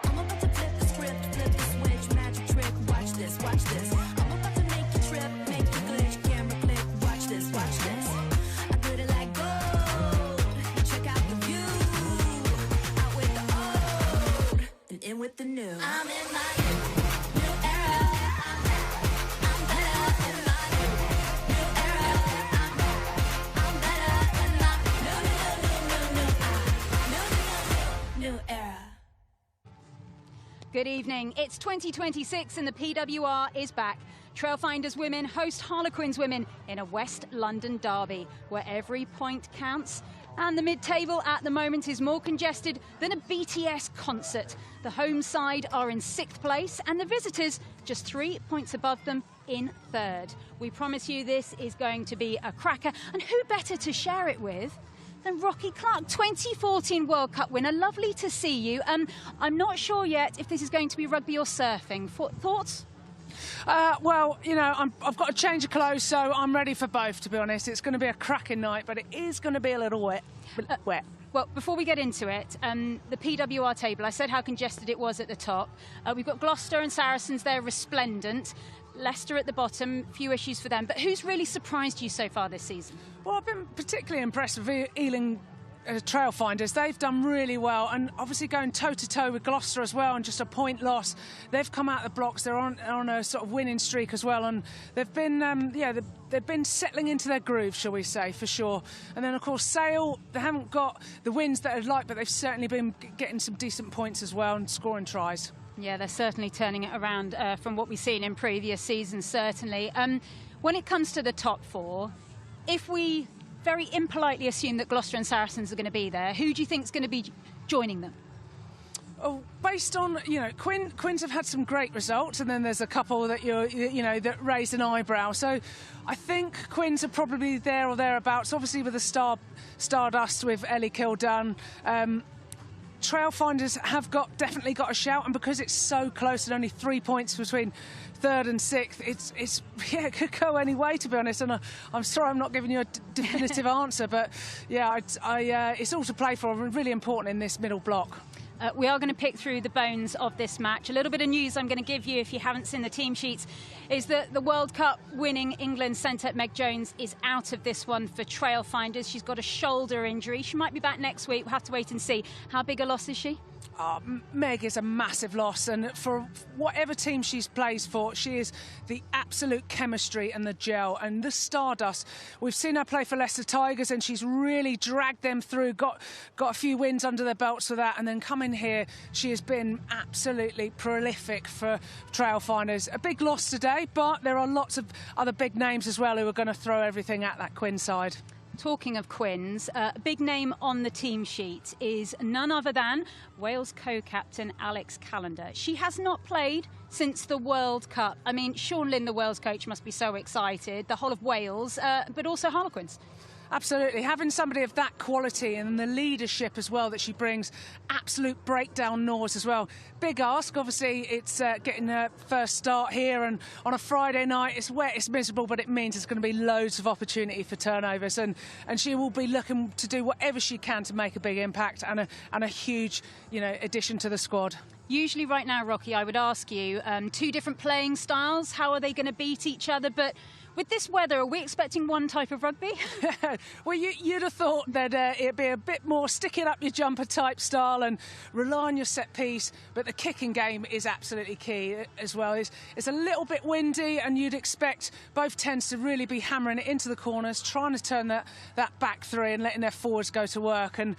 I'm about to flip the script, flip the switch, magic trick, watch this, watch this. I'm about to make you trip, make you glitch, camera click, watch this, watch this. I put it like gold, check out the view. Out with the old, and in with the new. I'm in my new era. I'm better in my new era. I'm better in my new era. Good evening. It's 2026 and the PWR is back. Trailfinders women host Harlequins women in a West London derby where every point counts. And the mid-table at the moment is more congested than a BTS concert. The home side are in 6th place and the visitors just 3 points above them in 3rd. We promise you this is going to be a cracker. And who better to share it with than Rocky Clark, 2014 World Cup winner. Lovely to see you. I'm not sure yet if this is going to be rugby or surfing. Thoughts? Well, you know, I've got a change of clothes, so I'm ready for both, to be honest. It's going to be a cracking night, but it is going to be a little wet. Well, before we get into it, the PWR table, I said how congested it was at the top. We've got Gloucester and Saracens, they're resplendent. Leicester at the bottom, few issues for them. But who's really surprised you so far this season? Well, I've been particularly impressed with Ealing Trailfinders. They've done really well, and obviously going toe-to-toe with Gloucester as well, and just a point loss. They've come out of the blocks. They're on a sort of winning streak as well, and they've been, they've been settling into their groove, shall we say, for sure. And then, of course, Sale, they haven't got the wins that I'd like, but they've certainly been getting some decent points as well and scoring tries. Yeah, they're certainly turning it around from what we've seen in previous seasons, certainly. When it comes to the top 4, if we very impolitely assume that Gloucester and Saracens are going to be there, who do you think is going to be joining them? Oh, based on, you know, Quins have had some great results, and then there's a couple that that raised an eyebrow. So I think Quins are probably there or thereabouts. Obviously with the Stardust with Ellie Kildunn. Trailfinders have definitely got a shout, and because it's so close and only 3 points between 3rd and 6th, it could go any way, to be honest. And I'm sorry I'm not giving you a definitive answer, but yeah, it's all to play for, and really important in this middle block. We are going to pick through the bones of this match. A little bit of news I'm going to give you if you haven't seen the team sheets is that the World Cup winning England centre Meg Jones is out of this one for Trailfinders. She's got a shoulder injury. She might be back next week. We'll have to wait and see. How big a loss is she? Meg is a massive loss, and for whatever team she plays for, she is the absolute chemistry and the gel and the Stardust. We've seen her play for Leicester Tigers, and she's really dragged them through, got a few wins under their belts for that, and then come in here, she has been absolutely prolific for Trailfinders. A big loss today, but there are lots of other big names as well who are going to throw everything at that Quins side. Talking of Quins, a big name on the team sheet is none other than Wales co-captain Alex Callender. She has not played since the World Cup. I mean, Sean Lynn, the Wales coach, must be so excited. The whole of Wales, but also Harlequins. Absolutely. Having somebody of that quality and the leadership as well that she brings, absolute breakdown gnaws as well. Big ask, obviously, it's getting her first start here, and on a Friday night, it's wet, it's miserable, but it means there's going to be loads of opportunity for turnovers, and she will be looking to do whatever she can to make a big impact and a huge, addition to the squad. Usually right now, Rocky, I would ask you, 2 different playing styles, how are they going to beat each other? But with this weather, are we expecting one type of rugby? Well, you'd have thought that it'd be a bit more stick it up your jumper type style and rely on your set piece, but the kicking game is absolutely key as well. It's a little bit windy, and you'd expect both tends to really be hammering it into the corners, trying to turn that back three and letting their forwards go to work, and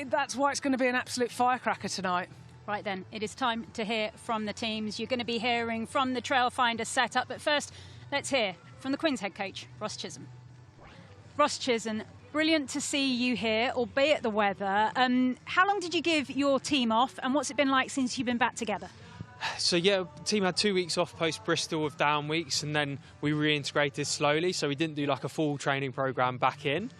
that's why it's going to be an absolute firecracker tonight. Right then, it is time to hear from the teams. You're going to be hearing from the Trailfinders setup, but first, let's hear from the Quins head coach, Ross Chisholm. Ross Chisholm, brilliant to see you here, albeit the weather. How long did you give your team off, and what's it been like since you've been back together? So yeah, the team had 2 weeks off post Bristol with down weeks, and then we reintegrated slowly. So we didn't do like a full training programme back in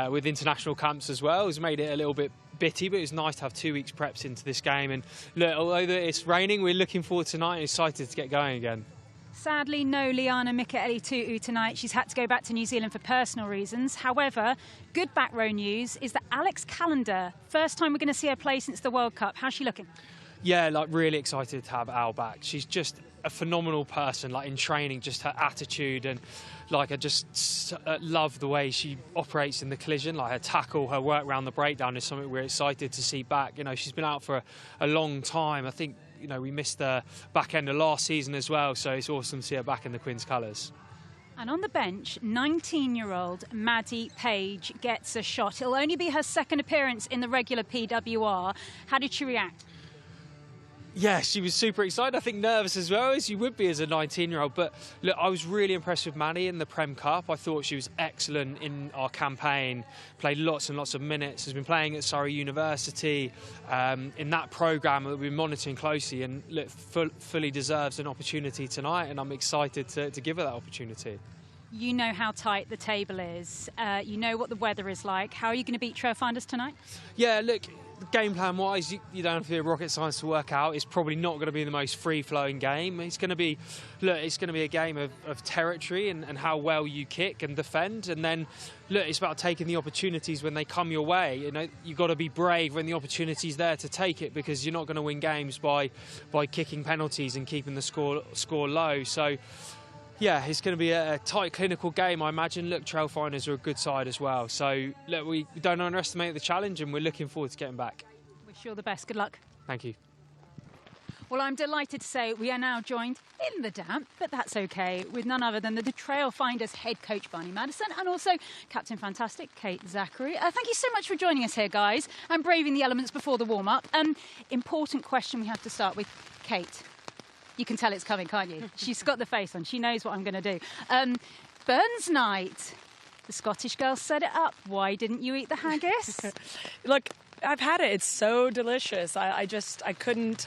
with international camps as well. It's made it a little bit bitty, but it was nice to have 2 weeks preps into this game. And look, although it's raining, we're looking forward tonight and excited to get going again. Sadly, no Liana Mikaeli-Tu'u tonight. She's had to go back to New Zealand for personal reasons. However, good back row news is that Alex Callender, first time we're going to see her play since the World Cup. How's she looking? Yeah, like really excited to have Al back. She's just a phenomenal person, like in training, just her attitude, and like I just love the way she operates in the collision. Like her tackle, her work around the breakdown is something we're excited to see back. You know, she's been out for a long time. I think, you know, we missed the back end of last season as well, so it's awesome to see her back in the Quins colours. And on the bench, 19-year-old Maddie Page gets a shot. It'll only be her second appearance in the regular PWR. How did she react? Yeah, she was super excited. I think nervous as well, as you would be as a 19-year-old. But look, I was really impressed with Maddie in the Prem Cup. I thought she was excellent in our campaign, played lots and lots of minutes, has been playing at Surrey University in that programme that we've been monitoring closely, and look, fully deserves an opportunity tonight, and I'm excited to give her that opportunity. You know how tight the table is. You know what the weather is like. How are you going to beat Trailfinders tonight? Yeah, look, game plan wise, you don't have to be a rocket science to work out. It's probably not going to be the most free-flowing game. It's going to be, it's going to be a game of territory and how well you kick and defend. And then, look, it's about taking the opportunities when they come your way. You know, you've got to be brave when the opportunity's there to take it, because you're not going to win games by kicking penalties and keeping the score low. So, yeah, it's going to be a tight, clinical game, I imagine. Look, Trailfinders are a good side as well. So, look, we don't underestimate the challenge, and we're looking forward to getting back. Wish you all the best. Good luck. Thank you. Well, I'm delighted to say we are now joined in the damp, but that's okay, with none other than the Trailfinders head coach, Barney Madison, and also Captain Fantastic, Kate Zachary. Thank you so much for joining us here, guys, and braving the elements before the warm-up. Important question we have to start with. Kate. You can tell it's coming, can't you? She's got the face on. She knows what I'm going to do. Burns night. The Scottish girls set it up. Why didn't you eat the haggis? Look, I've had it. It's so delicious. I couldn't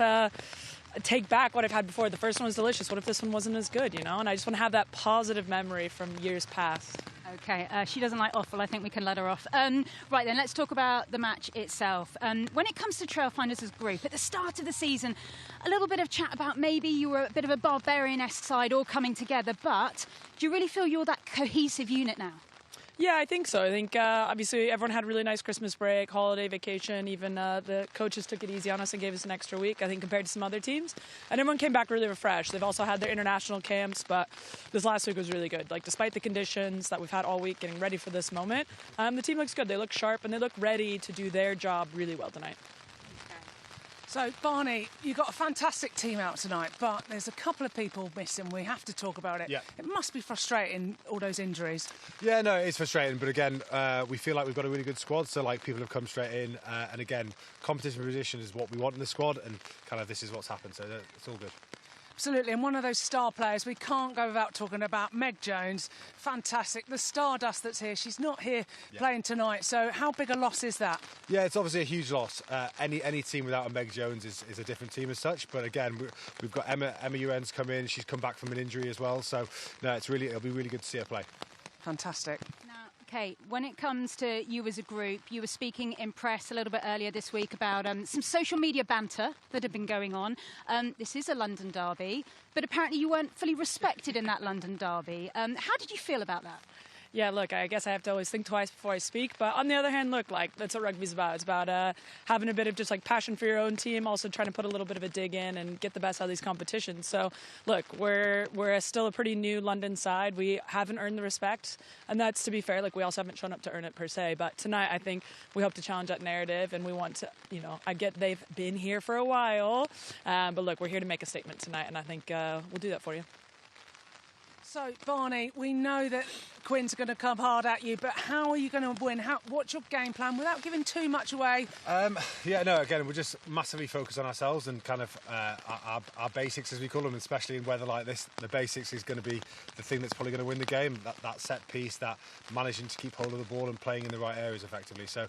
take back what I've had before. The first one was delicious. What if this one wasn't as good, you know? And I just want to have that positive memory from years past. Okay, she doesn't like offal. I think we can let her off. Right then, let's talk about the match itself. When it comes to Trailfinders as a group, at the start of the season, a little bit of chat about maybe you were a bit of a barbarian-esque side all coming together, but do you really feel you're that cohesive unit now? Yeah, I think so. I think obviously everyone had a really nice Christmas break, holiday vacation. Even the coaches took it easy on us and gave us an extra week, I think, compared to some other teams. And everyone came back really refreshed. They've also had their international camps, but this last week was really good. Like, despite the conditions that we've had all week getting ready for this moment, the team looks good. They look sharp and they look ready to do their job really well tonight. So, Barney, you've got a fantastic team out tonight, but there's a couple of people missing. We have to talk about it. Yeah. It must be frustrating, all those injuries. Yeah, no, it's frustrating, but again, we feel like we've got a really good squad, so like people have come straight in, and again, competition position is what we want in the squad, and kind of this is what's happened, so it's all good. Absolutely, and one of those star players, we can't go without talking about Meg Jones. Fantastic, the stardust that's here. She's not here playing tonight, so how big a loss is that? Yeah, it's obviously a huge loss. Any team without a Meg Jones is a different team as such, but again, we've got Emma Uen's come in. She's come back from an injury as well, so no, it'll be really good to see her play. Fantastic. Kate, when it comes to you as a group, you were speaking in press a little bit earlier this week about some social media banter that had been going on. This is a London derby, but apparently you weren't fully respected in that London derby. How did you feel about that? Yeah, look, I guess I have to always think twice before I speak. But on the other hand, look, like, that's what rugby's about. It's about having a bit of just, like, passion for your own team, also trying to put a little bit of a dig in and get the best out of these competitions. So, look, we're still a pretty new London side. We haven't earned the respect, and that's, to be fair, like, we also haven't shown up to earn it per se. But tonight, I think we hope to challenge that narrative, and we want to, you know, I get they've been here for a while, but, look, we're here to make a statement tonight, and I think we'll do that for you. So, Barney, we know that Quins are going to come hard at you, but how are you going to win? What's your game plan without giving too much away? Yeah, no, again, we're just massively focused on ourselves and kind of our basics, as we call them, especially in weather like this. The basics is going to be the thing that's probably going to win the game, that set piece, that managing to keep hold of the ball and playing in the right areas effectively. So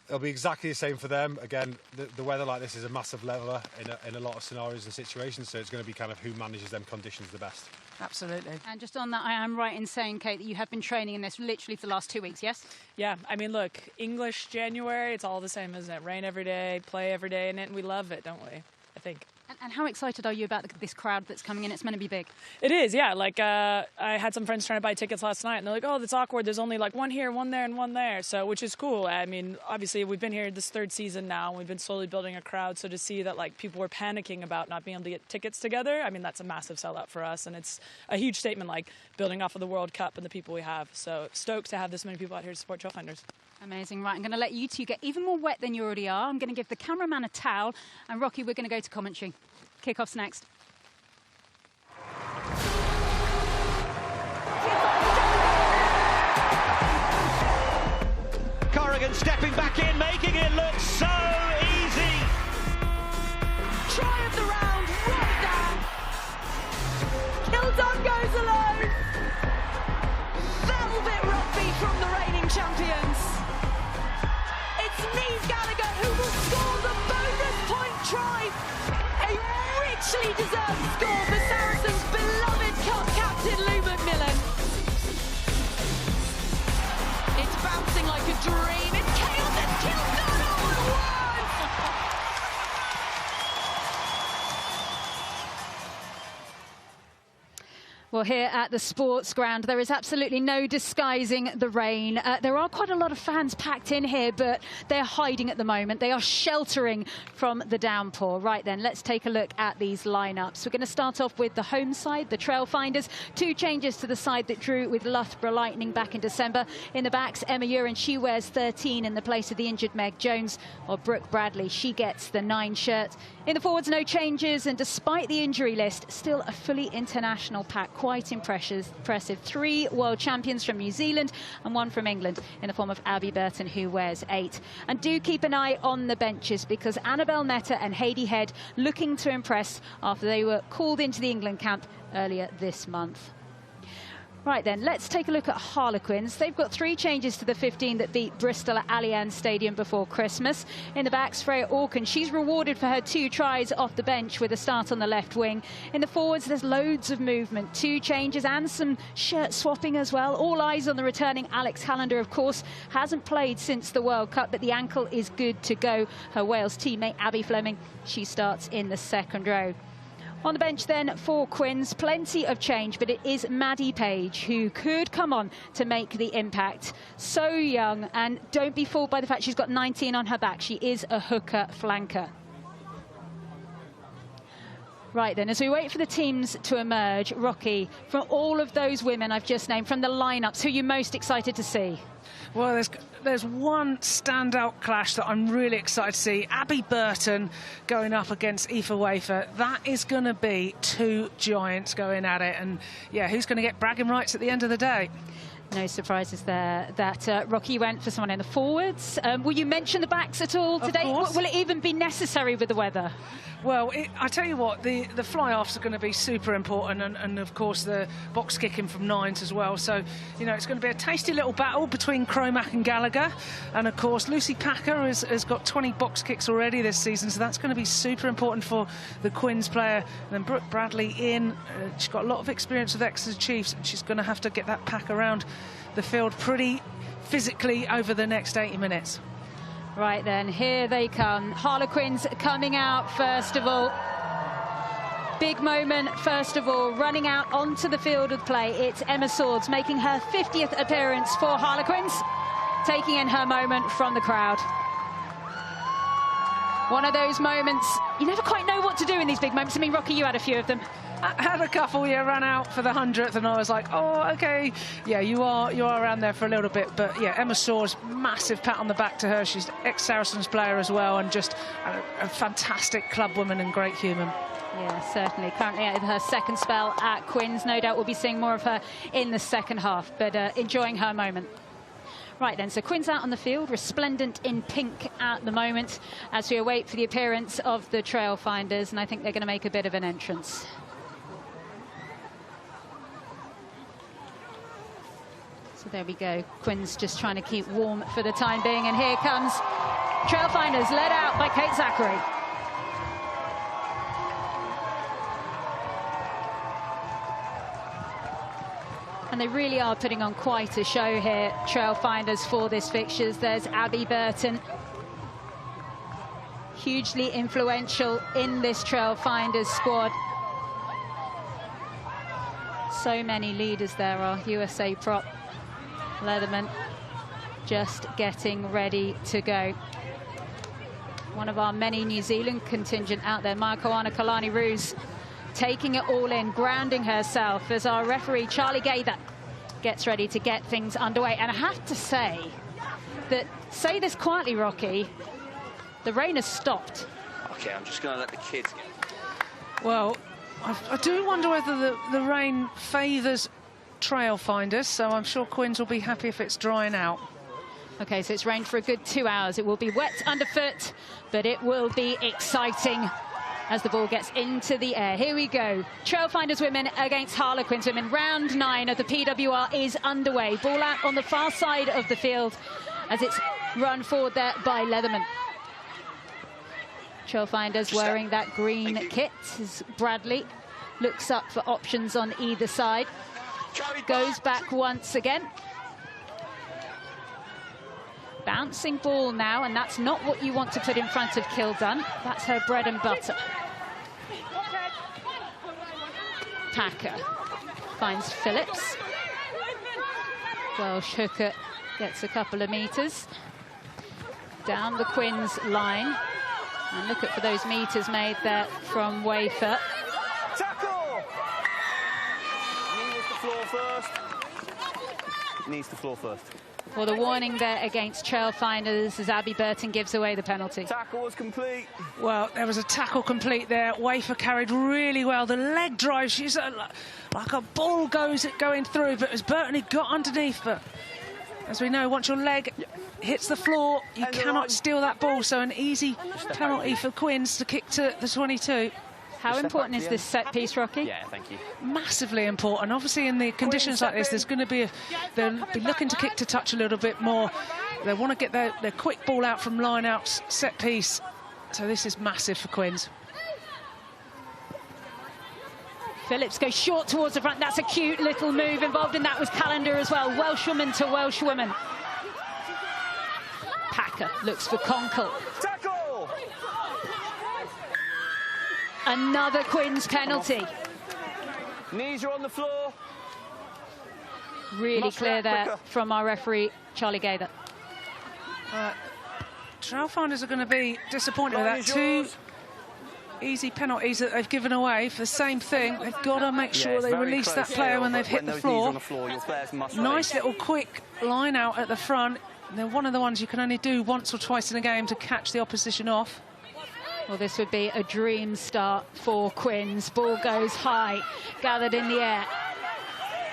it'll be exactly the same for them. Again, the weather like this is a massive leveller in a lot of scenarios and situations, so it's going to be kind of who manages them conditions the best. Absolutely. And just on that, I am right in saying, Kate, that you have been training in this literally for the last 2 weeks, yes? Yeah, I mean, look, English January, it's all the same, isn't it? Rain every day, play every day, and we love it, don't we? I think. And how excited are you about this crowd that's coming in? It's meant to be big. It is, yeah. Like, I had some friends trying to buy tickets last night, and they're like, oh, that's awkward. There's only like one here, one there, and one there. So, which is cool. I mean, obviously, we've been here this 3rd season now, and we've been slowly building a crowd. So to see that, like, people were panicking about not being able to get tickets together, I mean, that's a massive sellout for us. And it's a huge statement, like, building off of the World Cup and the people we have. So stoked to have this many people out here to support Trailfinders. Amazing. Right, I'm going to let you two get even more wet than you already are. I'm going to give the cameraman a towel. And Rocky, we're going to go to commentary. Kickoff's next. Corrigan stepping back in, making it look so easy. Try of the round, right down. Kildon goes alone. Velvet rugby from the reigning champions. It's Neve Gallagher who will score the bonus point try. A richly deserved score for Saracens' beloved cup captain Lou McMillan. It's bouncing like a dream. It's chaos and Kildon all at once. Well, here at the sports ground, there is absolutely no disguising the rain. There are quite a lot of fans packed in here, but they're hiding at the moment. They are sheltering from the downpour. Right then, let's take a look at these lineups. We're going to start off with the home side, the Trailfinders. 2 changes to the side that drew with Loughborough Lightning back in December. In the backs, Emma Uren, she wears 13 in the place of the injured Meg Jones, or Brooke Bradley. She gets the 9 shirt. In the forwards, no changes, and despite the injury list, still a fully international pack. Quite impressive. 3 world champions from New Zealand and 1 from England in the form of Abby Burton, who wears 8. And do keep an eye on the benches, because Annabelle Netter and Heidi Head looking to impress after they were called into the England camp earlier this month. Right then, let's take a look at Harlequins. They've got 3 changes to the 15 that beat Bristol at Allianz Stadium before Christmas. In the backs, Freya Orkin. She's rewarded for her 2 tries off the bench with a start on the left wing. In the forwards, there's loads of movement. 2 changes and some shirt swapping as well. All eyes on the returning Alex Hallander, of course. Hasn't played since the World Cup, but the ankle is good to go. Her Wales teammate, Abby Fleming, she starts in the 2nd row. On the bench then for Quins, plenty of change, but it is Maddie Page who could come on to make the impact. So young, and don't be fooled by the fact she's got 19 on her back. She is a hooker flanker. Right then, as we wait for the teams to emerge, Rocky, from all of those women I've just named, from the lineups, who are you most excited to see? Well, there's one standout clash that I'm really excited to see. Abby Burton going up against Aoife Wafer. That is going to be 2 giants going at it. And, yeah, who's going to get bragging rights at the end of the day? No surprises there that Rocky went for someone in the forwards. Will you mention the backs at all today? Will it even be necessary with the weather? Well, I tell you what, the fly-offs are going to be super important, and of course the box kicking from 9s as well. So, you know, it's going to be a tasty little battle between Cromack and Gallagher. And of course, Lucy Packer has got 20 box kicks already this season, so that's going to be super important for the Quins player. And then Brooke Bradley in, she's got a lot of experience with Exeter Chiefs, and she's going to have to get that pack around the field pretty physically over the next 80 minutes. Right then, here they come. Harlequins coming out first of all. Big moment, first of all, running out onto the field of play. It's Emma Swords making her 50th appearance for Harlequins, taking in her moment from the crowd. One of those moments, you never quite know what to do in these big moments. I mean, Rocky, you had a few of them. I had a couple, yeah, ran out for the 100th, and I was like, oh, okay, yeah, you are around there for a little bit. But yeah, Emma Swords, massive pat on the back to her. She's ex-Saracens player as well, and just a fantastic club woman and great human. Yeah, certainly. Currently out of her 2nd spell at Quins. No doubt we'll be seeing more of her in the 2nd half, but enjoying her moment. Right then, so Quins out on the field, resplendent in pink at the moment, as we await for the appearance of the Trailfinders, and I think they're going to make a bit of an entrance. So there we go. Quins just trying to keep warm for the time being. And here comes Trailfinders, led out by Kate Zachary. And they really are putting on quite a show here, Trailfinders, for this fixtures. There's Abby Burton. hugely influential in this Trailfinders squad. So many leaders there are. USA prop Leatherman just getting ready to go. One of our many New Zealand contingent out there, Maikoana Kalani-Roos, taking it all in, grounding herself as our referee Charlie Gaither gets ready to get things underway. And I have to say this quietly, Rocky, the rain has stopped. Okay, I'm just going to let the kids get... Well, I do wonder whether the rain favours Trailfinders, so I'm sure Quins will be happy if it's drying out. Okay, so it's rained for a good 2 hours. It will be wet underfoot, but it will be exciting as the ball gets into the air. Here we go. Trailfinders women against Harlequins women. Round 9 of the PWR is underway. Ball out on the far side of the field as it's run forward there by Leatherman. Trailfinders wearing that green kit as Bradley looks up for options on either side. Goes back once again. Bouncing ball now, and that's not what you want to put in front of Kildun. That's her bread and butter. Packer finds Phillips. Welsh hooker gets a couple of metres down the Quins line. And look at for those metres made there from Wafer. Tackle! Needs the floor first. Needs the floor first. Well, the warning there against Trailfinders as Abby Burton gives away the penalty. Tackle was complete. Well, there was a tackle complete there. Wafer carried really well. The leg drive, she's like a ball going through, but as Burton, he got underneath. But as we know, once your leg hits the floor, you cannot steal that ball. So an easy penalty for Quins to kick to the 22. How important is this set piece, Rocky? Yeah, thank you. Massively important. Obviously, in the conditions like this, there's going to be they'll be looking to kick to touch a little bit more. They want to get their quick ball out from line-out set piece. So this is massive for Quins. Phillips goes short towards the front. That's a cute little move. Involved in that was Callender as well. Welshwoman to Welshwoman. Packer looks for Conkle. Tackle! Another Quins penalty. Knees are on the floor. Really clear there from our referee, Charlie Gaither. Trailfinders are going to be disappointed with that. Two easy penalties that they've given away for the same thing. They've got to make sure they release that player when they've hit the floor. Nice little quick line out at the front. They're one of the ones you can only do once or twice in a game to catch the opposition off. Well, this would be a dream start for Quins. Ball goes high, gathered in the air,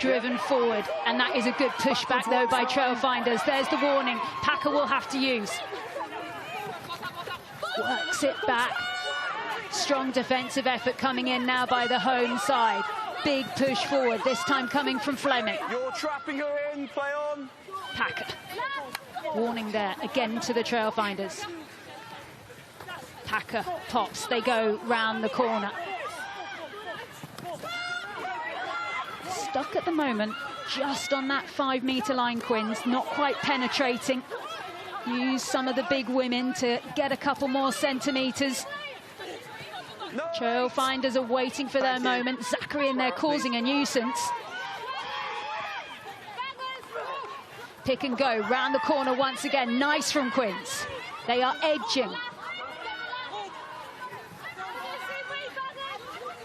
driven forward, and that is a good pushback, though, by Trailfinders. There's the warning. Packer will have to use. Works it back. Strong defensive effort coming in now by the home side. Big push forward, this time coming from Fleming. You're trapping her in, play on. Packer. Warning there, again to the Trailfinders. Packer pops, they go round the corner. Stuck at the moment, just on that 5 metre line, Quins, not quite penetrating. Use some of the big women to get a couple more centimetres. No. Trailfinders are waiting for their moment. Zachary in there causing a nuisance. Pick and go, round the corner once again. Nice from Quins. They are edging.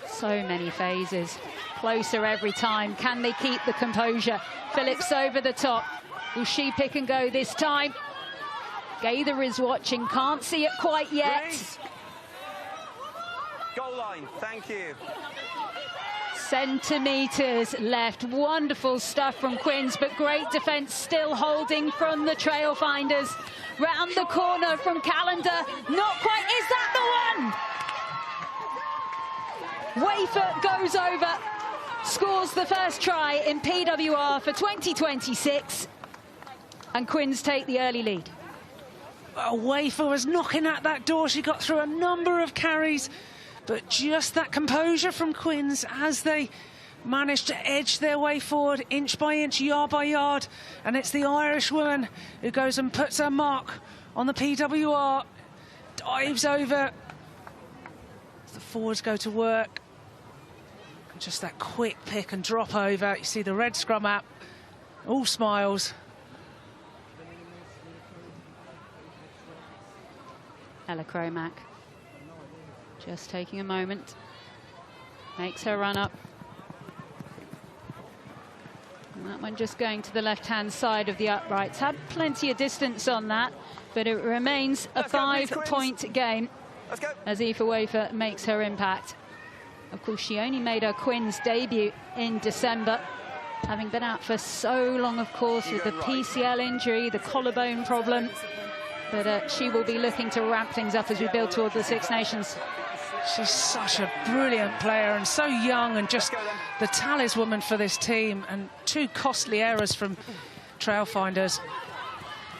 So many phases. Closer every time. Can they keep the composure? Phillips over the top. Will she pick and go this time? Gaither is watching. Can't see it quite yet. Release. Goal line. Thank you. Centimetres left. Wonderful stuff from Quins, but great defence still holding from the Trailfinders. Round the corner from Callender. Not quite. Is that the one? Wafer goes over, scores the first try in PWR for 2026, and Quins take the early lead. Wafer was knocking at that door. She got through a number of carries, but just that composure from Quins as they managed to edge their way forward inch by inch, yard by yard, and it's the Irish woman who goes and puts her mark on the PWR. dives over. As the forwards go to work. And just that quick pick and drop over. You see the red scrum app. All smiles. Ella Cromack just taking a moment. Makes her run up. And that one just going to the left-hand side of the uprights. Had plenty of distance on that, but it remains a 5-point game as Aoife Wafer makes her impact. Of course, she only made her Quins debut in December, having been out for so long, of course, with the PCL injury, the collarbone problem. But she will be looking to ramp things up as we build towards the Six Nations. She's such a brilliant player and so young, and just the talisman for this team, and 2 costly errors from Trailfinders.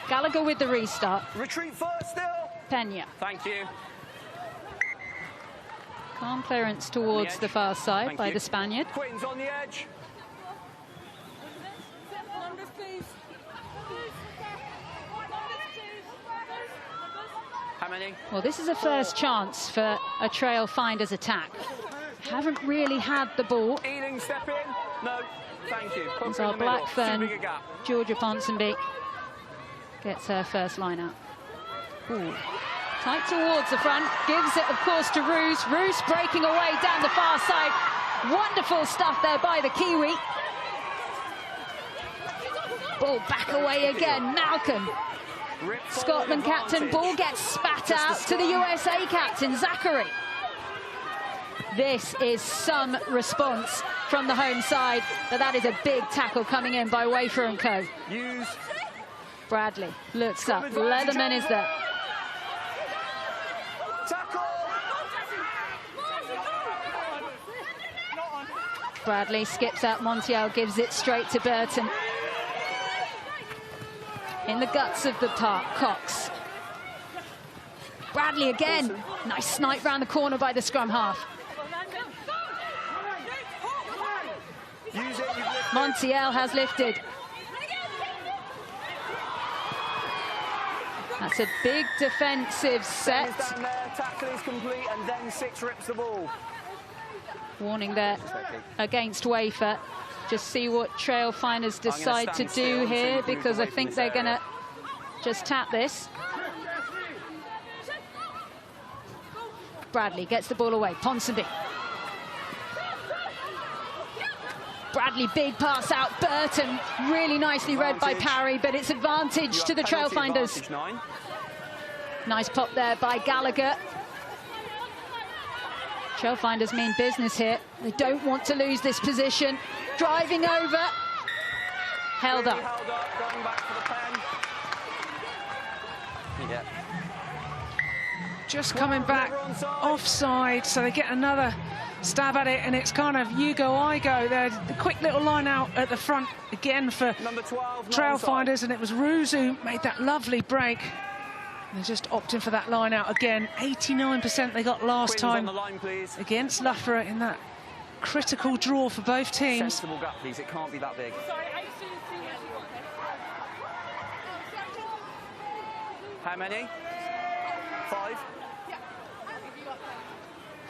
Gallagher with the restart. Retreat first still. Pena. Thank you. Calm clearance towards the far side by the Spaniard. Quins on the edge. How many? Well, this is a first chance for a Trailfinders attack. Haven't really had the ball. Ealing, step in. No, thank you. It's our Blackfern, Georgia Ponsonby gets her first line out. Ooh. Tight towards the front, gives it, of course, to Roos. Roos breaking away down the far side. Wonderful stuff there by the Kiwi. Ball back away again, Malcolm. Scotland captain, ball gets spat out to the USA captain, Zachary. This is some response from the home side, but that is a big tackle coming in by Wafer and co. Bradley looks up, Leatherman is there. Bradley skips out Montiel, gives it straight to Burton. In the guts of the park, Cox. Bradley again. Nice snipe round the corner by the scrum half. Montiel has lifted. That's a big defensive set. Tackle is complete, and then 6 rips the ball. Warning there against Wafer. Just see what Trailfinders decide to do here, because I think they're going to just tap this. Bradley gets the ball away. Ponsonby. Bradley, big pass out. Burton, really nicely read by Parry, but it's advantage to the Trailfinders. Nice pop there by Gallagher. Trailfinders mean business here. They don't want to lose this position. Driving over. Held up. Going back to the pen. Yeah. Just coming back offside, so they get another stab at it, and it's kind of you go, I go. There, the quick little line out at the front again for Trailfinders, and it was Roos who made that lovely break. They're just opting for that line out again. 89% they got last time against Loughborough in that critical draw for both teams. Sensible gap, please. It can't be that big. How many? 5?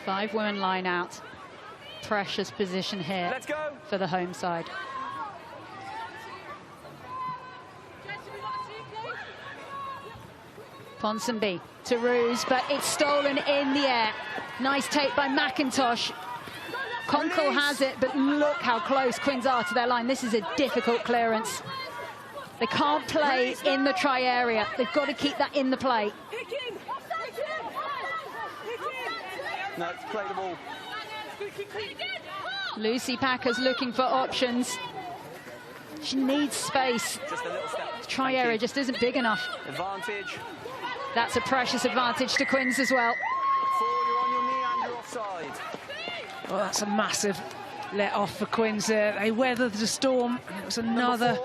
5 women line out. Precious position here. Let's go. For the home side. Ponsonby to Roos, but it's stolen in the air. Nice take by McIntosh. Conkle has it, but look how close Quins are to their line. This is a difficult clearance. They can't play in the try area. They've got to keep that in the play. No, play the ball. Lucy Packer's looking for options. She needs space. Just a little step. The try area just isn't big enough. Advantage. That's a precious advantage to Quins as well. 4, you're on your knee and you're offside. Well, that's a massive let off for Quins there. They weathered the storm, and it was another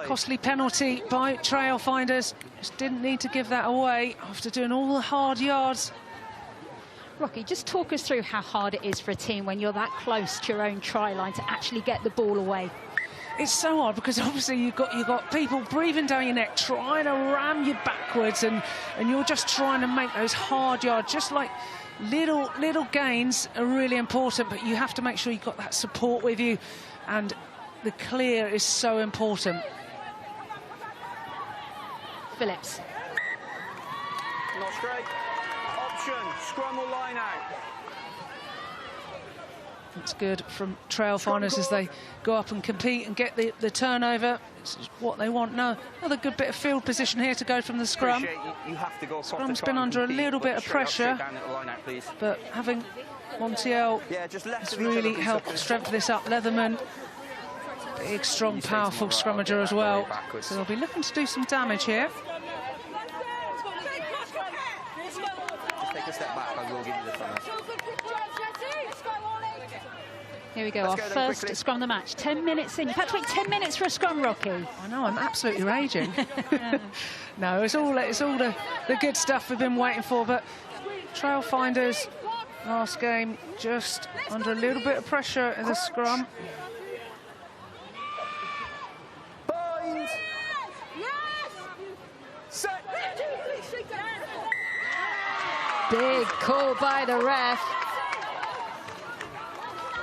costly penalty by Trailfinders. Just didn't need to give that away after doing all the hard yards. Rocky, just talk us through how hard it is for a team when you're that close to your own try line to actually get the ball away. it's so hard because obviously you've got people breathing down your neck, trying to ram you backwards, and you're just trying to make those hard yards. Just like little gains are really important, but you have to make sure you've got that support with you, and the clear is so important. Phillips. Not straight. Option, scrum or line out. It's good from Trailfinders as they go up and compete and get the turnover. It's what they want. No, another good bit of field position here to go from the scrum. You have to go Scrum's been under a little bit of pressure, but having Montiel has really helped strengthen this up. Leatherman, big, strong, powerful scrummager as well. So they'll be looking to do some damage here. Just take a step back, I will give you the thumbs. Here we go, our first scrum of the match. 10 minutes in. You've had to wait 10 minutes for a scrum, Rocky. I know, I'm absolutely raging. No, it's all the good stuff we've been waiting for. But Trailfinders, last game, just under a little bit of pressure in the scrum. Bind. Set. Big call by the ref.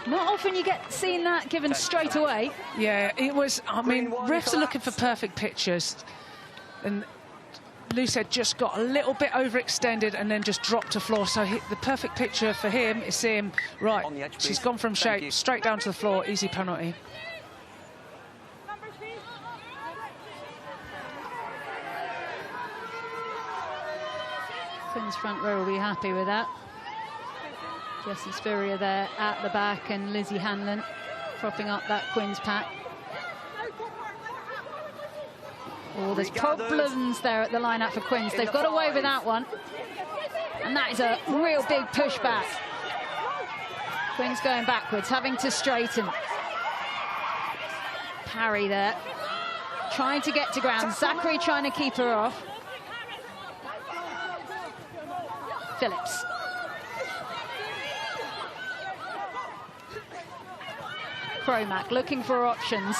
Not often you get seen that given straight away. Yeah, it was. I mean, refs are looking for perfect pictures, and Loosehead just got a little bit overextended and then just dropped to floor. So the perfect picture for him is seeing right. She's gone from shape straight down to the floor. Easy penalty. Quins front row will be happy with that. Jessie Spurrier there at the back, and Lizzie Hanlon propping up that Quins pack. Oh, there's problems there at the line-up for Quins. They've got away with that one. And that is a real big pushback. Quins going backwards, having to straighten. Parry there. Trying to get to ground. Zachary trying to keep her off. Phillips. Cromack looking for options.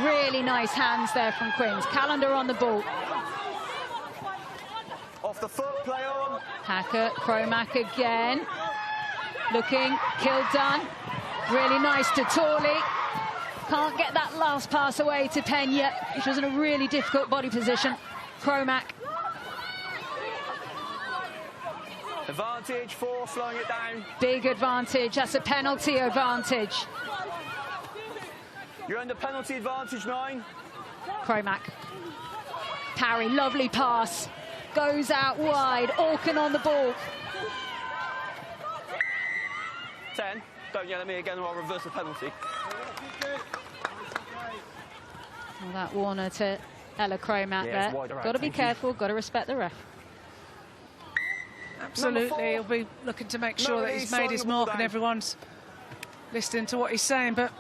Really nice hands there from Quins. Callender on the ball. Off the foot, play on. Hacker, Cromack again. Looking, Kildun. Really nice to Torley. Can't get that last pass away to Penn yet, which was in a really difficult body position. Cromack. Advantage, 4, slowing it down. Big advantage, that's a penalty advantage. You're under penalty advantage, 9. Cromack. Parry, lovely pass. Goes out wide, Orkin on the ball. 10, don't yell at me again or I'll reverse the penalty. Well, that Warner to Ella Cromack there. Got to be careful, got to respect the ref. Absolutely, he'll be looking to make sure that he's made his mark and everyone's listening to what he's saying, but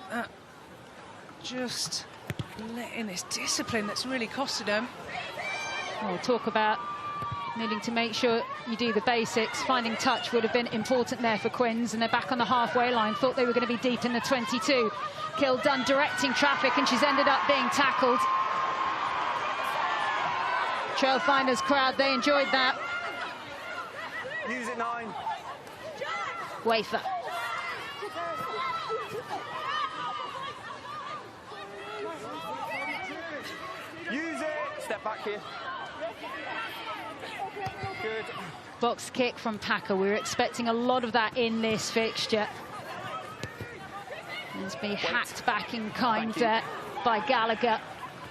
just letting this discipline that's really costed him. We'll talk about needing to make sure you do the basics. Finding touch would have been important there for Quins, and they're back on the halfway line. Thought they were going to be deep in the 22. Kildun directing traffic, and she's ended up being tackled. Trailfinders crowd, they enjoyed that. Use it, 9. Wafer. Use it. Step back here. Good. Box kick from Packer. We were expecting a lot of that in this fixture. It's been hacked back in kind there by Gallagher.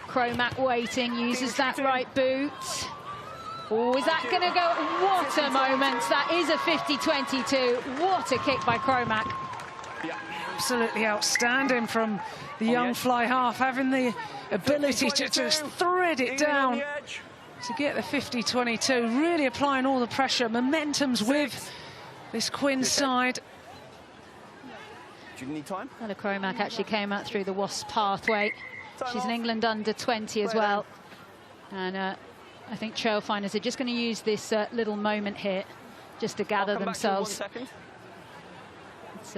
Cromack waiting, uses that right boot. Oh, is that going to go? What a moment. That is a 50-22. What a kick by Cromack. Yeah. Absolutely outstanding from the young fly half, having the ability to just thread it down to get the 50-22, really applying all the pressure. Momentum's with this Quins side. Do you need time? Ella Cromack actually came out through the Wasp pathway. She's an England under-20 as well. And I think Trailfinders are just going to use this little moment here just to gather themselves. It's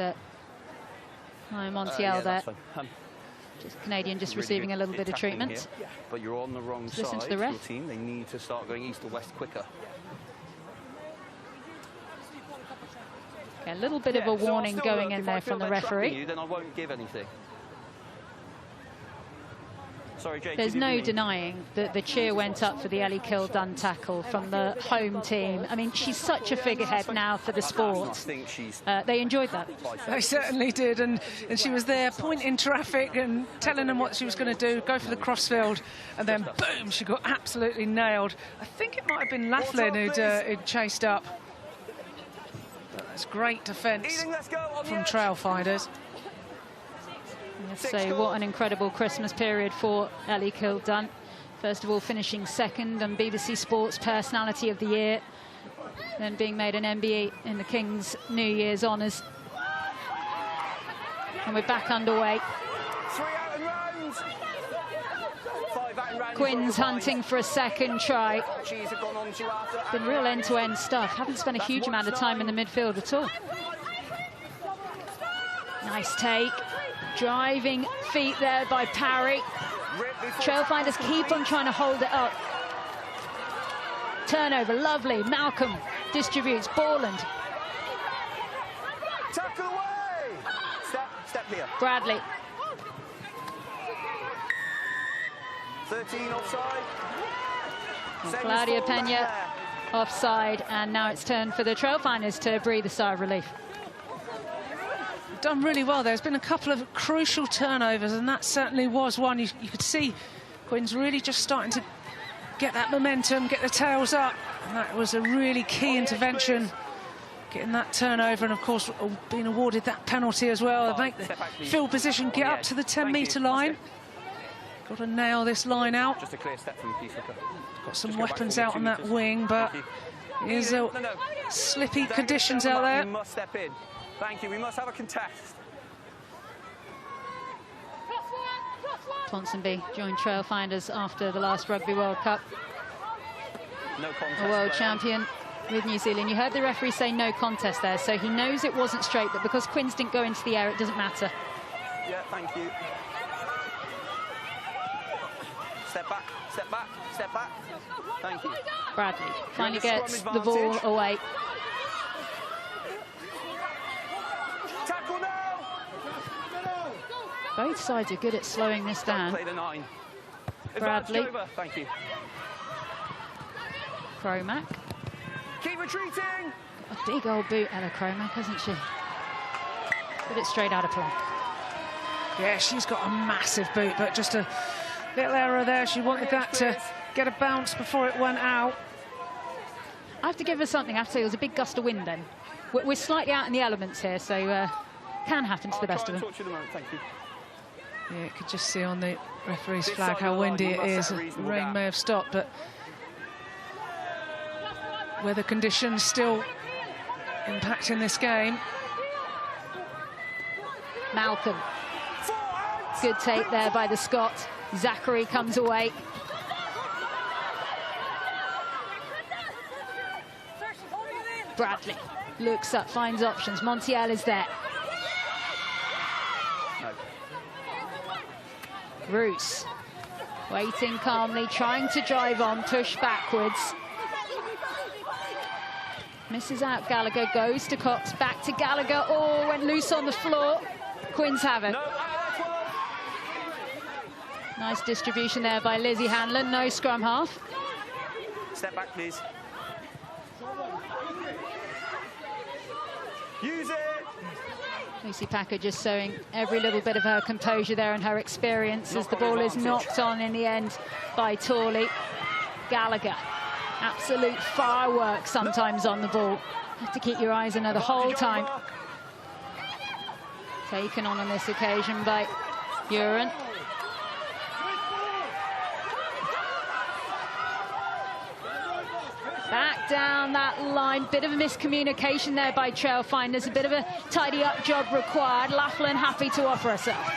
Montiel there. Canadian just Really receiving a little good bit of tackling treatment. here, but you're on the wrong Let's listen side. to the ref. Your team, they need to start going east or west quicker. Okay, a little bit of a warning going in there from the referee. Then I won't give anything. Sorry, Jake, There's no denying that the cheer went up for the Ellie Kilduff tackle from the home team. I mean, she's such a figurehead now for the sport. They enjoyed that. They certainly did, and she was there pointing traffic and telling them what she was going to do, go for the crossfield, and then boom, she got absolutely nailed. I think it might have been Laughlin who'd chased up. But that's great defence from Trailfinders. So what an incredible Christmas period for Ellie Kilduff. First of all, finishing second on BBC Sports Personality of the Year, then being made an MBE in the King's New Year's Honours. And we're back underway. Quins hunting for a second try. Been real end-to-end stuff. Haven't spent a huge amount of time in the midfield at all. Nice take. Driving feet there by Parry. Trailfinders keep on trying to hold it up. Turnover, lovely. Malcolm distributes. Borland. Tackle away! Step here. Bradley. 13 offside. Claudia Pena offside, and now it's turn for the Trailfinders to breathe a sigh of relief. Done really well. There's been a couple of crucial turnovers, and that certainly was one. You could see Quins really just starting to get that momentum, get the tails up, and that was a really key intervention, getting that turnover, and of course being awarded that penalty as well to make the field position get up to the 10-metre line. Got to nail this line out. Just a clear step from the Got some weapons out on that wing, but there's slippy conditions out there. We must step in. Thank you. We must have a contest. Ponsonby joined Trailfinders after the last Rugby World Cup. No contest. A world champion with New Zealand. You heard the referee say no contest there, so he knows it wasn't straight, but because Quins didn't go into the air, it doesn't matter. Yeah, thank you. Step back, step back, step back. Thank you. Bradley finally gets the ball away. Tackle now! Both sides are good at slowing this down. Play the 9. Bradley. Thank you. Cromack. Keep retreating! A big old boot, Ella Cromack, hasn't she? Put it straight out of play. Yeah, she's got a massive boot, but just a little error there. She wanted that to get a bounce before it went out. I have to give her something. I have to say, there was a big gust of wind then. We're slightly out in the elements here, so can happen to the best of them. Thank you. Yeah, you could just see on the referee's flag how windy it is. The rain may have stopped, but weather conditions still impacting this game. Malcolm. Good take there by the Scot. Zachary comes away. Bradley looks up, finds options. Montiel is there. No. Bruce waiting calmly, trying to drive on, push backwards. Misses out Gallagher, goes to Cox, back to Gallagher. Oh, went loose on the floor. Quins have it. Nice distribution there by Lizzie Hanlon. No scrum half. Step back, please. Use it! Lucy Packer just showing every little bit of her composure there and her experience as the ball is knocked on in the end by Torley. Gallagher, absolute fireworks sometimes on the ball. Have to keep your eyes on her the whole time. Taken on this occasion by Uren. Back down that line, bit of a miscommunication there by Trailfinders, a bit of a tidy-up job required. Laughlin happy to offer herself.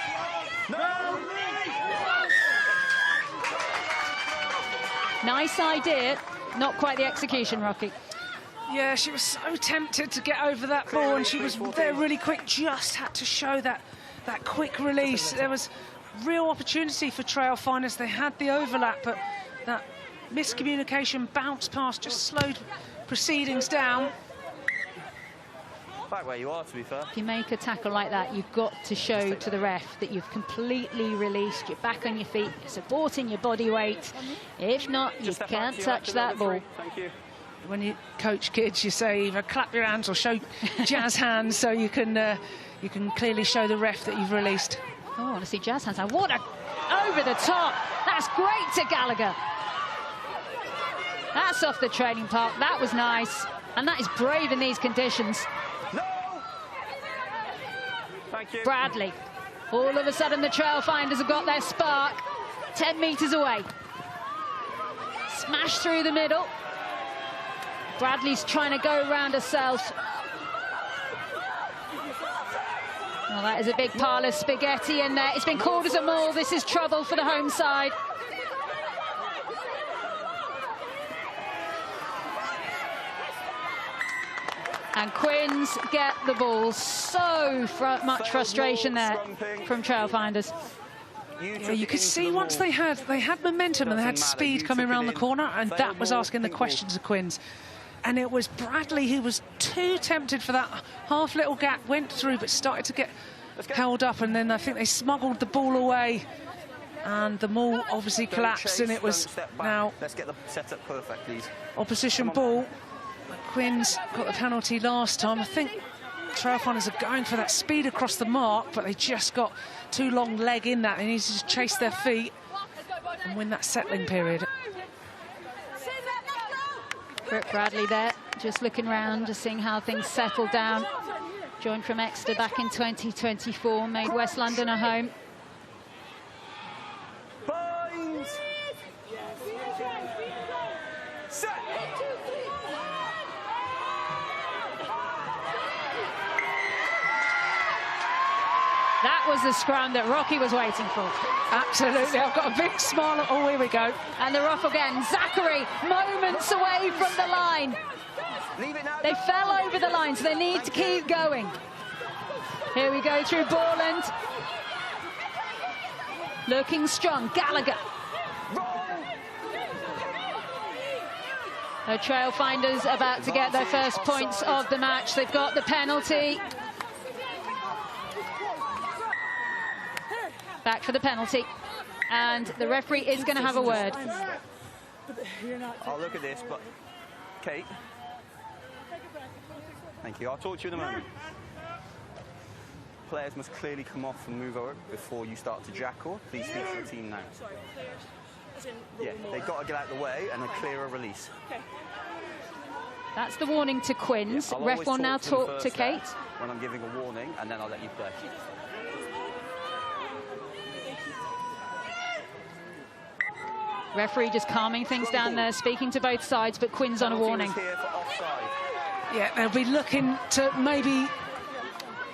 Nice idea, not quite the execution, Rocky. Yeah, she was so tempted to get over that ball, and she was there really quick, just had to show that quick release. There was real opportunity for Trailfinders. They had the overlap, but that miscommunication bounce pass just slowed proceedings down. Back where you are, to be fair. If you make a tackle like that, you've got to show to the ref that you've completely released, you're back on your feet, supporting your body weight. If not, you can't touch that ball. Thank you. When you coach kids, you say either clap your hands or show jazz hands, so you can clearly show the ref that you've released. Oh, I want to see jazz hands. What a over the top. That's great to Gallagher. That's off the training park. That was nice. And that is brave in these conditions. No! Thank you. Bradley. All of a sudden, the Trailfinders have got their spark. 10 metres away. Smash through the middle. Bradley's trying to go around herself. Well, that is a big pile of spaghetti in there. It's been called as a maul. This is trouble for the home side. And Quins get the ball. So much frustration there from Trailfinders. Yeah, you could see once they had momentum and they had speed coming around the corner, and that was asking the questions of Quins. And it was Bradley who was too tempted for that half little gap, went through but started to get held up, and then I think they smuggled the ball away and the maul obviously collapsed, and it was now let's get the setup perfect, please. Opposition ball. Quins got the penalty last time. I think Trailfinders are going for that speed across the mark, but they just got too long leg in that. They need to just chase their feet and win that settling period. Bradley there, just looking around, just seeing how things settle down. Joined from Exeter back in 2024, made West London a home. Binds. Set. That was the scrum that Rocky was waiting for. Absolutely, I've got a big smile. Oh, here we go. And they're off again. Zachary, moments away from the line. Leave it now. They fell over the line, so they need to keep going. Here we go through Borland. Looking strong. Gallagher. The Trailfinders about to get their first points of the match. They've got the penalty. Back for the penalty. And the referee is going to have a word. I'll look at this, but Kate. Thank you. I'll talk to you in a moment. Players must clearly come off and move over before you start to jackal. Please speak to the team now. Yeah, they've got to get out of the way and a clearer release. That's the warning to Quins. Yeah, Ref will now talk to Kate. When I'm giving a warning, and then I'll let you play. Referee just calming things down there, speaking to both sides, but Quins on a warning. Yeah, they'll be looking to maybe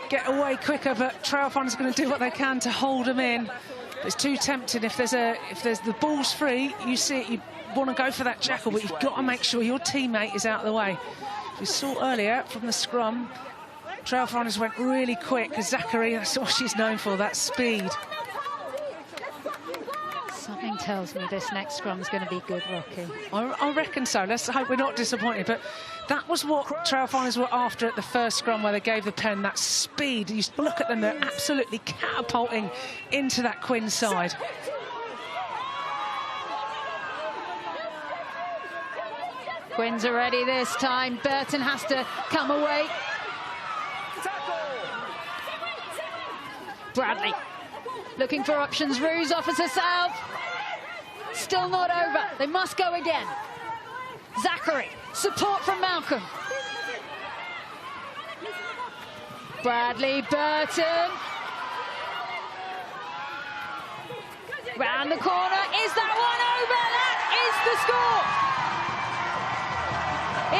get away quicker, but Trailfinders are going to do what they can to hold them in. It's too tempting. If there's the ball's free, you see it, you want to go for that jackal, but you've got to make sure your teammate is out of the way. We saw earlier from the scrum, Trailfinders went really quick. Zachary, that's what she's known for, that speed. Something tells me this next scrum is going to be good, Rocky. I reckon so. Let's hope we're not disappointed. But that was what Trailfinders were after at the first scrum, where they gave the pen that speed. You look at them, they're absolutely catapulting into that Quins side. Quins are ready this time. Burton has to come away. Bradley looking for options. Ruse offers herself. Still not over. They must go again. Zachary, support from Malcolm. Bradley, Burton. Round the corner. Is that one over? That is the score.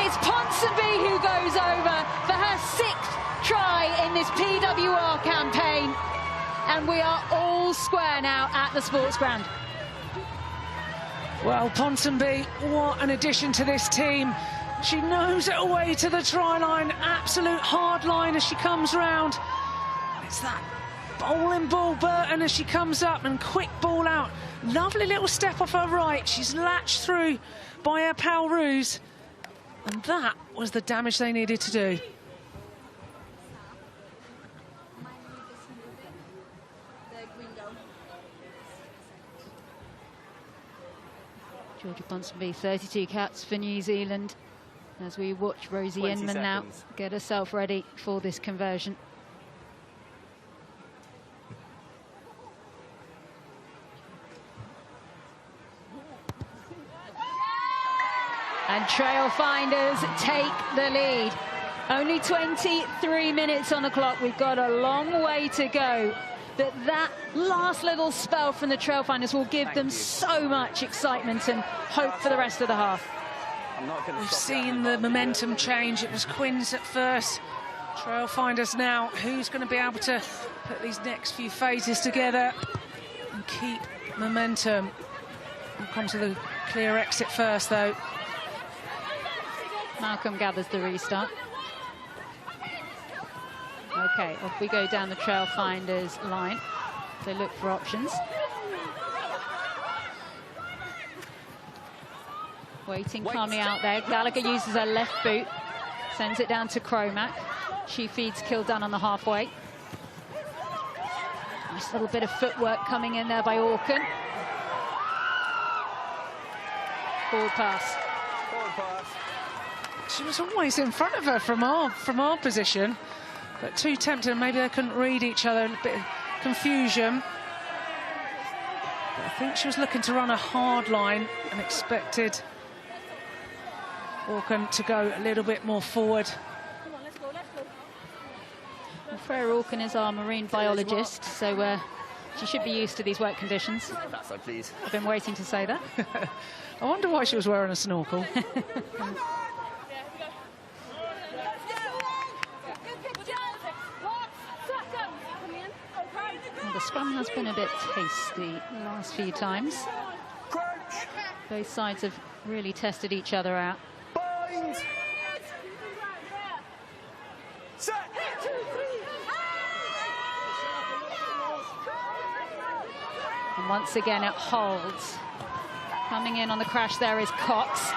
It's Ponsonby who goes over for her 6th try in this PWR campaign. And we are all square now at the sports ground. Well, Ponsonby, what an addition to this team. She knows it away to the try line. Absolute hard line as she comes round. It's that Bowling ball, Burton, as she comes up, and quick ball out. Lovely little step off her right. She's latched through by her pal Ruse. And that was the damage they needed to do. Georgia Ponsonby, 32 caps for New Zealand, as we watch Rosie Inman now get herself ready for this conversion. And Trailfinders take the lead. Only 23 minutes on the clock. We've got a long way to go. But that last little spell from the Trailfinders will give them so much excitement and hope for the rest of the half. We've seen the momentum change. It was Quins at first. Trailfinders now. Who's going to be able to put these next few phases together and keep momentum? We'll come to the clear exit first, though. Malcolm gathers the restart. OK, off we go down the Trailfinders line. They look for options. Waiting calmly out there. Gallagher uses her left boot, sends it down to Cromack. She feeds Kildan on the halfway. Nice little bit of footwork coming in there by Orkin. Forward pass. Forward pass. She was always in front of her from our position, but too tempted. Maybe they couldn't read each other. A bit of confusion. But I think she was looking to run a hard line and expected Orkin to go a little bit more forward. Well, Freya Orkin is our marine biologist, so she should be used to these wet conditions. That's so, please. I've been waiting to say that. I wonder why she was wearing a snorkel. The scrum has been a bit tasty the last few times. Crouch. Both sides have really tested each other out. Bind. Set. And once again it holds. Coming in on the crash there is Cox.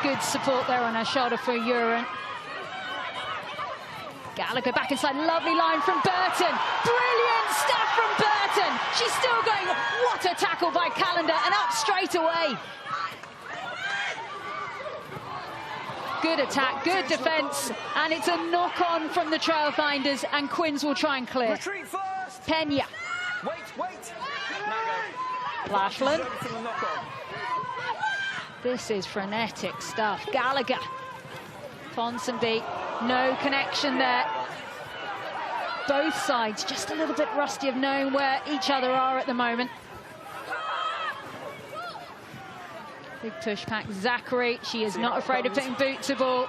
Good support there on her shoulder for Uren. Gallagher back inside, lovely line from Burton. Brilliant stuff from Burton. She's still going, what a tackle by Callender, and up straight away. Good attack, good defence, and it's a knock-on from the Trailfinders, and Quins will try and clear. Retreat first. Pena. Wait. Flashland. This is frenetic stuff. Gallagher. Ponsonby, no connection there. Both sides just a little bit rusty of knowing where each other are at the moment. Big tush pack, Zachary. She is not afraid of putting boot to ball.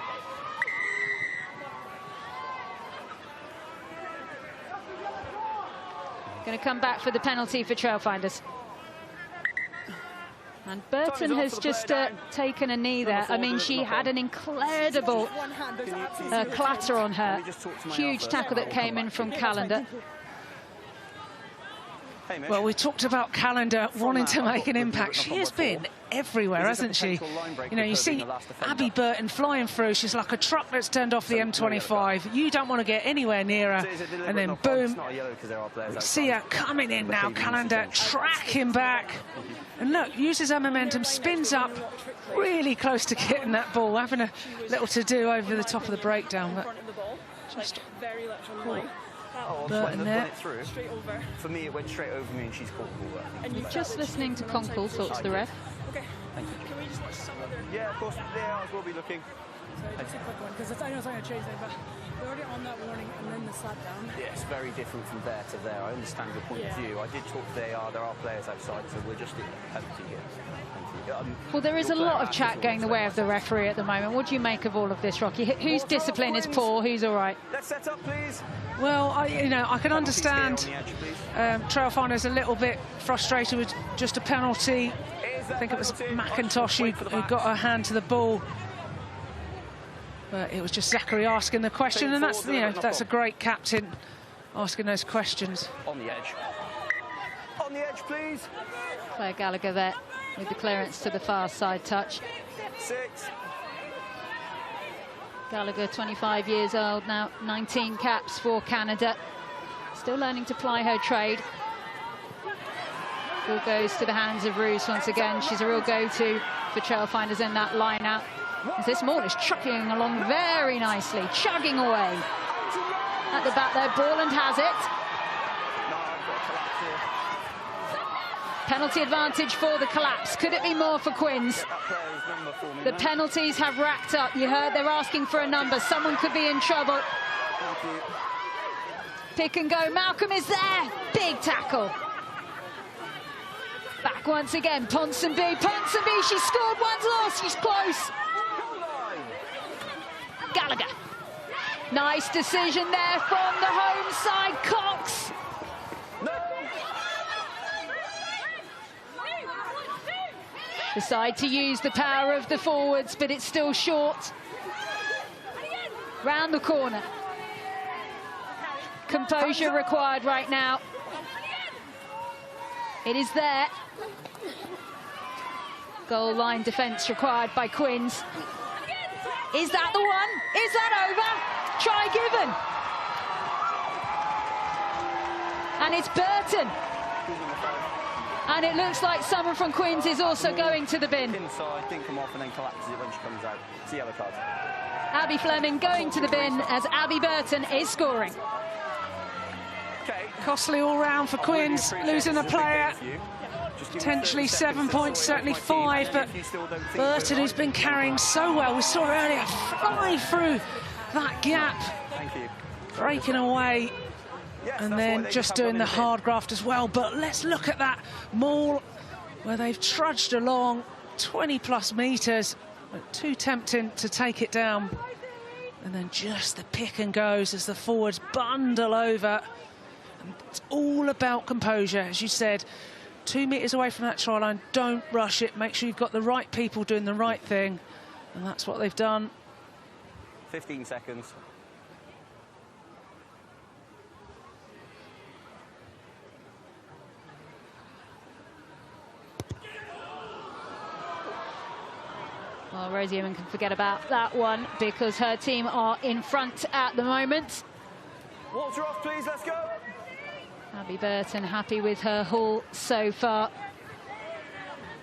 Going to come back for the penalty for Trailfinders. And Burton has just taken a knee there. I mean, she had an incredible clatter on her. Huge tackle that came in from Callender. Well, we talked about Callender wanting to make an impact. She has been everywhere, hasn't she? You know, you see Abby Burton flying through. She's like a truck that's turned off the M25. You don't want to get anywhere near her. And then, boom, we see her coming in now. Callender tracking back. And look, uses her momentum, spins up, really close to getting that ball, having a little to-do over the top of the breakdown. But just Burton there. For me, it went straight over me, and she's caught the ball. And you're just listening to Conkle talk to the ref. Okay. Thank you. Can we just watch some other? Yeah, of course. Yeah, I will be looking. Just a quick one, because I know it's not going to change anything, but they're already on that warning and then the slap down. Yeah, it's very different from there to there. I understand your point of view. I did talk to there are players outside, so we're just in penalty here. Well, there is a lot of chat going the way of the referee at the moment. What do you make of all of this, Rocky? Whose discipline is poor? Who's all right? Let's set up, please. Well, I can understand Trailfinders a little bit frustrated with just a penalty. I think it was McIntosh who got her hand to the ball. But it was just Zachary asking the question, and that's a great captain asking those questions. On the edge. On the edge, please. Claire Gallagher there with the clearance to the far side touch. 6. Gallagher, 25 years old now, 19 caps for Canada. Still learning to ply her trade. Ball goes to the hands of Roos once again. She's a real go-to for Trailfinders in that line-out. As this ball is chugging along very nicely, chugging away. At the back there, Borland has it. Penalty advantage for the collapse. Could it be more for Quins? The penalties have racked up. You heard they're asking for a number. Someone could be in trouble. Pick and go. Malcolm is there. Big tackle. Back once again. Ponsonby. Ponsonby. She scored. One's lost. She's close. Gallagher. Nice decision there from the home side. Cox. Decide to use the power of the forwards, but it's still short. Round the corner. Composure required right now. It is there. Goal line defence required by Quins. Is that the one? Is that over? Try given. And it's Burton. And it looks like someone from Quins is also going to the bin. Inside, didn't come off and then collapses it when she comes out. It's the yellow card. Abby Fleming going to the bin as Abby Burton is scoring. Okay. Costly all round for Quins, losing a player. Potentially 7 points, certainly 5, but Burton, who's been carrying so well, we saw earlier, fly through that gap. Thank you. Breaking away. And then just doing the hard graft as well. But let's look at that maul where they've trudged along 20+ metres. Too tempting to take it down. And then just the pick and goes as the forwards bundle over. And it's all about composure, as you said. 2 metres away from that try line, don't rush it. Make sure you've got the right people doing the right thing. And that's what they've done. 15 seconds. Well, Rosie Ewan can forget about that one because her team are in front at the moment. Water off, please, let's go. Abby Burton happy with her haul so far.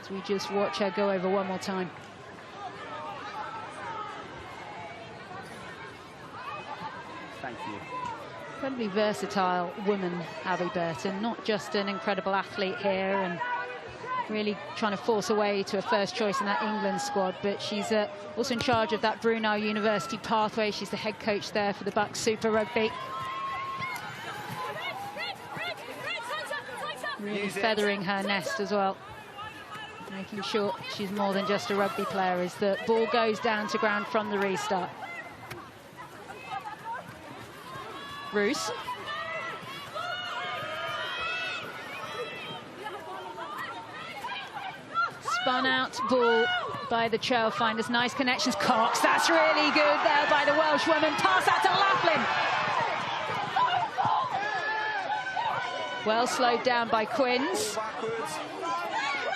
As we just watch her go over one more time. Thank you. Incredibly versatile woman, Abby Burton. Not just an incredible athlete here and really trying to force her way to a first choice in that England squad, but she's also in charge of that Brunel University pathway. She's the head coach there for the Bucks Super Rugby. Really feathering her nest as well, making sure she's more than just a rugby player as the ball goes down to ground from the restart. Roos. Spun out ball by the Trailfinders. Nice connections. Cox, that's really good there by the Welsh woman. Pass out to Laughlin. Well slowed down by Quins.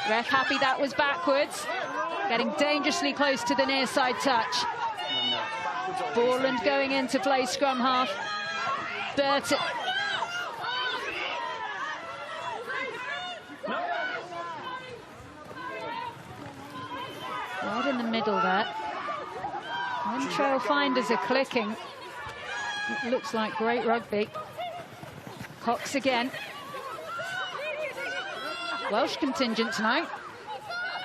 Ref happy that was backwards. Getting dangerously close to the near side touch. Borland going in to play scrum half. Burton. Right in the middle there. When Trailfinders are clicking, it looks like great rugby. Cox again. Welsh contingent tonight.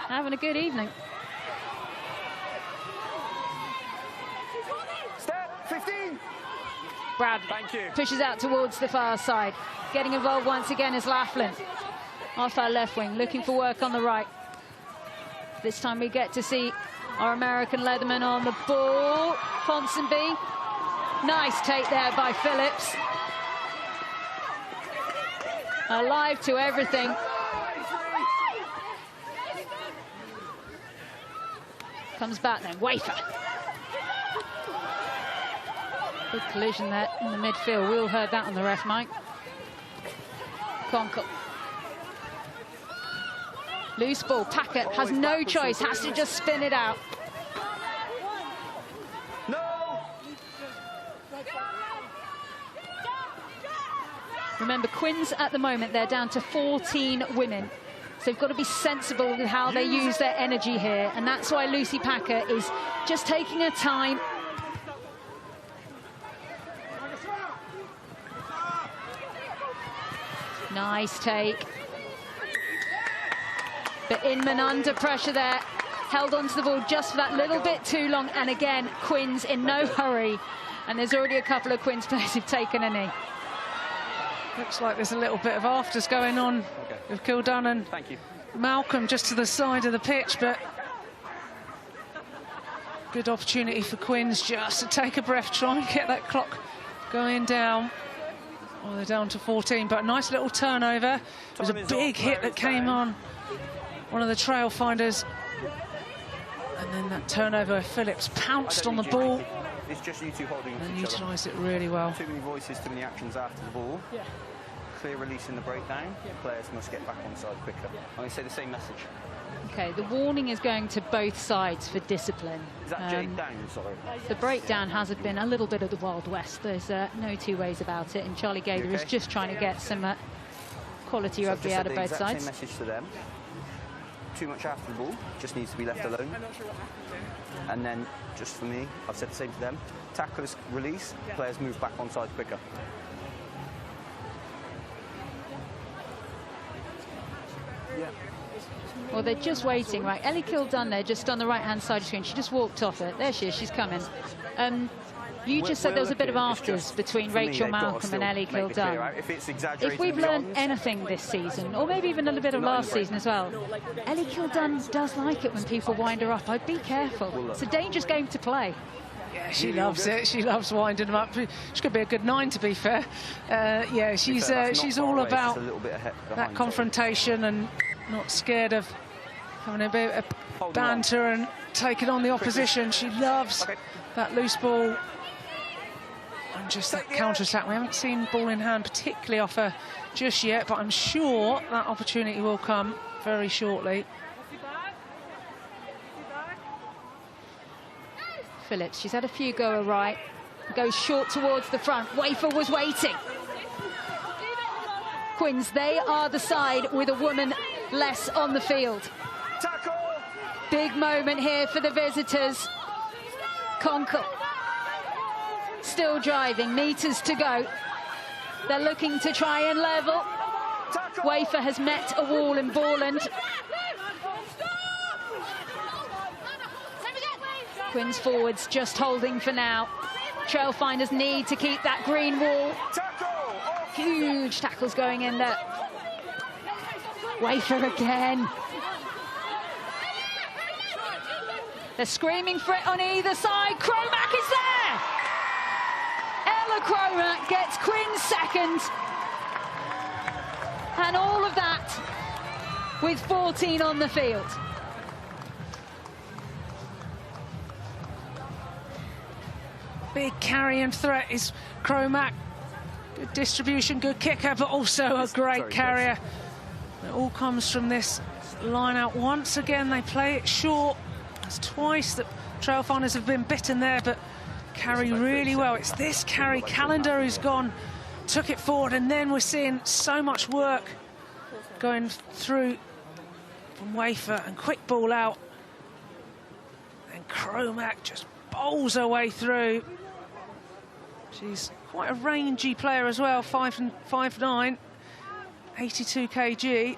Having a good evening. Step 15. Brad pushes out towards the far side. Getting involved once again is Laughlin. Off our left wing, looking for work on the right. This time we get to see our American Leatherman on the ball. Ponsonby. Nice take there by Phillips. Alive to everything. Comes back then, Wafer. Big collision there in the midfield. We all heard that on the ref mic. Conkle. Loose ball. Packer has no choice, has to just spin it out. No! Remember, Quins at the moment, they're down to 14 women. So they've got to be sensible with how they use their energy here. And that's why Lucy Packer is just taking her time. Nice take. But Inman under pressure there. Held onto the ball just for that little bit too long. And again, Quins in no hurry. And there's already a couple of Quins players who've taken a knee. Looks like there's a little bit of afters going on with Kildonan and Malcolm just to the side of the pitch, but good opportunity for Quins just to take a breath, try and get that clock going down. Well, they're down to 14, but a nice little turnover. It was a big hit that came on one of the Trailfinders. And then that turnover, Phillips pounced on the ball. It's just you two holding and utilised it really well. Too many voices, too many actions after the ball. Yeah. Clear release in the breakdown. Yeah. Players must get back on side quicker. I'm going to say the same message. OK, the warning is going to both sides for discipline. Is that Jade down, sorry? The breakdown has been a little bit of the Wild West. There's no two ways about it. And Charlie Gaither is just trying to get some quality rugby out of both sides. Same message to them. Too much after the ball, just needs to be left alone. And then, just for me, I've said the same to them. Tacklers release, players move back onside quicker. Yeah. Well, they're just waiting, right? Ellie Kildonan there, just on the right-hand side of the screen. She just walked off it. There she is, she's coming. You just said there was a bit of afters between Rachel Malcolm and Ellie Kildonan. If we've learned anything this season, or maybe even a little bit of last season as well, Ellie Kildonan does like it when people wind her up. I'd be careful. It's a dangerous game to play. Yeah, she loves it. She loves winding them up. She could be a good 9, to be fair. Yeah, she's all about that confrontation and not scared of having a bit of banter and taking on the opposition. She loves that loose ball. And just that counter-attack. We haven't seen ball in hand particularly off her just yet, but I'm sure that opportunity will come very shortly. Phillips, she's had a few go right. Goes short towards the front. Wafer was waiting. Quins, they are the side with a woman less on the field. Tackle! Big moment here for the visitors. Conkle. Still driving, meters to go. They're looking to try and level. Wafer has met a wall in Borland. Quins forwards just holding for now. Trailfinders need to keep that green wall. Huge tackles going in there. Wafer again. They're screaming for it on either side. Cromack is there! Ella Cromack gets Quins second. And all of that with 14 on the field. Big carrying threat is Cromack. Good distribution, good kicker, but also a great carrier. It all comes from this line out. Once again, they play it short. It's twice that Trailfinders have been bitten there, but carry really well. It's this carry, Callender, who's gone, took it forward, and then we're seeing so much work going through from Wafer, and quick ball out. And Cromack just bowls her way through. She's quite a rangy player as well, 5'9", 82 kg.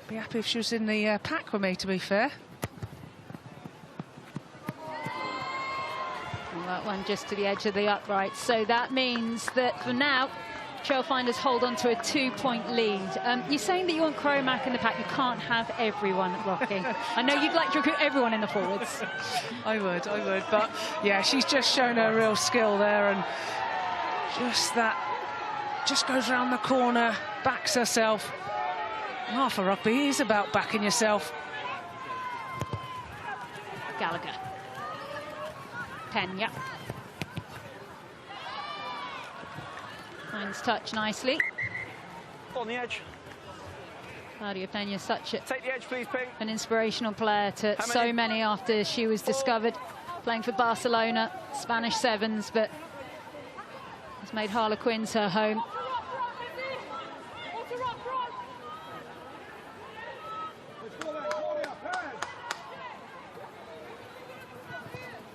Be happy if she was in the pack with me, to be fair. And that one just to the edge of the upright. So that means that for now, Trailfinders hold on to a 2-point lead. You're saying that you want Cromack in the pack. You can't have everyone, Rocky. I know you'd like to recruit everyone in the forwards. I would. But, yeah, she's just shown her real skill there. And just that, just goes around the corner, backs herself. Half of rugby is about backing yourself. Gallagher. Pena. Finds touch nicely. On the edge. Claudia Peña, such Take the edge, please, Ping. an inspirational player to so many after she was discovered playing for Barcelona, Spanish Sevens, but has made Harlequins her home.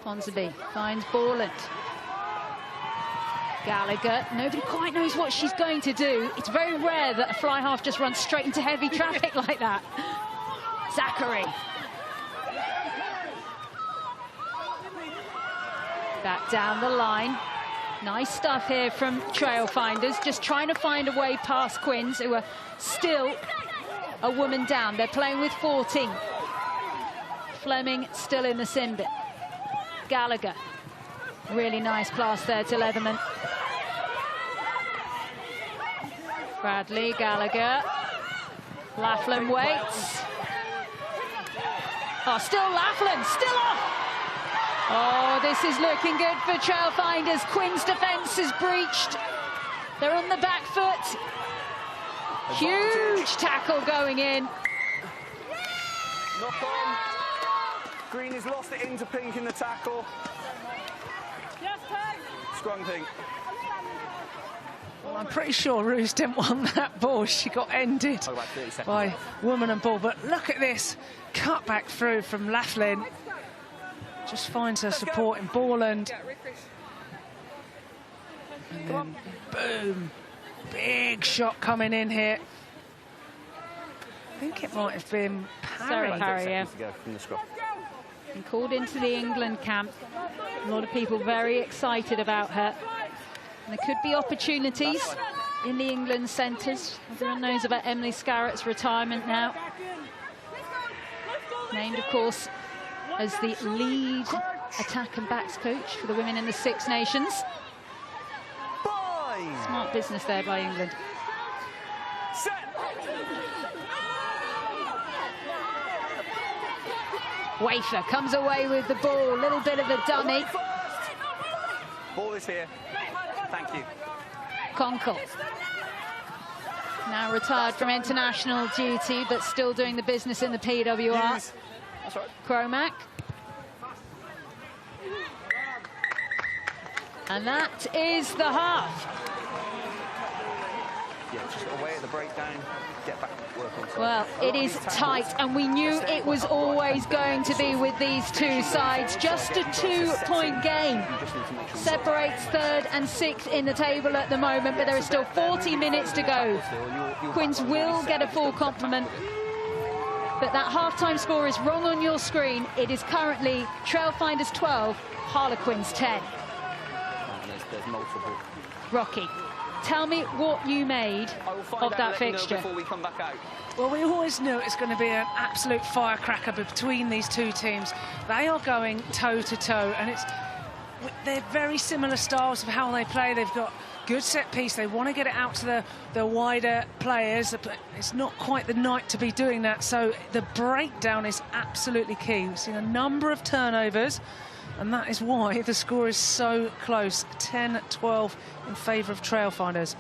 Ponsonby finds Borland. Gallagher, nobody quite knows what she's going to do. It's very rare that a fly half just runs straight into heavy traffic like that. Zachary. Back down the line. Nice stuff here from Trailfinders, just trying to find a way past Quins, who are still a woman down. They're playing with 14. Fleming still in the sin bit. Gallagher. Really nice pass there to Leatherman. Bradley, Gallagher. Laughlin waits. Oh, still Laughlin, still off. Oh, this is looking good for Trailfinders. Quins' defence is breached. They're on the back foot. Huge tackle going in. Knock on. Green has lost it into Pink in the tackle. Scrum Pink. Well, I'm pretty sure Ruse didn't want that ball. She got ended by woman and ball. But look at this. Cut back through from Laughlin. Just finds her support in Borland. And then, boom. Big shot coming in here. I think it might have been Parry. Yeah. And called into the England camp. A lot of people very excited about her. And there could be opportunities in the England centres. Everyone knows about Emily Scarrett's retirement now. Named, of course, as the lead attack and backs coach for the women in the Six Nations. Smart business there by England. Wafer comes away with the ball, a little bit of a dummy. Ball is here. Thank you. Conkle. Now retired from international duty, but still doing the business in the PWR. That's right. Cromack. And that is the half. Yeah, just away at the breakdown. Get back to work on. Well, it is tight, and we knew it was always going to be with these two sides. Just a 2-point game. Separates third and sixth in the table at the moment, but there is still 40 minutes to go. Quins will get a full complement, but that half-time score is wrong on your screen. It is currently Trailfinders 12, Harlequins 10. There's multiple. Rocky, tell me what you made of that fixture. Before we come back out. Well, we always knew it's going to be an absolute firecracker between these two teams. They are going toe-to-toe, and they're very similar styles of how they play. They've got good set piece. They want to get it out to the wider players, but it's not quite the night to be doing that. So the breakdown is absolutely key. We've seen a number of turnovers, and that is why the score is so close. 10-12 in favour of Trailfinders.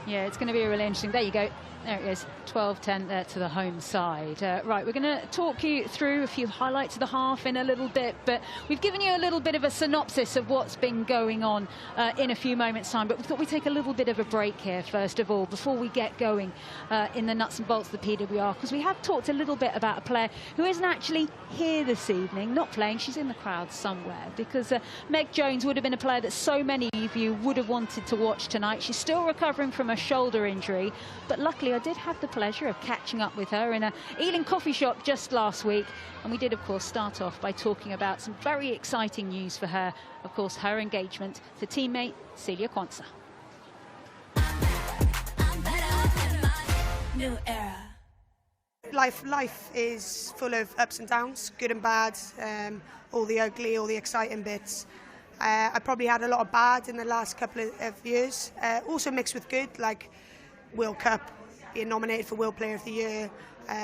Yeah, it's going to be really interesting. There you go. There it is, 12-10 there to the home side. Right, we're going to talk you through a few highlights of the half in a little bit, but we've given you a little bit of a synopsis of what's been going on in a few moments' time, but we thought we'd take a little bit of a break here, first of all, before we get going in the nuts and bolts of the PWR, because we have talked a little bit about a player who isn't actually here this evening, not playing. She's in the crowd somewhere, because Meg Jones would have been a player that so many of you would have wanted to watch tonight. She's still recovering from a shoulder injury, but luckily I did have the pleasure of catching up with her in a Ealing coffee shop just last week, and we did of course start off by talking about some very exciting news for her, of course her engagement to teammate Celia Quins. New era. Life is full of ups and downs, good and bad, all the ugly, all the exciting bits. I probably had a lot of bad in the last couple of years, also mixed with good, like World Cup, being nominated for World Player of the Year,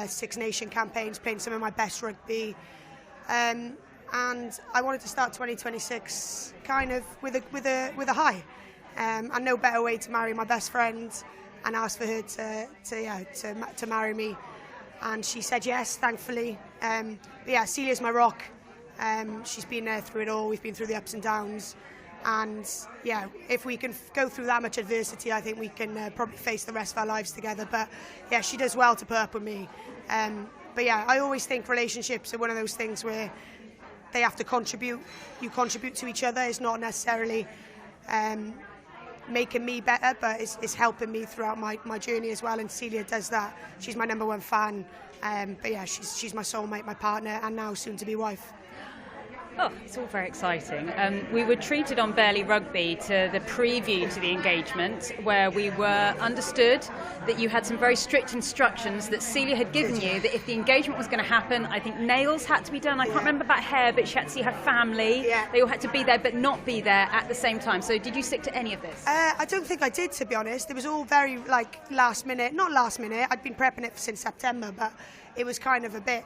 Six Nation campaigns, playing some of my best rugby, and I wanted to start 2026 kind of with a high. and no better way to marry my best friend and ask for her to marry me. And she said yes, thankfully. But yeah, Celia's my rock. She's been there through it all. We've been through the ups and downs. And yeah, if we can go through that much adversity, I think we can probably face the rest of our lives together. But yeah, she does well to put up with me. But yeah, I always think relationships are one of those things where they have to contribute. You contribute to each other. It's not necessarily making me better, but it's helping me throughout my journey as well. And Celia does that. She's my #1 fan. But yeah, she's my soulmate, my partner, and now soon to be wife. Oh, it's all very exciting. We were treated on Barely Rugby to the preview to the engagement, where we were understood that you had some very strict instructions that Celia had given you, that if the engagement was going to happen, I think nails had to be done. I can't remember about hair, but she had to see her family. Yeah. They all had to be there, but not be there at the same time. So did you stick to any of this? I don't think I did, to be honest. It was all very, last minute. Not last minute. I'd been prepping it since September, but it was kind of a bit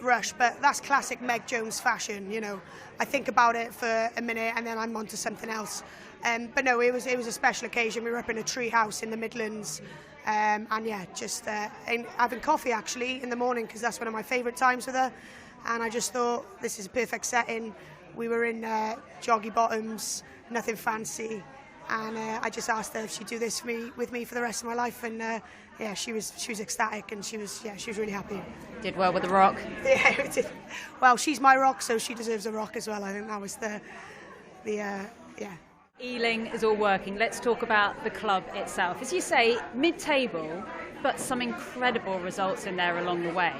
rushed, but that's classic Meg Jones fashion, you know. I think about it for a minute and then I'm on to something else. But no, it was a special occasion. We were up in a tree house in the Midlands, and yeah, just having coffee actually in the morning, because that's one of my favourite times with her. And I just thought, this is a perfect setting. We were in joggy bottoms, nothing fancy. And I just asked her if she'd do this with me for the rest of my life, and yeah, she was ecstatic, and she was really happy. Did well with the rock. Yeah, it did. Well, she's my rock, so she deserves a rock as well. I think that was the yeah. Ealing is all working. Let's talk about the club itself. As you say, mid-table, but some incredible results in there along the way.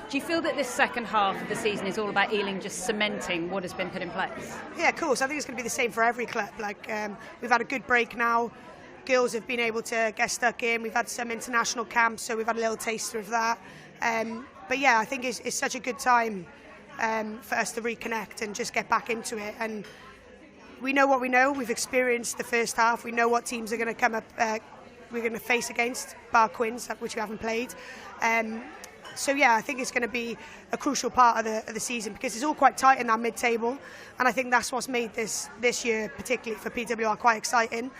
Do you feel that this second half of the season is all about Ealing just cementing what has been put in place? Yeah, of course. I think it's going to be the same for every club. We've had a good break now. Girls have been able to get stuck in. We've had some international camps, so we've had a little taster of that. But yeah, I think it's such a good time for us to reconnect and just get back into it. And we know what we know. We've experienced the first half. We know what teams are going to come up. We're going to face against, bar Quins, which we haven't played. So yeah, I think it's going to be a crucial part of the season, because it's all quite tight in that mid-table, and I think that's what's made this year, particularly for PWR, quite exciting.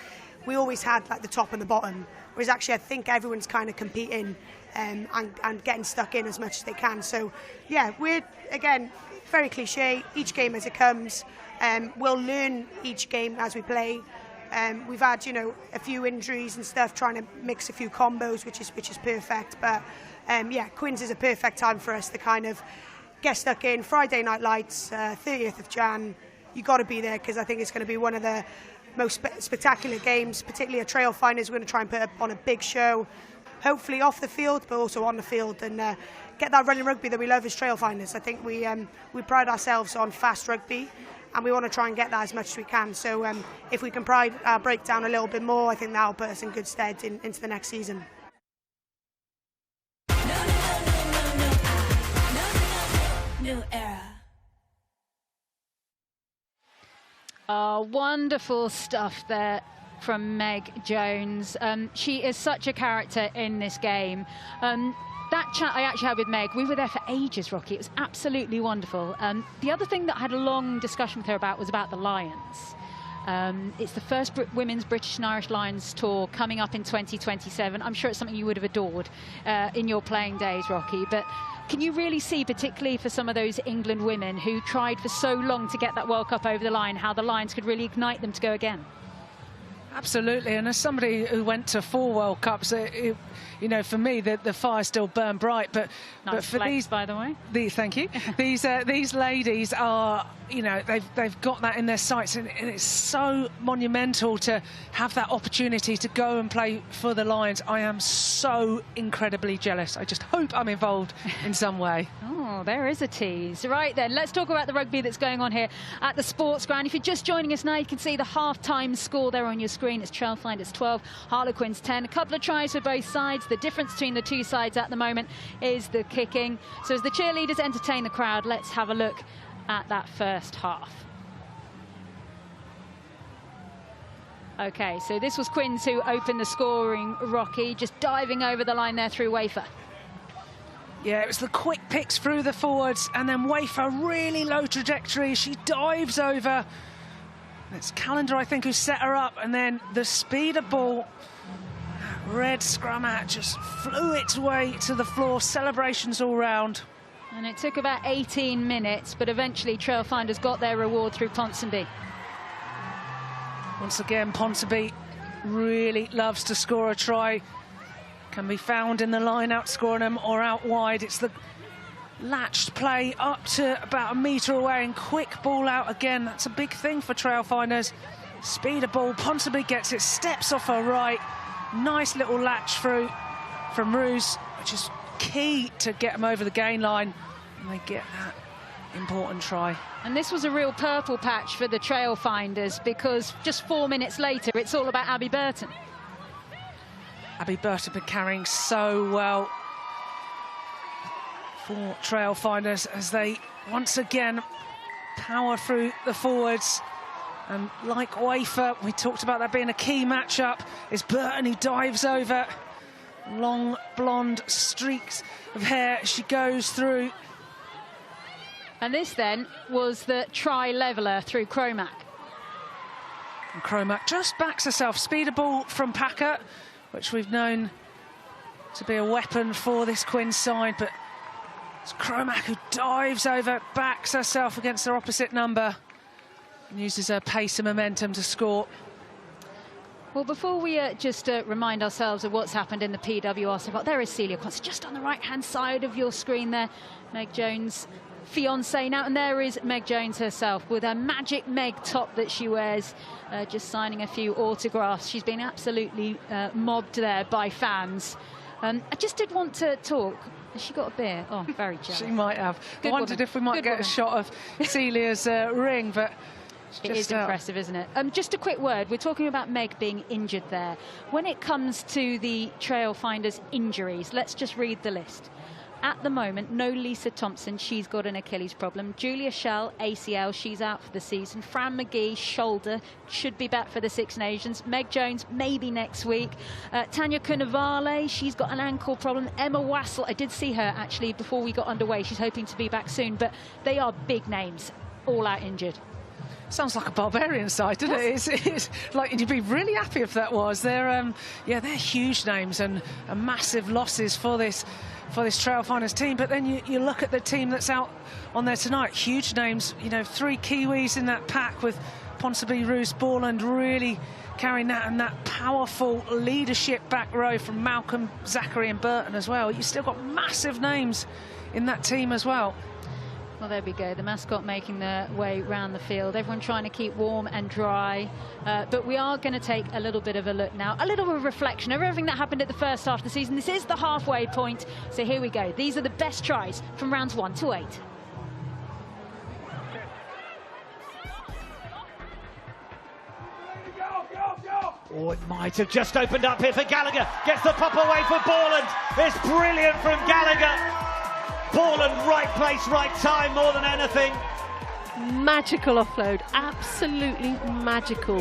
We always had the top and the bottom, whereas actually I think everyone's kind of competing and getting stuck in as much as they can. So yeah, we're, again, very cliche, each game as it comes. We'll learn each game as we play. We've had, a few injuries and stuff, trying to mix a few combos, which is perfect. But yeah, Quins is a perfect time for us to kind of get stuck in. Friday Night Lights, 30th of Jan. You got to be there, because I think it's going to be one of the most spectacular games, particularly at Trailfinders. We're going to try and put on a big show, hopefully off the field, but also on the field, and get that running rugby that we love as Trailfinders. I think we pride ourselves on fast rugby, and we want to try and get that as much as we can. So if we can pride our break down a little bit more, I think that'll put us in good stead into the next season. New era. Wonderful stuff there from Meg Jones. She is such a character in this game. That chat I actually had with Meg, we were there for ages, Rocky. It was absolutely wonderful. The other thing that I had a long discussion with her about was about the Lions. It's the first Women's British and Irish Lions tour coming up in 2027. I'm sure it's something you would have adored in your playing days, Rocky. But can you really see, particularly for some of those England women who tried for so long to get that World Cup over the line, how the Lions could really ignite them to go again? Absolutely, and as somebody who went to 4 World Cups, for me the fire still burned bright. But nice for flex, these, by the way, thank you. These ladies are, they've got that in their sights, and it's so monumental to have that opportunity to go and play for the Lions. I am so incredibly jealous. I just hope I'm involved in some way. Oh, there is a tease. Right then, let's talk about the rugby that's going on here at the sports ground. If you're just joining us now, you can see the half-time score there on your screen. It's Trailfinders 12, Harlequins 10. A couple of tries for both sides. The difference between the two sides at the moment is the kicking. So as the cheerleaders entertain the crowd, let's have a look at that first half. Okay, so this was Quins who opened the scoring, Rocky, just diving over the line there through Wafer. Yeah, it was the quick picks through the forwards, and then Wafer, really low trajectory. She dives over It's Callender, I think, who set her up, and then the speed of ball. Red scrum hat just flew its way to the floor. Celebrations all round. And it took about 18 minutes, but eventually Trailfinders got their reward through Ponsonby. Once again, Ponsonby really loves to score a try. Can be found in the line outscoring them or out wide. It's the latched play up to about a metre away and quick ball out again. That's a big thing for Trailfinders. Speed of ball, Ponsonby gets it, steps off her right. Nice little latch through from Ruse, which is key to get them over the gain line. And they get that important try. And this was a real purple patch for the Trailfinders, because just 4 minutes later, it's all about Abby Burton. Abby Burton been carrying so well for Trailfinders as they once again power through the forwards. And like Wafer, we talked about that being a key matchup, is Burton, who dives over. Long blonde streaks of hair, she goes through. And this then was the try leveller through Cromack. And Cromack just backs herself. Speed of ball from Packer, which we've known to be a weapon for this Quins side, but it's Cromack who dives over, backs herself against her opposite number, and uses her pace and momentum to score. Well, before we just remind ourselves of what's happened in the PWR so far, there is Celia Quins, just on the right-hand side of your screen there. Meg Jones' fiancée now, and there is Meg Jones herself with her magic Meg top that she wears, just signing a few autographs. She's been absolutely mobbed there by fans. I just did want to talk. Has she got a beer? Oh, very jealous. She might have. Good I wondered woman. if we might Good get woman. a shot of Celia's ring, but it is impressive, isn't it? Just a quick word. We're talking about Meg being injured there. When it comes to the Trailfinders injuries, let's just read the list. At the moment, no Lisa Thompson, she's got an Achilles problem. Julia Schell, ACL, she's out for the season. Fran McGee, shoulder, should be back for the Six Nations. Meg Jones, maybe next week. Tanya Cannavale, she's got an ankle problem. Emma Wassell, I did see her actually before we got underway. She's hoping to be back soon, but they are big names, all out injured. sounds like a barbarian side, doesn't it? It's like, you'd be really happy if that was. They're they're huge names and massive losses for this Trailfinders team. But then you look at the team that's out on there tonight. Huge names, you know, 3 Kiwis in that pack with Ponsonby, Roos, Borland really carrying that, and that powerful leadership back row from Malcolm, Zachary and Burton as well. You've still got massive names in that team as well. Well, there we go, the mascot making their way round the field. Everyone trying to keep warm and dry. But we are going to take a little bit of a look now, a little bit of reflection of everything that happened at the first half of the season. This is the halfway point, so here we go. These are the best tries from rounds 1 to 8. Oh, it might have just opened up here for Gallagher. Gets the pop away for Borland. It's brilliant from Gallagher. Borland, right place, right time, more than anything. Magical offload, absolutely magical.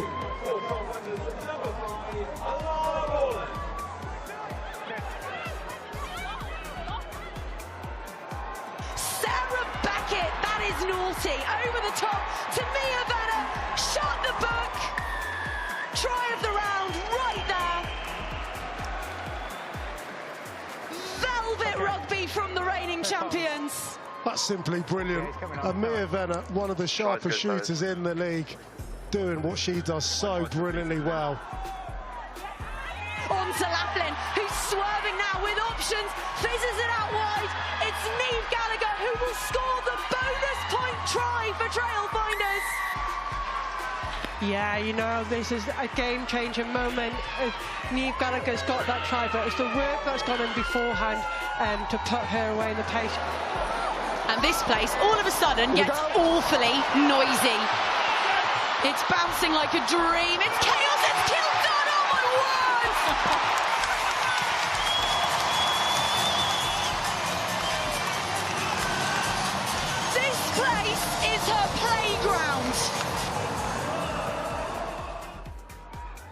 Sarah Beckett, that is naughty. Over the top to Mia Vanna. Shot the book. Try of the round right there. Velvet rugby from the reigning champions. That's simply brilliant. Mia Vanna, one of the sharpest shooters in the league, doing what she does so brilliantly well. On to Laughlin, who's swerving now with options, fizzes it out wide. It's Niamh Gallagher who will score the bonus point try for Trailfinders. Yeah, you know, this is a game-changing moment. Niamh Gallagher's got that try, but it's the work that's gone in beforehand to put her away in the pace. And this place, all of a sudden, gets awfully noisy. It's bouncing like a dream. It's chaos. It's Kilton. Oh, my word! This place is her playground.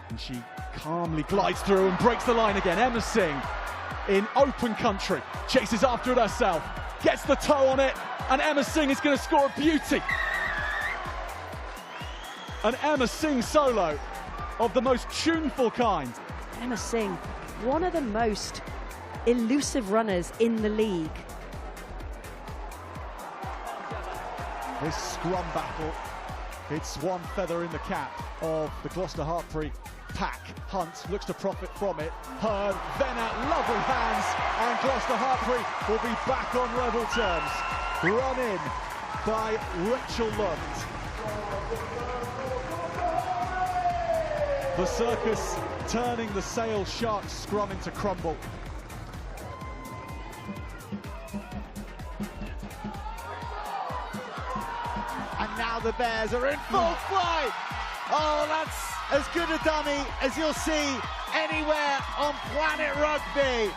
And she calmly glides through and breaks the line again. Emma Singh in open country, chases after it herself, gets the toe on it, and Emma Singh is going to score a beauty. An Emma Singh solo of the most tuneful kind. Emma Singh, one of the most elusive runners in the league. This scrum battle, it's one feather in the cap of the Gloucester Hartpury pack. Hunt looks to profit from it. Heard, Venner, lovely hands, and Gloucester Hartpury will be back on level terms. Run in by Rachel Lund. The circus turning the Sale Sharks scrum into crumble. And now the Bears are in full flight. Oh, that's as good a dummy as you'll see anywhere on planet rugby.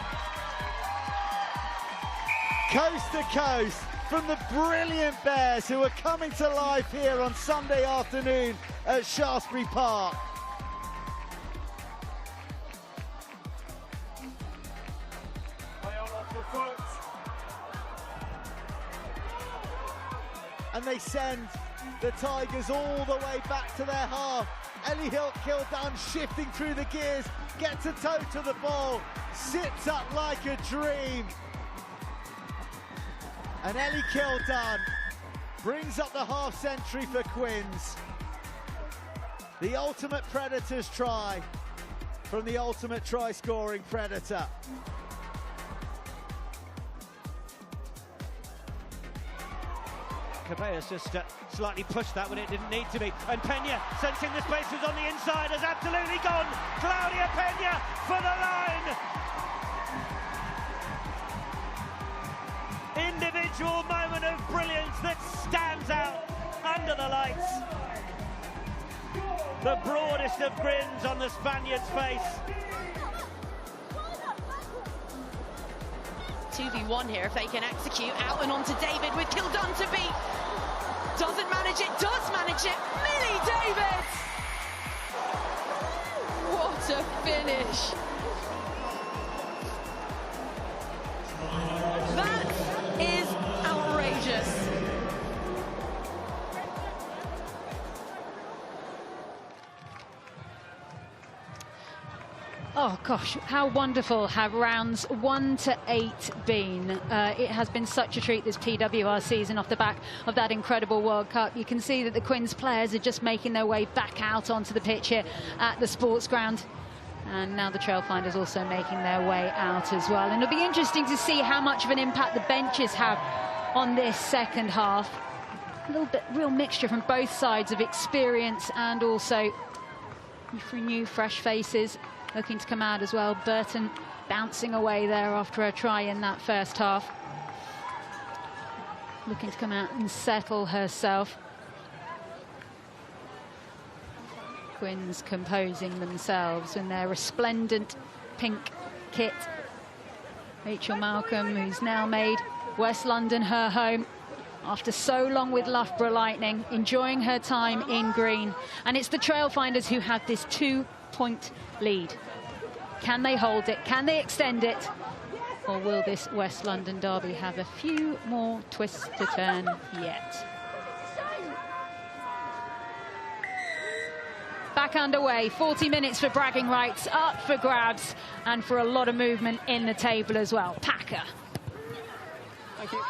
Coast to coast from the brilliant Bears who are coming to life here on Sunday afternoon at Shaftesbury Park. And they send the Tigers all the way back to their half. Ellie Hilt-Kildan shifting through the gears, gets a toe to the ball, sits up like a dream. And Ellie Kildan brings up the half century for Quins. The ultimate Predators try from the ultimate try scoring Predator. Cabellas just slightly pushed that when it didn't need to be. And Pena, sensing the space was on the inside, has absolutely gone. Claudia Pena for the line. Individual moment of brilliance that stands out under the lights. The broadest of grins on the Spaniard's face. 2v1 here if they can execute. Out and on to David with Kildan to beat. Doesn't manage it, does manage it. Millie David! What a finish. That is outrageous. Oh gosh, how wonderful have rounds 1 to 8 been. It has been such a treat this PWR season off the back of that incredible World Cup. You can see that the Quins players are just making their way back out onto the pitch here at the sports ground. And now the Trailfinders also making their way out as well. And it'll be interesting to see how much of an impact the benches have on this second half. A little bit, real mixture from both sides of experience and also new, fresh faces looking to come out as well. Burton bouncing away there after a try in that first half. Looking to come out and settle herself. Quins composing themselves in their resplendent pink kit. Rachel Malcolm, who's now made West London her home after so long with Loughborough Lightning, enjoying her time in green. And it's the Trailfinders who have this 2-point lead. Can they hold it? Can they extend it? Or will this West London derby have a few more twists to turn yet? Back underway, 40 minutes for bragging rights, up for grabs, and for a lot of movement in the table as well. Packer. Thank you.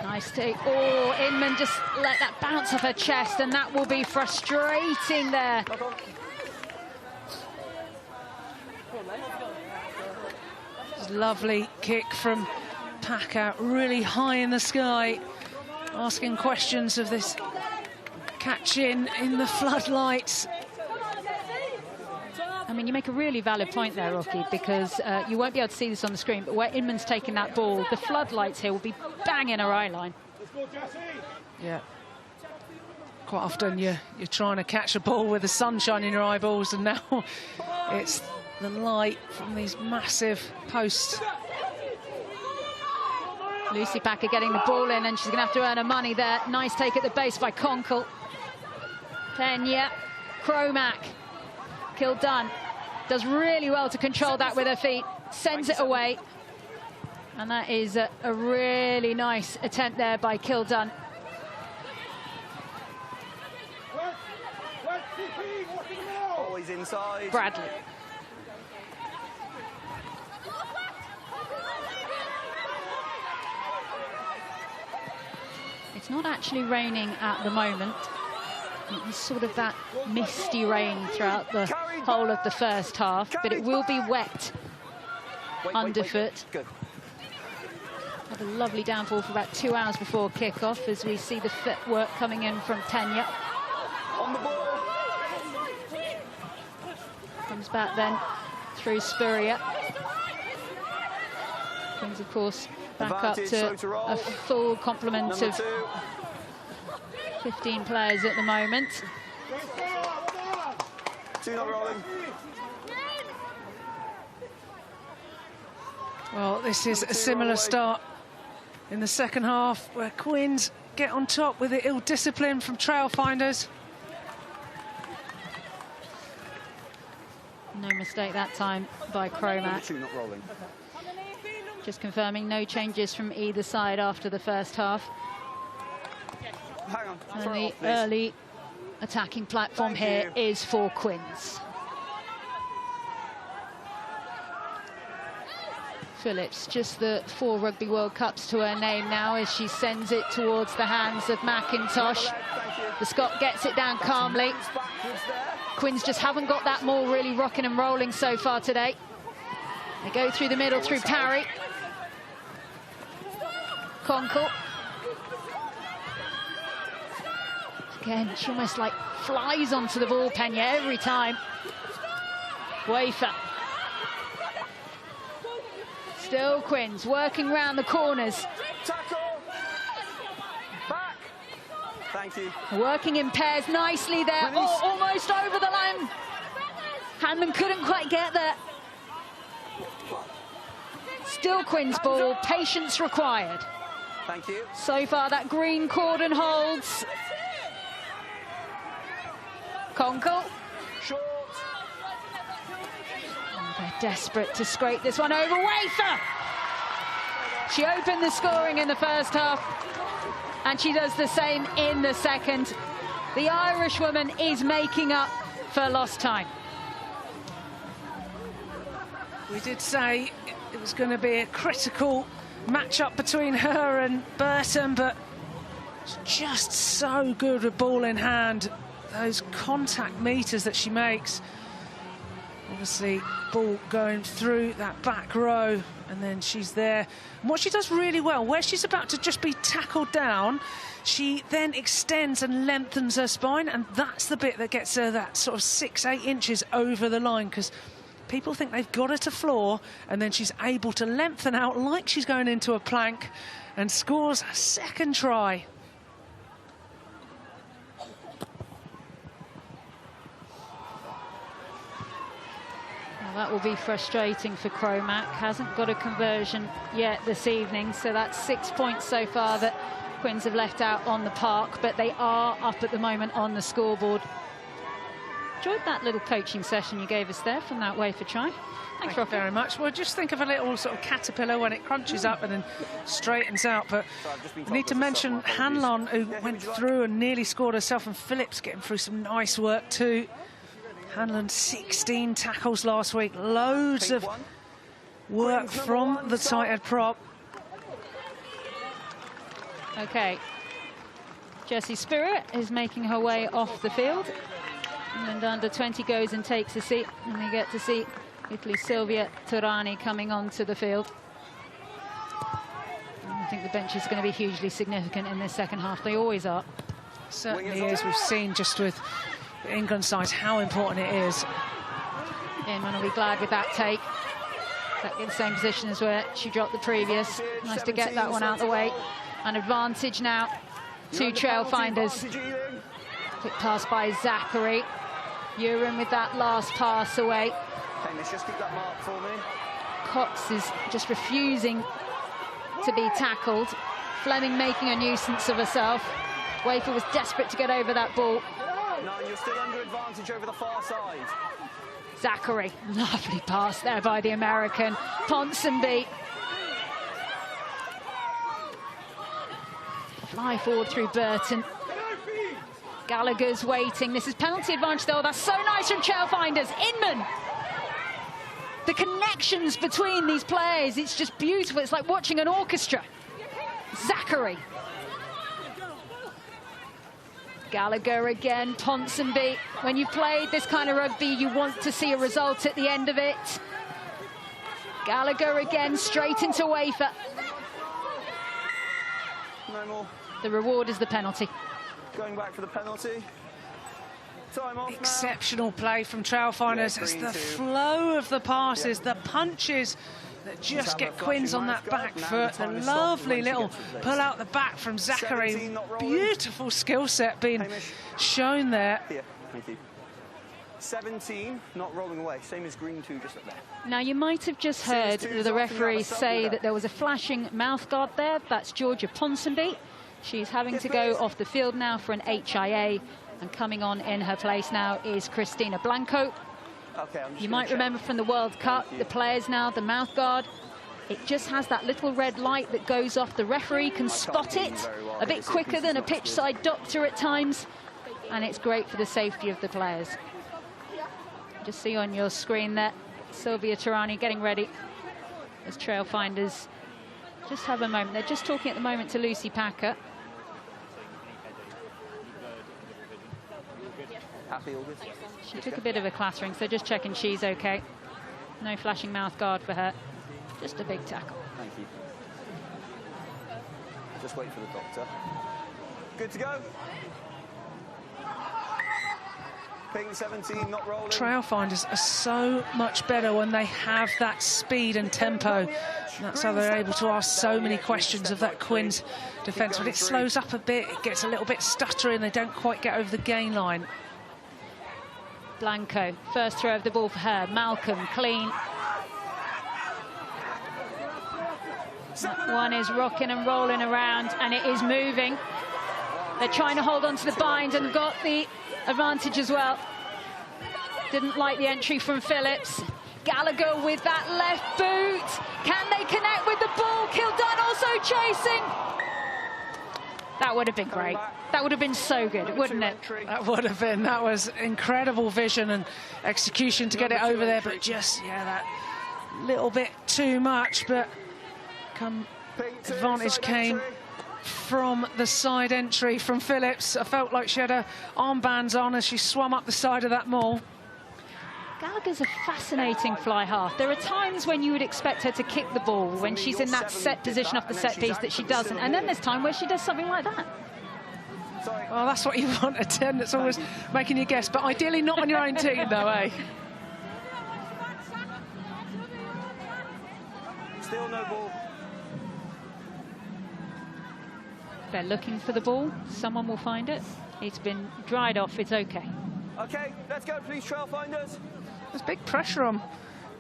Nice take. Oh, Inman just let that bounce off her chest, and that will be frustrating there. Lovely kick from Packer, really high in the sky, asking questions of this catch in the floodlights. I mean, you make a really valid point there, Rocky, because you won't be able to see this on the screen, but where Inman's taking that ball, the floodlights here will be banging her eye line. Yeah. Quite often you're trying to catch a ball with the sunshine in your eyeballs, and now it's the light from these massive posts. Lucy Packer getting the ball in, and she's going to have to earn her money there. Nice take at the base by Conkle. Pena, Cromack, Kildan does really well to control that with her feet, sends it away. And that is a really nice attempt there by Kildan. Always inside. Bradley. It's not actually raining at the moment. It was sort of that misty rain throughout the whole of the first half, but it will be wet underfoot. Good. Had a lovely downfall for about 2 hours before kick-off as we see the footwork coming in from Tanya. On the ball. Comes back then through Spurrier. Quins, of course, back Advantage, up to a full complement Number of 2. 15 players at the moment. 2 not rolling. Well, this is a similar start in the second half where Quins get on top with the ill discipline from Trailfinders. No mistake that time by Cromack. 2 not rolling. Just confirming no changes from either side after the first half. Hang on. And Throw it the off, please. early attacking platform here is for Quins. Phillips, just the 4 Rugby World Cups to her name now as she sends it towards the hands of McIntosh. The Scot gets it down calmly. Quins just haven't got that ball really rocking and rolling so far today. They go through the middle through Parry. Conkle. Again, she almost like flies onto the ball, Pena, every time. Wafer. Still Quins working round the corners. Tackle. Back. Thank you. Working in pairs nicely there. Oh, almost over the line. Hanlon couldn't quite get there. Still Quins' ball. Patience required. Thank you. So far, that green cordon holds. Conkle. Short. Oh, they're desperate to scrape this one over. Wafer! She opened the scoring in the first half, and she does the same in the second. The Irish woman is making up for lost time. We did say it was going to be a critical match-up between her and Burton, but she's just so good with ball in hand. Those contact meters that she makes. Obviously, ball going through that back row, and then she's there. And what she does really well, where she's about to just be tackled down, she then extends and lengthens her spine, and that's the bit that gets her that sort of 6-8 inches over the line, because people think they've got her to floor, and then she's able to lengthen out like she's going into a plank and scores a second try. Well, that will be frustrating for Cromack. Hasn't got a conversion yet this evening, so that's 6 points so far that Quins have left out on the park, but they are up at the moment on the scoreboard. Enjoyed that little coaching session you gave us there from that wafer try. Thanks, Thank you very much. Well, just think of a little sort of caterpillar when it crunches up and then straightens out. But we need to mention Hanlon, who went through and nearly scored herself, and Phillips getting through some nice work too. Hanlon, 16 tackles last week. Loads of work from the tight head prop. Okay. Jessie Spirit is making her way off the field. And under 20 goes and takes a seat, and we get to see Italy's Silvia Turani coming onto the field. And I think the bench is going to be hugely significant in this second half. They always are. Certainly is. We've seen just with the England side how important it is. Inman will be glad with that take. Back in the same position as where she dropped the previous. Nice to get that one out of the way. An advantage now to Trailfinders. Quick pass by Zachary. Uren with that last pass away. Okay, let's just keep that mark for me. Cox is just refusing to be tackled. Fleming making a nuisance of herself. Wafer was desperate to get over that ball. No, you're still under advantage over the far side. Zachary, lovely pass there by the American. Ponsonby. Fly forward through Burton. Gallagher's waiting. This is penalty advantage, though. That's so nice from Trailfinders. Inman. The connections between these players, it's just beautiful. It's like watching an orchestra. Zachary. Gallagher again, Ponsonby. When you've played this kind of rugby, you want to see a result at the end of it. Gallagher again, straight into wafer. No more. The reward is the penalty. Going back for the penalty. Time off now. Exceptional play from Trailfinders. It's the flow of the passes, the punches that just get Quins on that back foot. The lovely little pull out the back from Zachary. Beautiful skill set being shown there. Here, thank you. 17, not rolling away. Same as green 2 just up there. Now, you might have just heard the referee say that there was a flashing mouthguard there. That's Georgia Ponsonby. She's having to go off the field now for an HIA. And coming on in her place now is Christina Blanco. Okay, you might remember from the World Cup, the players now, the mouthguard, it just has that little red light that goes off. The referee can spot it a bit quicker than a pitchside doctor at times, and it's great for the safety of the players. Just see on your screen there, Sylvia Tarani getting ready as Trailfinders just have a moment. They're just talking at the moment to Lucy Packer. Happy, all good? She took a bit of a clattering, so just checking she's okay. No flashing mouth guard for her. Just a big tackle. Thank you. Just wait for the doctor. Good to go. Ping 17, not rolling. Trailfinders are so much better when they have that speed and tempo. That's how they're able to ask so many questions of that Quins defence. But it slows up a bit, it gets a little bit stuttering, they don't quite get over the gain line. Blanco, first throw of the ball for her. Malcolm, clean. That one is rocking and rolling around, and it is moving. They're trying to hold on to the bind and got the advantage as well. Didn't like the entry from Phillips. Gallagher with that left boot. Can they connect with the ball? Kildunn also chasing. That would have been great. That would have been so good, wouldn't it? That would have been. That was incredible vision and execution to get it over there, but just, yeah, that little bit too much. But advantage came from the side entry from Phillips. I felt like she had her armbands on as she swum up the side of that maul. Gallagher's a fascinating fly half. There are times when you would expect her to kick the ball when she's in that set position off the set piece that she doesn't, and then there's time where she does something like that. Well, that's what you want, a 10 that's always making you guess, but ideally not on your own team, though, eh? Still no ball. They're looking for the ball. Someone will find it. It's been dried off. It's okay. Okay, let's go, please, Trailfinders. There's big pressure on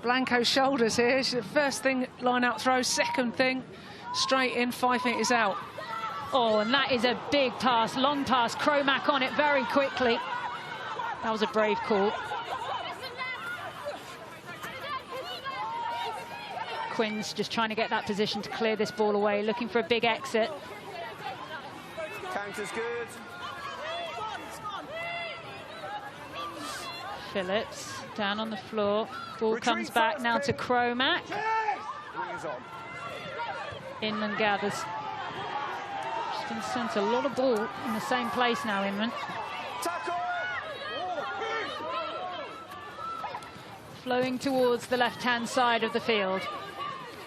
Blanco's shoulders here. First thing, line-out throw. Second thing, straight in, 5 metres out. Oh, and that is a big pass, long pass. Cromack on it very quickly. That was a brave call. Quins just trying to get that position to clear this ball away, looking for a big exit. Counter's good. Phillips down on the floor. Ball comes back now to Cromack. Inman gathers. She's been sent a lot of ball in the same place now, Inman. Flowing towards the left-hand side of the field.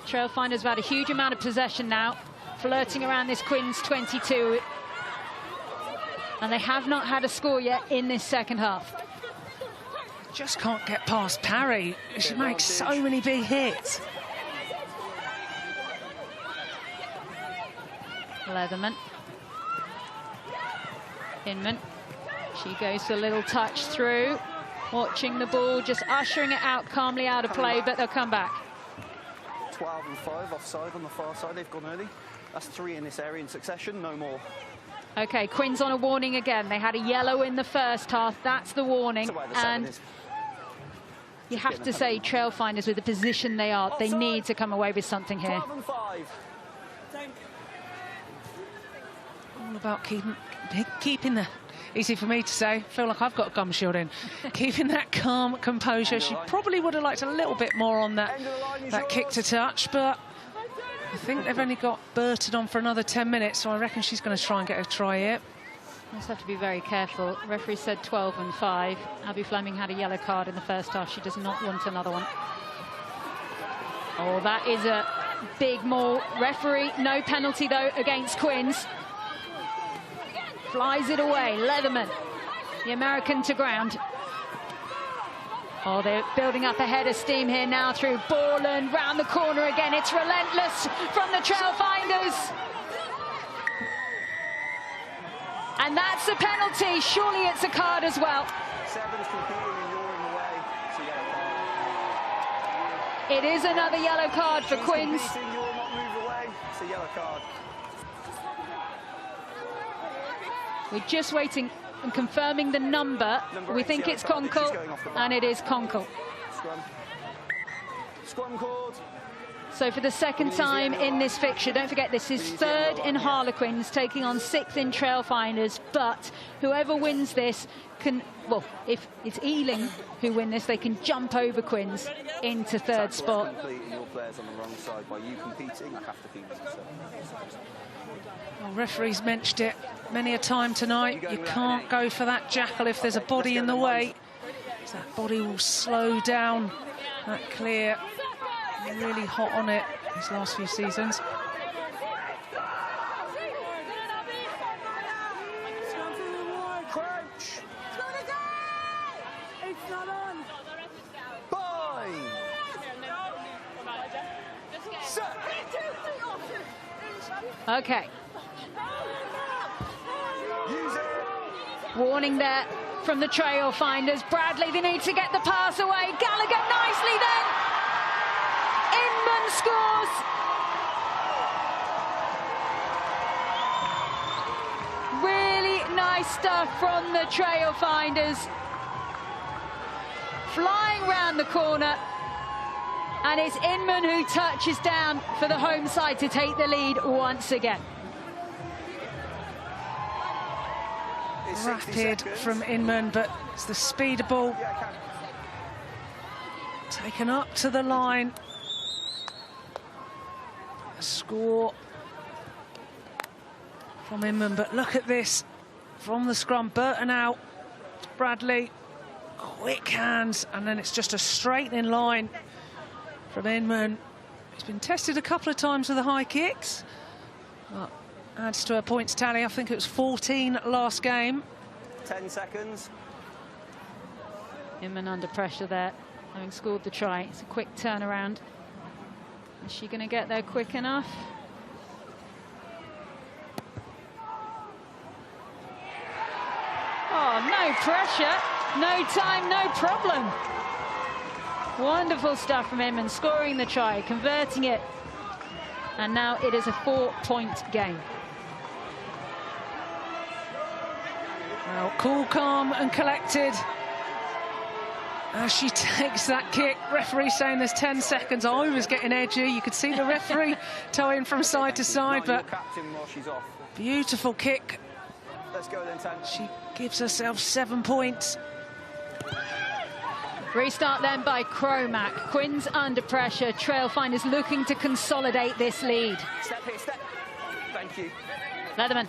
Trailfinders have had a huge amount of possession now, flirting around this Quins 22. And they have not had a score yet in this second half. Just can't get past Parry. She makes so many big hits. Leatherman. Inman. She goes for a little touch through. Watching the ball, just ushering it out calmly out of play, but they'll come back. 12 and 5 offside on the far side. They've gone early. That's 3 in this area in succession, no more. OK, Quins on a warning again. They had a yellow in the first half. That's the warning. And you have to say, Trailfinders, with the position they are, they need to come away with something here. 12 and 5. All about keeping easy for me to say. I feel like I've got a gum shield in. Keeping that calm composure. She probably would have liked a little bit more on that kick to touch, but I think they've only got Burton on for another 10 minutes, so I reckon she's going to try and get a try here. Just have to be very careful. The referee said 12 and 5. Abby Fleming had a yellow card in the first half. She does not want another one. Oh, that is a big maul. Referee, no penalty though against Quins. Flies it away. Leatherman, the American, to ground. Oh, they're building up a head of steam here now through Borland. Round the corner again. It's relentless from the Trailfinders. And that's a penalty. Surely it's a card as well. Seven's competing and you're in the way. It's a yellow card. It is another yellow card for Quins. You're not moved away. It's a yellow card. We're just waiting and confirming the number. We think it's Conkle, and it is Conkle. Scrum called. So for the second time in this fixture, don't forget this is third in Harlequins, taking on sixth in Trailfinders, but whoever wins this can, well, if it's Ealing who win this, they can jump over Quins into third spot. Your players on the wrong side by you competing. I have to keep it. Well, referee's mentioned it many a time tonight. You can't go for that jackal if there's a body in the way. That body will slow down that clear. Really hot on it these last few seasons. Crouch. It's not on. Bye. Okay. Warning there from the Trailfinders. Bradley, they need to get the pass away. Gallagher nicely then. Inman scores. Really nice stuff from the Trailfinders. Flying round the corner. And it's Inman who touches down for the home side to take the lead once again. Rapid from Inman, but it's the speed of ball. Taken up to the line. A score from Inman, but look at this from the scrum. Burton out, Bradley, quick hands, and then it's just a straightening line from Inman. He's been tested a couple of times with the high kicks. But adds to her points tally. I think it was 14 last game. 10 seconds. Inman under pressure there, having scored the try. It's a quick turnaround. Is she going to get there quick enough? Oh, no pressure, no time, no problem. Wonderful stuff from Inman, scoring the try, converting it. And now it is a 4-point game. Well, cool, calm and collected as she takes that kick. Referee saying there's 10 seconds. I was getting edgy. You could see the referee toeing from side to side, but beautiful kick. Let's go then, 10. She gives herself 7 points. Restart then by Cromack. Quins under pressure. Trailfinders looking to consolidate this lead. Step here, step. Thank you. Leatherman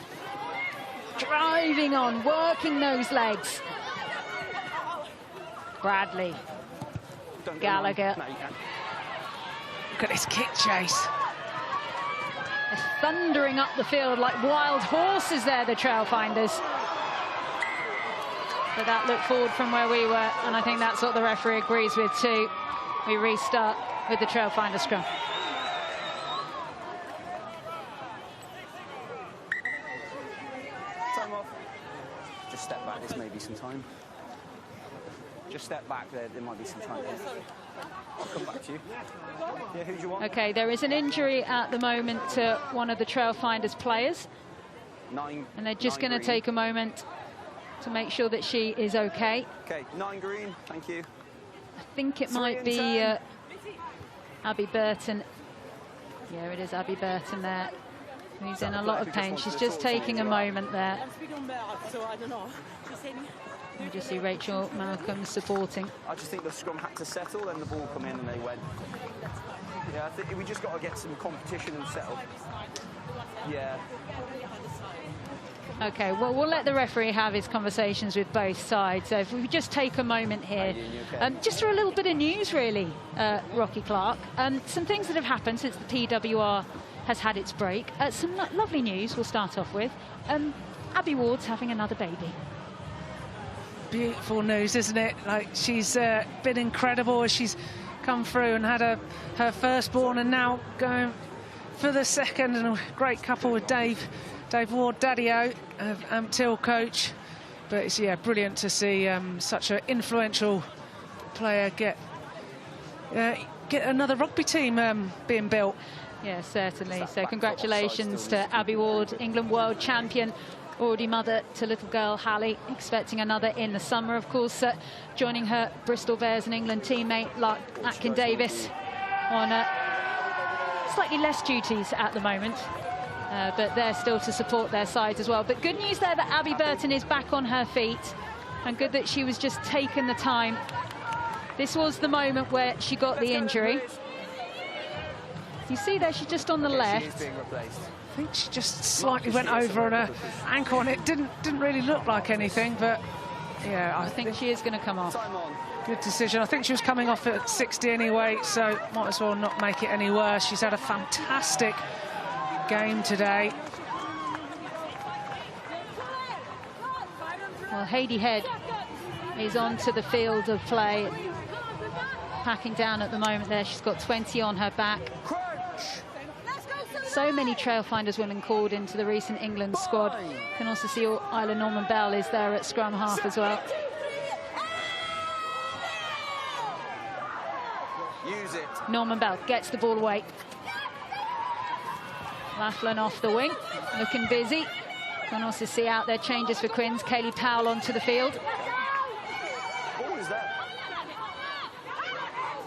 driving on, working those legs. Bradley. Gallagher. Look at this kick chase. They're thundering up the field like wild horses there, the Trailfinders. But that looked forward from where we were, and I think that's what the referee agrees with too. We restart with the Trailfinder scrum. Time off. Just step back, this may be some time. Just step back, there might be some time. I'll come back to you. Yeah, who do you want? Okay, there is an injury at the moment to one of the Trailfinders players. And they're just going to take a moment to make sure that she is okay. Okay, 9 green, thank you. I think it might be Abby Burton. Yeah, it is Abby Burton there. He's in a lot of pain. She's just taking a moment there. You just see Rachel Malcolm supporting. I just think the scrum had to settle, then the ball come in and they went. Yeah, I think we just got to get some competition and settle. Yeah. Okay, well, we'll let the referee have his conversations with both sides. So if we just take a moment here, just for a little bit of news, really, Rocky Clark. Some things that have happened since the PWR has had its break. Some lovely news we'll start off with. Abby Ward's having another baby. Beautiful news, isn't it? Like, she's been incredible as she's come through and had her firstborn, and now going for the second, and a great couple with Dave Ward, Daddy-O, Till coach. But it's, yeah, brilliant to see such an influential player get another rugby team being built. Yeah, certainly. So congratulations to Abby Ward, England world champion, already mother to little girl Hallie, expecting another in the summer, of course. Joining her Bristol Bears and England teammate Lark Atkin-Davis on slightly less duties at the moment. But they're still to support their sides as well. But good news there that Abby Burton is back on her feet, and good that she was just taking the time. This was the moment where she got the injury. You see there, she's just on the left. I think she just slightly went over on her ankle, and it didn't really look like anything, but yeah, I think she is going to come off. Good decision. I think she was coming off at 60 anyway, so might as well not make it any worse. She's had a fantastic game today. Well, Haidee Head is onto the field of play, packing down at the moment there. She's got 20 on her back. So many Trailfinders women called into the recent England squad. You can also see Isla Norman Bell is there at scrum half as well. Use it. Norman Bell gets the ball away. Laughlin off the wing, looking busy. You can also see out there changes for Quins. Kaylee Powell onto the field. What was that?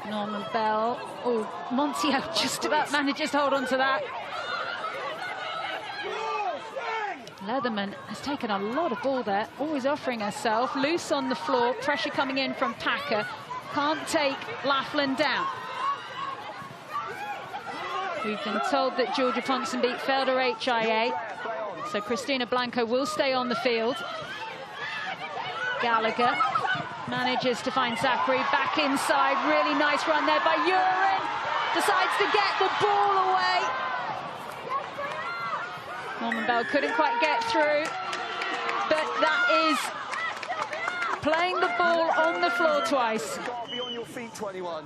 Norman Bell. Oh, Montiel just about manages to hold on to that. Leatherman has taken a lot of ball there, always offering herself. Loose on the floor, pressure coming in from Packer. Can't take Laughlin down. We've been told that Georgia Ponsonby failed her HIA, so Christina Blanco will stay on the field. Gallagher manages to find Zachary back inside. Really nice run there by Urin. Decides to get the ball away. Norman Bell couldn't quite get through, but that is playing the ball on the floor twice. Be on your feet, 21.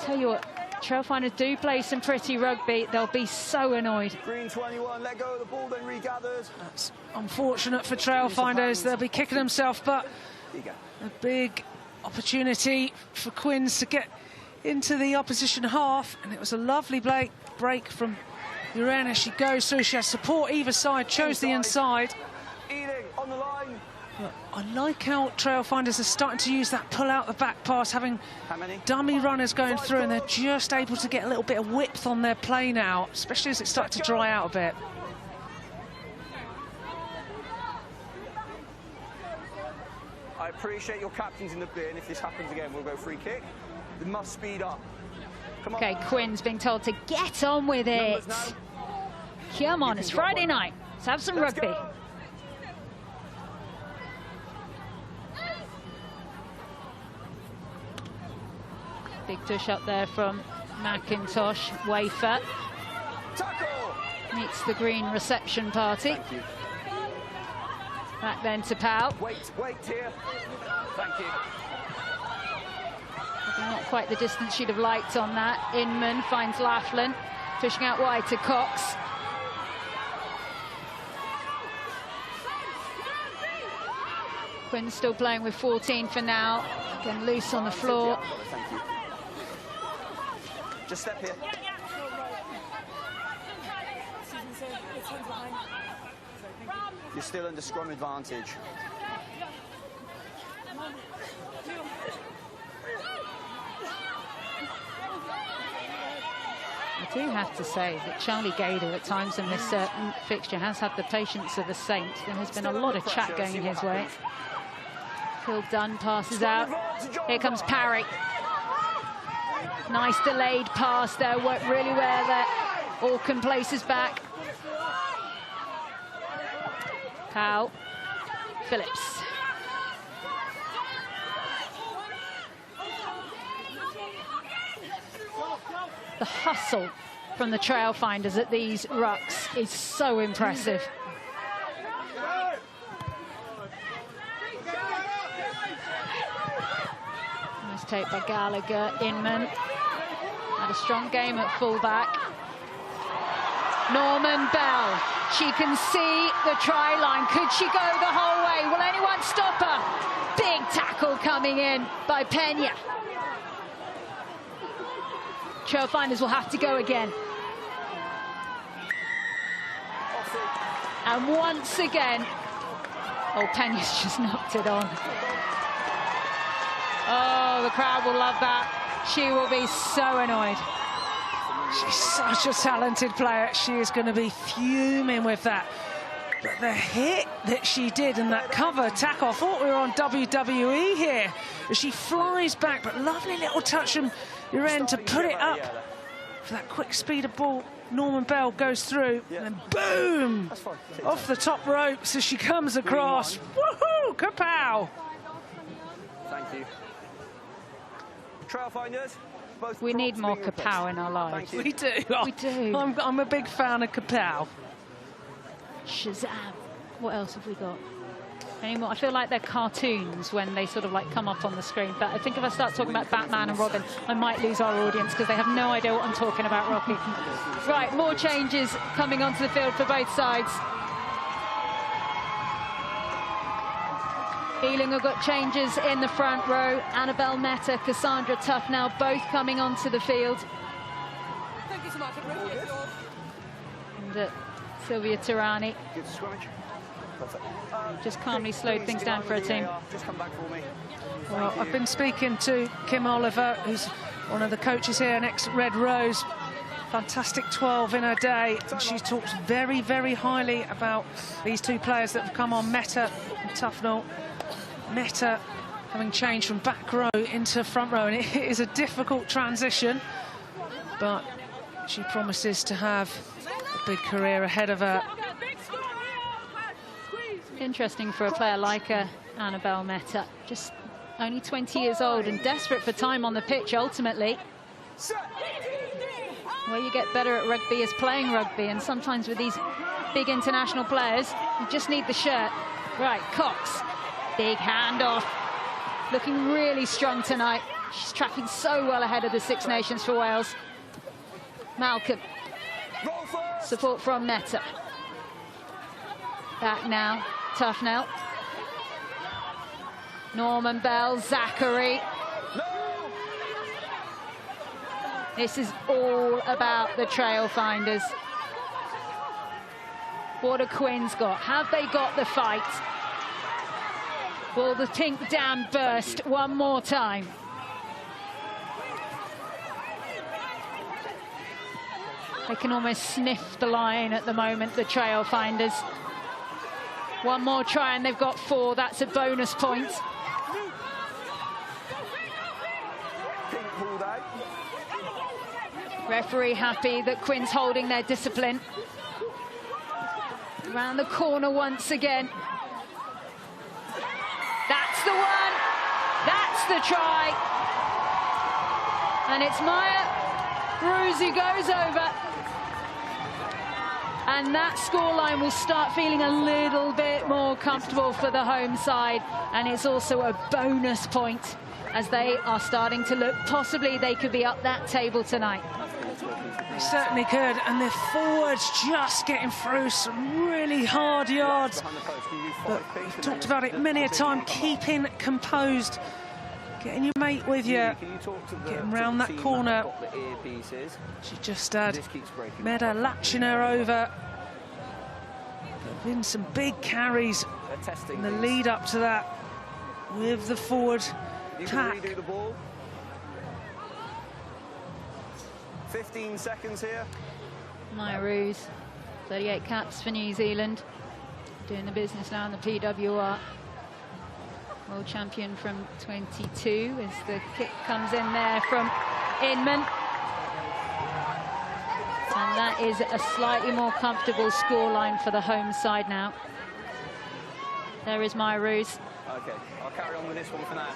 Tell you what, Trailfinders do play some pretty rugby. They'll be so annoyed. Green 21, let go of the ball, then regathers. That's unfortunate for Trailfinders. They'll be kicking themselves, but a big opportunity for Quins to get into the opposition half. And it was a lovely break from Uren as she goes through. She has support either side, chose the inside. Eating on the line. But I like how Trailfinders are starting to use that pull out the back pass, having dummy runners going through, and they're just able to get a little bit of width on their play now, especially as it starts to dry out a bit. I appreciate your captains in the bin. If this happens again, we'll go free kick. They must speed up. Come on. Okay, Quinn's being told to get on with it. Come on, it's Friday night. Let's have some rugby. Go. Big tush up there from McIntosh. Wafer meets the green reception party. Back then to Powell. Wait here. Thank you. Not quite the distance she'd have liked on that. Inman finds Laughlin, pushing out wide to Cox. Quinn's still playing with 14 for now. Again, loose on the floor. Thank you. Just step here. You're still under scrum advantage. I do have to say that Charlie Gader at times in this fixture has had the patience of a saint. There has been a lot of chat going his way. Phil Dunn passes out. Here comes Parry. Nice delayed pass there, worked really well there. Alkin places back. Powell. Phillips. The hustle from the Trailfinders at these rucks is so impressive. Nice take by Gallagher. Inman had a strong game at fullback. Norman Bell. She can see the try line. Could she go the whole way? Will anyone stop her? Big tackle coming in by Pena. Trailfinders will have to go again. And once again, oh, Pena's just knocked it on. Oh, the crowd will love that. She will be so annoyed. She's such a talented player. She is going to be fuming with that. But the hit that she did and that cover tackle, I thought we were on WWE here. She flies back, but lovely little touch from your end to put it up for that quick speed of ball. Norman Bell goes through, and then boom! Off the top ropes as she comes across. Woohoo! Kapow! Thank you. Trailfinders. We need more kapow in our lives. We do. We do. I'm a big fan of kapow. Shazam. What else have we got? Any more? I feel like they're cartoons when they sort of like come up on the screen. But I think if I start talking about Batman and Robin, I might lose our audience because they have no idea what I'm talking about, Rocky. Right, more changes coming onto the field for both sides. Ealing have got changes in the front row. Annabelle Meta, Cassandra Tufnell, both coming onto the field. Thank you so much. And Sylvia Tirani. Good scratch. Perfect. Just calmly slowed things down for a team. Just come back for me. Well, I've been speaking to Kim Oliver, who's one of the coaches here, an ex-Red Rose. Fantastic 12 in her day. And she talks very, very highly about these two players that have come on, Meta and Tufnell. Meta having changed from back row into front row, and it is a difficult transition, but she promises to have a big career ahead of her. Interesting for a player like Annabelle Meta, just only 20 years old and desperate for time on the pitch ultimately. Where you get better at rugby is playing rugby, and sometimes with these big international players, you just need the shirt. Right, Cox. Big handoff. Looking really strong tonight. She's tracking so well ahead of the Six Nations for Wales. Malcolm. Support from Meta. Back now. Tufnell. Norman Bell. Zachary. This is all about the Trailfinders. What have Quins got? Have they got the fight? Will the pink dam burst one more time? They can almost sniff the line at the moment, the Trailfinders. One more try and they've got 4. That's a bonus point. Referee happy that Quins holding their discipline. Around the corner once again. That's the one. That's the try. And it's Maya Bruce who goes over. And that scoreline will start feeling a little bit more comfortable for the home side. And it's also a bonus point as they are starting to look, possibly they could be up that table tonight. They certainly could, and their forwards just getting through some really hard yards. But we've talked about it many a time, keeping composed, getting your mate with you, getting round that corner. She just had Meta latching her over. There have been some big carries in the lead up to that with the forward pack. 15 seconds here. Maya Roos, 38 caps for New Zealand, doing the business now in the PWR. World champion from 22 as the kick comes in there from Inman. And that is a slightly more comfortable scoreline for the home side now. There is Maya Roos. Okay, I'll carry on with this one for now.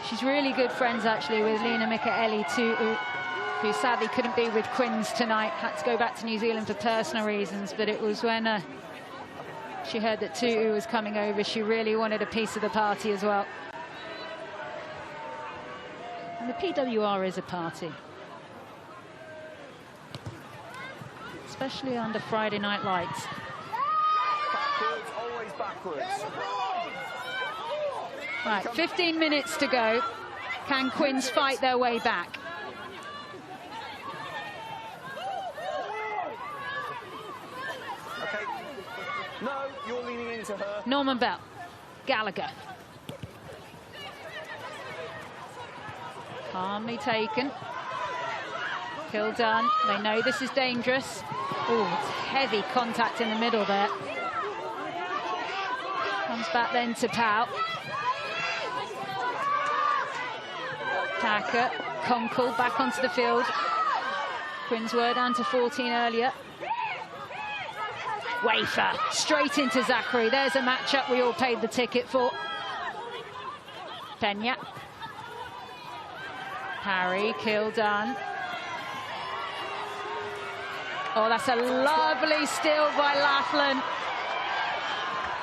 She's really good friends actually with Lena Michaeli too, who sadly couldn't be with Quins tonight, had to go back to New Zealand for personal reasons, but it was when she heard that Tu'u was coming over, she really wanted a piece of the party as well. And the PWR is a party. Especially under Friday night lights. Backwards, always backwards. Right, 15 minutes to go. Can Quins fight their way back? Okay. No, you're leaning into her. Norman Bell, Gallagher. Calmly taken. Kildun, they know this is dangerous. Oh, it's heavy contact in the middle there. Comes back then to Pau. Tacker, Conkle back onto the field. Quins were down to 14 earlier. Wafer straight into Zachary. There's a matchup we all paid the ticket for. Pena. Parry, Kildun. Oh, that's a lovely steal by Laughlin.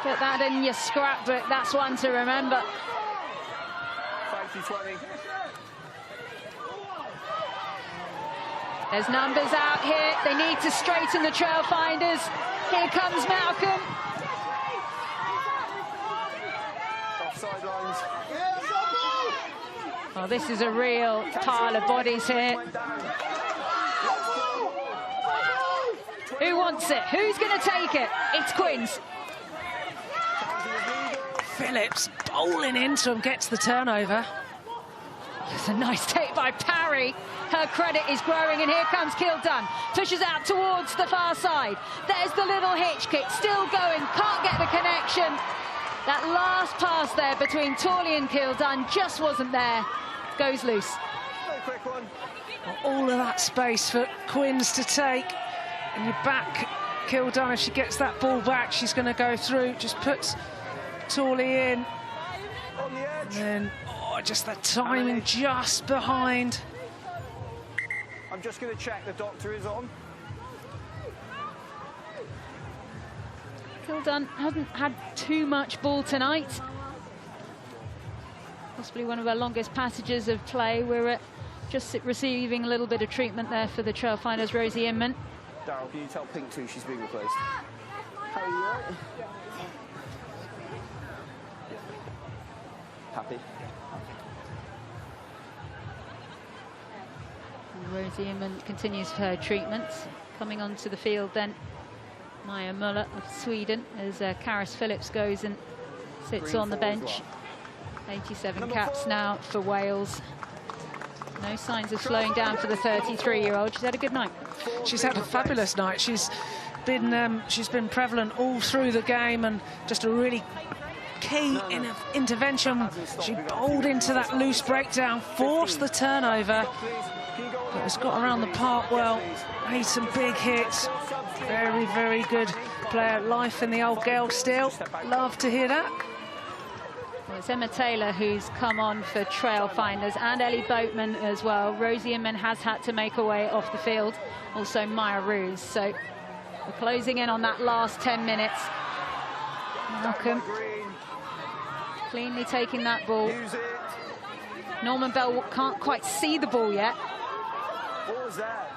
Put that in your scrapbook. That's one to remember. 20. There's numbers out here. They need to straighten the Trailfinders. Here comes Malcolm. Offside lines. Oh, this is a real pile of bodies here. Who wants it? Who's going to take it? It's Quins. Phillips bowling into him, gets the turnover. It's a nice take by Parry. Her credit is growing, and here comes Kildun. Pushes out towards the far side. There's the little hitch kick, still going, can't get the connection. That last pass there between Torley and Kildun just wasn't there. Goes loose. Quick one. All of that space for Quins to take. And you back Kildun, if she gets that ball back, she's going to go through. Just puts Torley in. On the edge. And then, oh, just that timing just behind. I'm just going to check the doctor is on. Kildun hasn't had too much ball tonight. Possibly one of our longest passages of play. We're just receiving a little bit of treatment there for the Trailfinders, Rosie Inman. Daryl, can you tell Pink 2 she's being replaced? How are you, right? Happy? And Rosie Inman continues her treatments. Coming onto the field then, Maya Muller of Sweden, as Karis Phillips goes and sits on the bench. 87 caps now for Wales. No signs of slowing down for the 33-year-old. She's had a good night. She's had a fabulous night. She's been prevalent all through the game, and just a really key intervention. She bowled into that loose breakdown, forced the turnover, but has got around the park well, made some big hits. Very, very good player. Life in the old girl still. Love to hear that. Well, it's Emma Taylor who's come on for Trailfinders, and Ellie Boatman as well. Rosie Inman has had to make her way off the field. Also Maya Roos. So we're closing in on that last 10 minutes. Malcolm cleanly taking that ball. Norman Bell can't quite see the ball yet. What was that?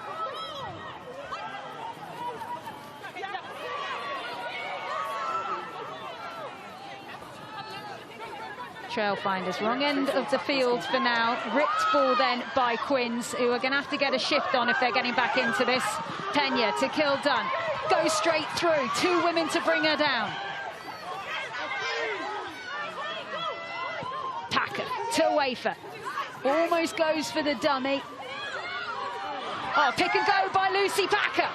Trailfinders, wrong end of the field for now. Ripped ball then by Quins, who are going to have to get a shift on if they're getting back into this. Pena to Kildun, goes straight through. 2 women to bring her down. Packer to Wafer, almost goes for the dummy. Oh, pick and go by Lucy Packer.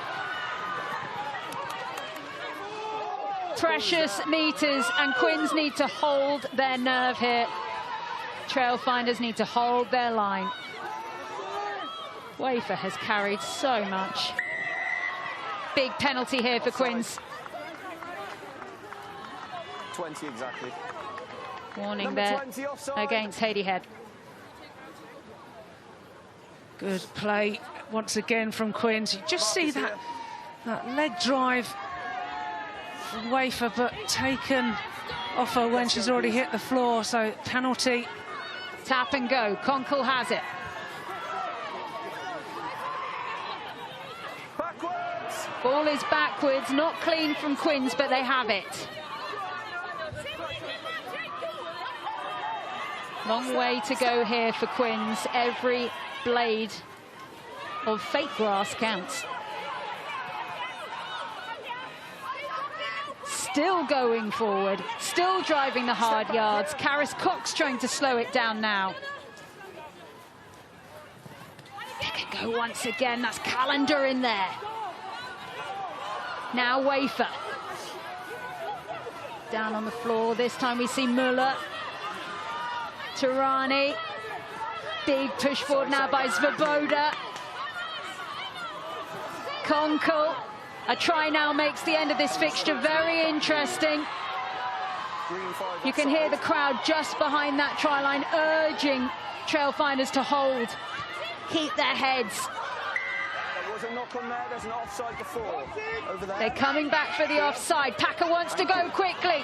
Precious meters, and Quins need to hold their nerve here. Trailfinders need to hold their line. Wafer has carried so much. Big penalty here for Quins. 20 exactly. Warning there against Haiti Head. Good play once again from Quins. You just see that leg drive from Wafer, but taken off her when she's already hit the floor, so penalty. Tap and go. Conkle has it. Backwards. Ball is backwards, not clean from Quins, but they have it. Long way to go here for Quins. Every blade of fake grass counts. Still going forward, still driving the hard yards. Karis Cox trying to slow it down now. Pick and go once again, that's Calendar in there. Now Wafer. Down on the floor, this time we see Muller. Tarani. Big push forward now by Svoboda. Conkle. A try now makes the end of this fixture very interesting. You can hear the crowd just behind that try line urging Trailfinders to hold, keep their heads. There was a knock on there, there's an offside before. Over there. They're coming back for the offside. Packer wants to go quickly.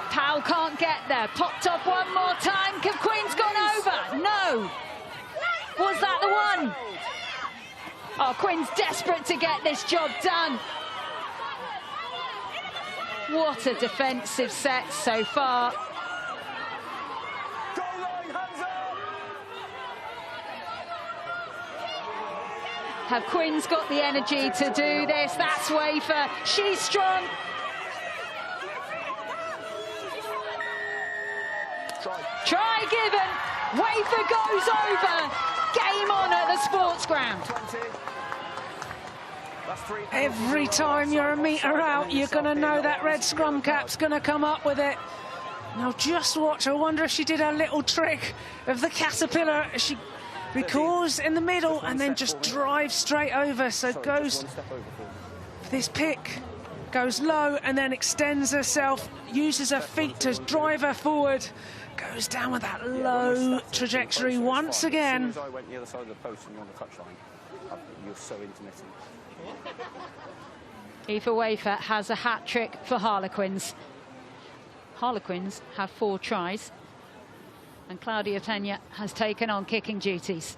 Powell can't get there. Popped up one more time. Have Quins gone over? No. Was that the one? Oh, Quins desperate to get this job done. What a defensive set so far. Have Quins got the energy to do this? That's Wafer. She's strong. Try given. Wafer goes over. Game on at the sports ground. Every time you're a metre out, you're going to know that red scrum cap's going to come up with it. Now just watch. I wonder if she did her little trick of the caterpillar. She recalls in the middle and then just drives straight over. So goes this pick, goes low and then extends herself, uses her feet to drive her forward. Goes down with that low trajectory once again. As soon as I went the other side of the post and you're on the touchline, you're so intermittent. Aoife Wafer has a hat-trick for Harlequins. Harlequins have 4 tries, and Claudia Tenya has taken on kicking duties.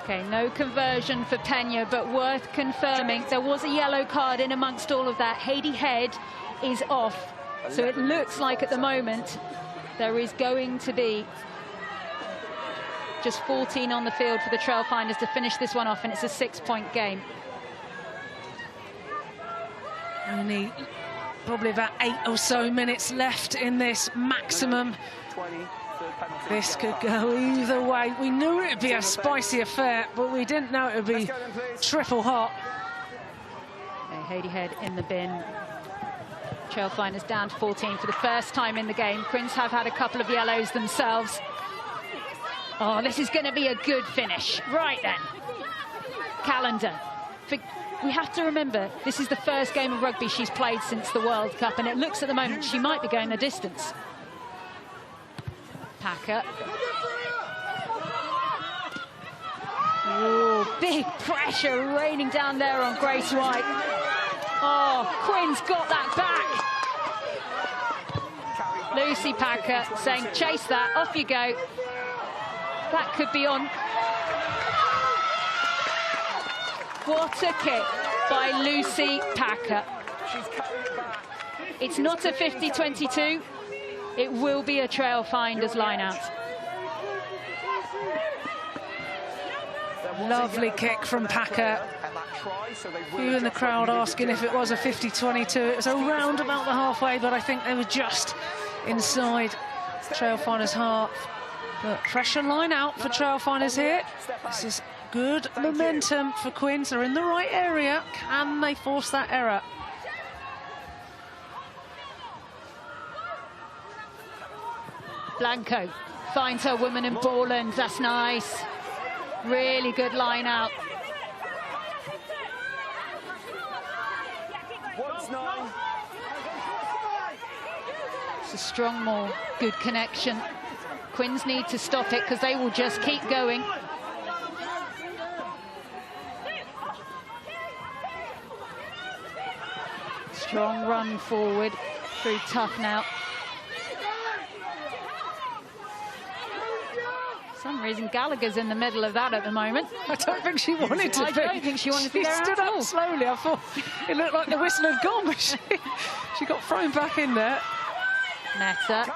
Okay, no conversion for Pena, but worth confirming. There was a yellow card in amongst all of that. Haiti Head is off. So it looks like at the moment there is going to be just 14 on the field for the Trailfinders to finish this one off, and it's a 6-point game. Only probably about 8 or so minutes left in this maximum. This could go either way. We knew it would be a spicy affair, but we didn't know it would be triple hot. Okay, Haiti Head in the bin. Trailfinders down to 14 for the first time in the game. Quins have had a couple of yellows themselves. Oh, this is going to be a good finish. Right then. Calendar. We have to remember, this is the first game of rugby she's played since the World Cup, and it looks at the moment she might be going the distance. Packer. Ooh, big pressure raining down there on Grace White. Oh, Quins got that back. Lucy Packer saying, chase that, off you go. That could be on. What a kick by Lucy Packer. It's not a 50-22. It will be a Trailfinders line-out. Lovely kick from Packer. You in the crowd asking if it was a 50-22. It was around about the halfway, but I think they were just inside Trailfinders' half. But pressure line out for Trailfinders here. This is good momentum for Quins. They're in the right area. Can they force that error? Blanco finds her woman in Borland. That's nice. Really good line out. It's a strong maul. Good connection. Quins need to stop it because they will just keep going. Strong run forward through tough now. For some reason Gallagher's in the middle of that at the moment. I don't think she wanted to be. I don't think she wanted to be there She stood at up all. slowly. I thought it looked like the whistle had gone, but she got thrown back in there. Meta.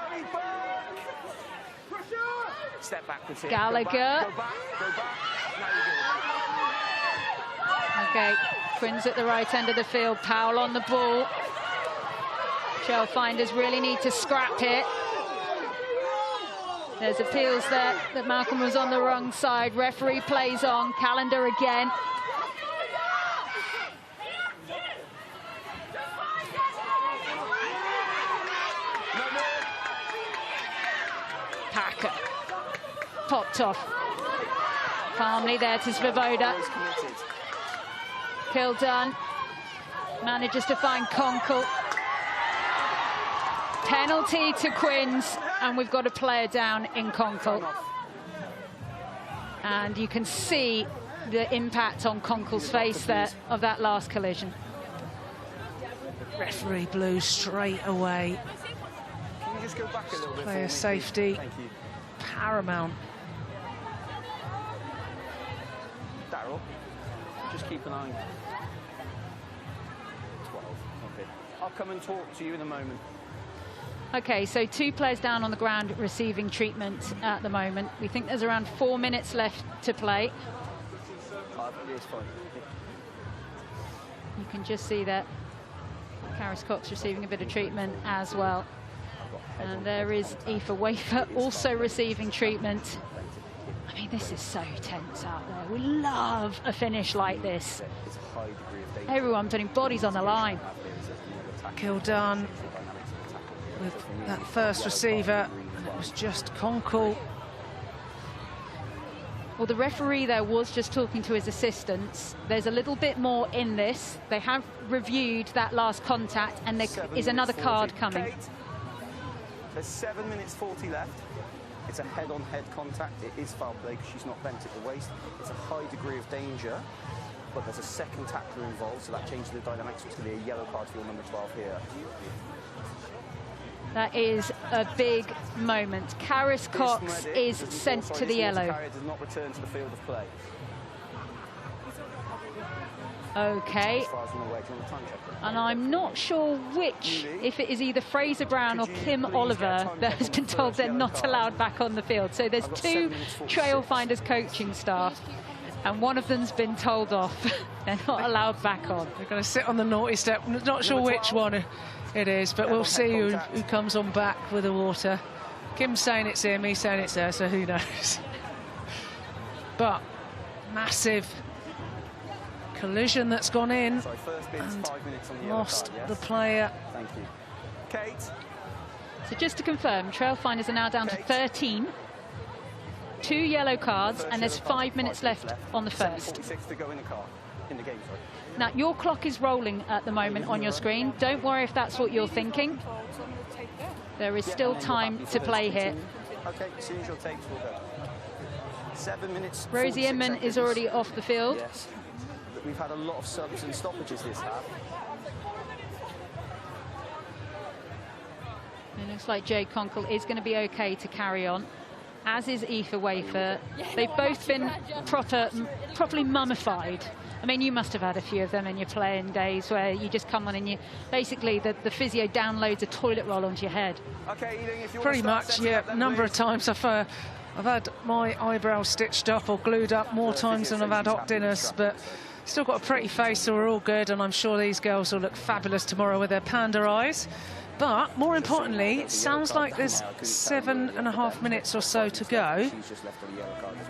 Step backwards here. Gallagher. Go back. Okay, Quins at the right end of the field. Powell on the ball. Trailfinders really need to scrap here. There's appeals there that Malcolm was on the wrong side. Referee plays on. Calendar again. Packer. Popped off. Calmly there to Svoboda. Kildun manages to find Conkle. Penalty to Quins, and we've got a player down in Conkle. And you can see the impact on Conkle's face there of that last collision. Referee blew straight away. Can you just go back a little bit? Player safety Thank you. paramount. Darryl, just keep an eye. 12. Okay. I'll come and talk to you in a moment. Okay, so 2 players down on the ground receiving treatment at the moment. We think there's around 4 minutes left to play. It's fine. You can just see that Karis Cox receiving a bit of treatment as well. And there is Aoife Wafer also receiving treatment. I mean, this is so tense out there. We love a finish like this. Everyone putting bodies on the line. Kildun with that first receiver, and it was just Conkle. Well, the referee there was just talking to his assistants. There's a little bit more in this. They have reviewed that last contact, and there is another card coming. Kate, there's 7 minutes 40 left. It's a head-on-head contact. It is foul play because she's not bent at the waist. It's a high degree of danger, but there's a second tackler involved, so that changes the dynamics. So it's going to be a yellow card for your number 12 here. That is a big moment. Karis Cox is sent to the yellow. Does not return to the field of play. Okay. As far as I'm aware, do you want a time check? And I'm not sure which, if it is either Fraser Brown or Kim Oliver that has been told they're not allowed back on the field. So there's 2 Trailfinders coaching staff, and one of them's been told off. They're not allowed back on. They're going to sit on the naughty step. Not sure which one it is, but we'll see who comes on back with the water. Kim's saying it's him, he's saying it's her, so who knows. But massive collision that's gone in. Sorry, first bins, and 5 minutes on the lost yellow card, yes? the player. Thank you. Kate. So just to confirm, Trailfinders are now down to 13. 2 yellow cards, and there's 5 minutes left on the first. 7:46 to go in the car, in the game, sorry. Now, your clock is rolling at the moment on your screen. Don't worry if that's what you're thinking. There is still time to play here. Okay, as soon as your tapes will go. 7 minutes. Rosie Inman is already off the field. Yes. We've had a lot of subs and stoppages this half. It looks like Jade Conkle is going to be okay to carry on. as is Aoife Wafer. They've both been properly mummified. I mean, you must have had a few of them in your playing days where you just come on and you basically the physio downloads a toilet roll onto your head. Pretty much, yeah. A number of times I've had my eyebrows stitched up or glued up more times than I've had hot dinners, but still got a pretty face, so we're all good, and I'm sure these girls will look fabulous tomorrow with their panda eyes. But more importantly, it sounds like there's 7.5 minutes or so to go.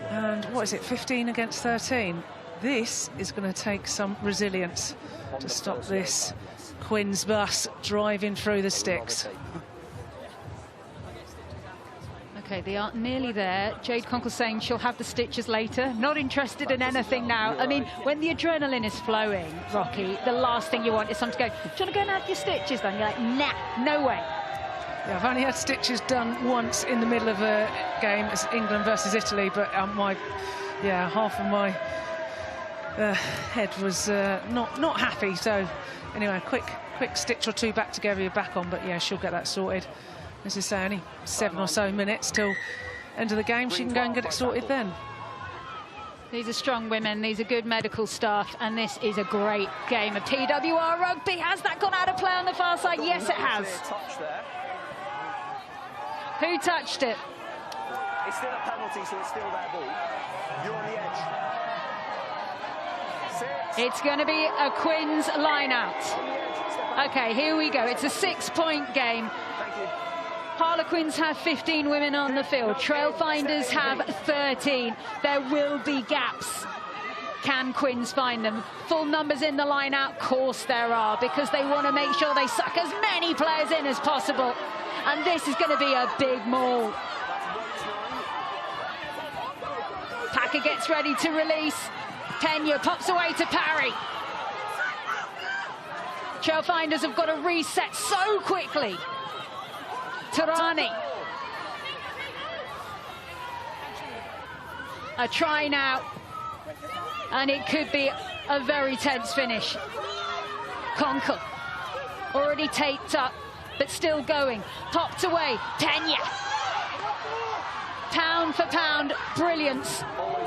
And what is it, 15 against 13? This is going to take some resilience to stop this Quins bus driving through the sticks. Okay, they are nearly there. Jade Conkle saying she'll have the stitches later. Not interested in anything now. I mean, when the adrenaline is flowing, Rocky, the last thing you want is someone to go, do you want to go and have your stitches done? You're like, nah, no way. Yeah, I've only had stitches done once in the middle of a game as England versus Italy, but half of my head was not happy. So anyway, quick stitch or two back together, you're back on. But yeah, she'll get that sorted. As I say, only 7 or so minutes till end of the game. She can go and get it sorted then. These are strong women, these are good medical staff, and this is a great game of PWR rugby. Has that gone out of play on the far side? Yes, it has. Who touched it? It's still a penalty, so it's still their ball. You're on the edge. It's going to be a Quins line-out. OK, here we go. It's a 6-point game. Harlequins have 15 women on the field. Trailfinders have 13. There will be gaps. Can Quins find them? Full numbers in the line-out? Of course there are, because they want to make sure they suck as many players in as possible. And this is going to be a big maul. Packer gets ready to release. Pena pops away to Parry. Trailfinders have got to reset so quickly. Tarani. A try now. And it could be a very tense finish. Conkle. Already taped up, but still going. Popped away. Pena. Pound for pound, brilliance.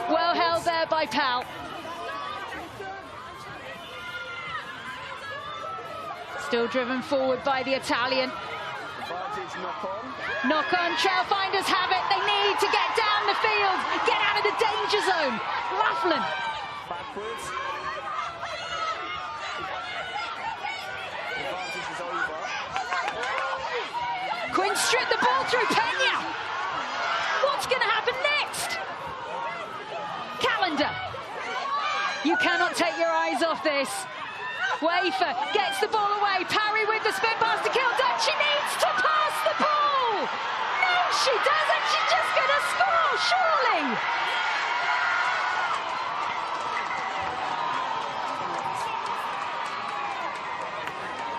Well held there by Pal. Still driven forward by the Italian. Knock on, Trailfinders have it. They need to get down the field, get out of the danger zone. Laughlin. Backwards. Quinn stripped the ball through Pena. What's going to happen next? Calendar. You cannot take your eyes off this. Wafer gets the ball away. Parry with the spin pass to Kildun. She needs to pass the ball. No, she doesn't. She's just going to score, surely.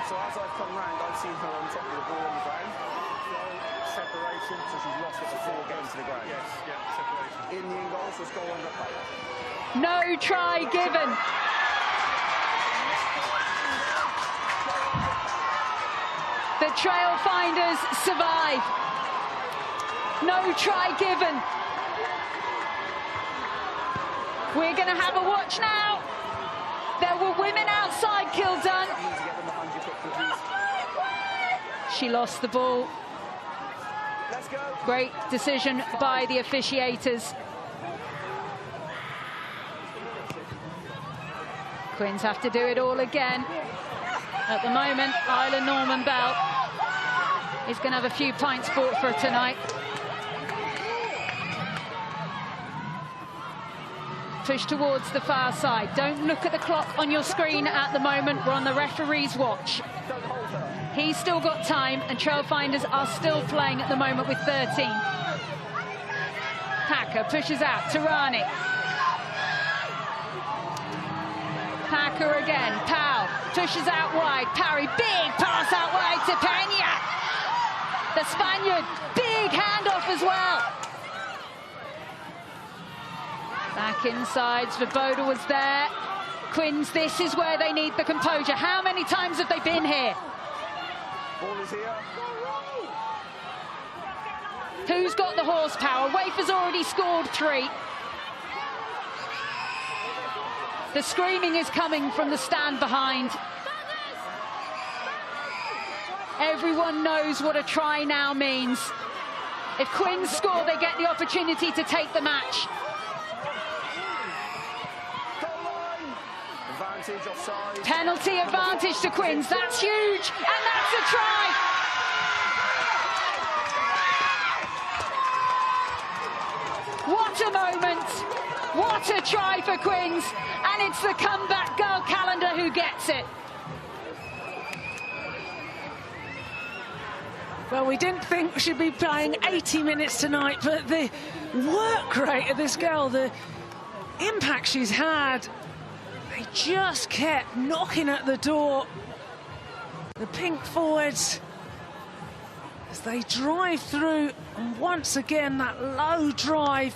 So as I've come round, I've seen her on top of the ball on the ground. Separation, so she's lost it before getting to the ground. Yes, yeah, separation. In the in goal, so it's goal under play. No try given. The Trailfinders survive. No try given. We're going to have a watch now. There were women outside Kildun. She lost the ball. Great decision by the officiators. Quins have to do it all again. At the moment, Isla Norman Bell is going to have a few pints bought for her tonight. Push towards the far side. Don't look at the clock on your screen at the moment. We're on the referee's watch. He's still got time, and Trailfinders are still playing at the moment with 13. Packer pushes out. Tarani. Packer again. Powell pushes out wide. Parry, big pass out wide to Pena. The Spaniard, big handoff as well. Back inside, Svoboda was there. Quins, this is where they need the composure. How many times have they been here? Ball is here. Who's got the horsepower? Wafer's already scored 3. The screaming is coming from the stand behind. Everyone knows what a try now means. If Quins score, they get the opportunity to take the match. Advantage offside. Penalty advantage to Quins. That's huge, and that's a try. What a moment. What a try for Quins. And it's the comeback girl calendar who gets it. Well, we didn't think she'd be playing 80 minutes tonight, but the work rate of this girl, the impact she's had, they just kept knocking at the door. The pink forwards, as they drive through, and once again that low drive,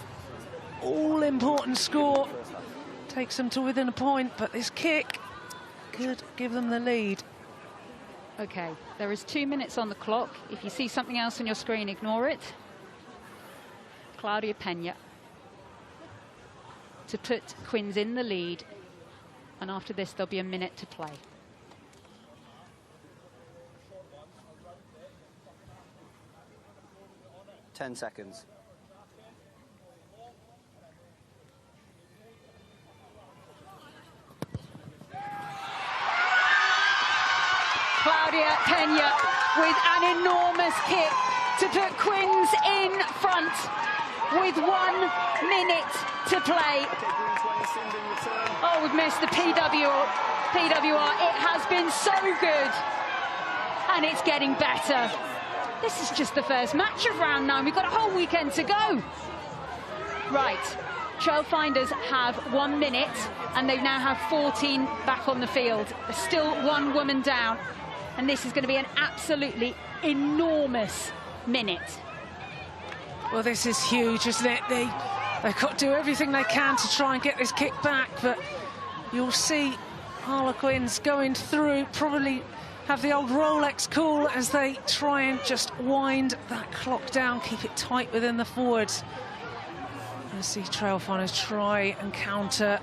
all-important score, takes them to within a point, but this kick could give them the lead. Okay, there is 2 minutes on the clock. If you see something else on your screen, ignore it. Claudia Pena to put Quins in the lead, and after this there'll be a minute to play. Ten seconds. Claudia Pena with an enormous kick to put Quins in front with 1 minute to play. Oh, we've missed the PWR. It has been so good, and it's getting better. This is just the first match of round 9. We've got a whole weekend to go. Right, Trailfinders have 1 minute, and they now have 14 back on the field. There's still 1 woman down. And this is going to be an absolutely enormous minute. Well, this is huge, isn't it? They've got to do everything they can to try and get this kick back, but you'll see Harlequins going through, probably have the old Rolex call as they try and just wind that clock down, keep it tight within the forwards. I see Trailfinders try and counter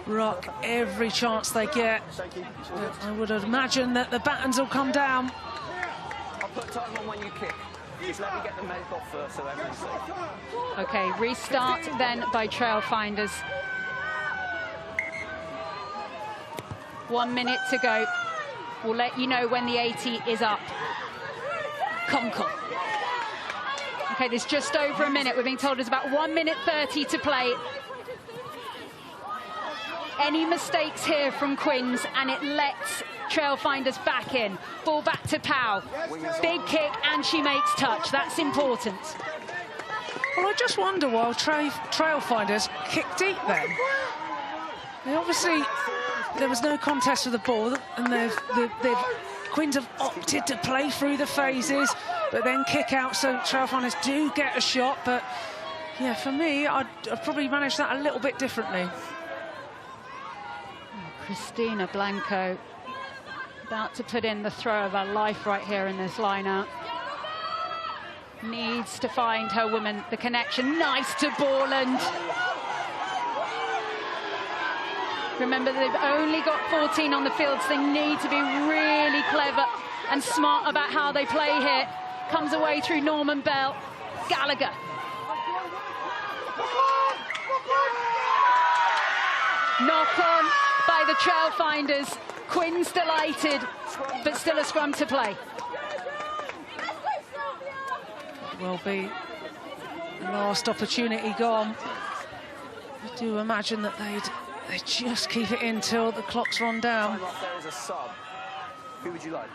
Ruck every chance they get. But I would imagine that the battens will come down. I'll put time on when you kick. Just let me get the make off first so everyone's safe. Okay, restart then by Trailfinders. 1 minute to go. We'll let you know when the 80 is up. Conkle. Okay, there's just over a minute. We're being told there's about 1 minute 30 to play. Any mistakes here from Quins, and it lets Trailfinders back in. Ball back to Powell. Big kick, and she makes touch. That's important. Well, I just wonder why Trailfinders kick deep then. They obviously, there was no contest with the ball, and Quins have opted to play through the phases, but then kick out, so Trailfinders do get a shot. But yeah, for me, I'd probably manage that a little bit differently. Christina Blanco about to put in the throw of her life right here in this line-out. Needs to find her woman the connection. Nice to Borland. Remember, they've only got 14 on the field, so they need to be really clever and smart about how they play here. Comes away through Norman Bell. Gallagher. Knock on by the Trailfinders. Quins delighted, but still a scrum to play. Will be the last opportunity gone. I do imagine that they just keep it in till the clock's run down. There is a sub. Who would you like?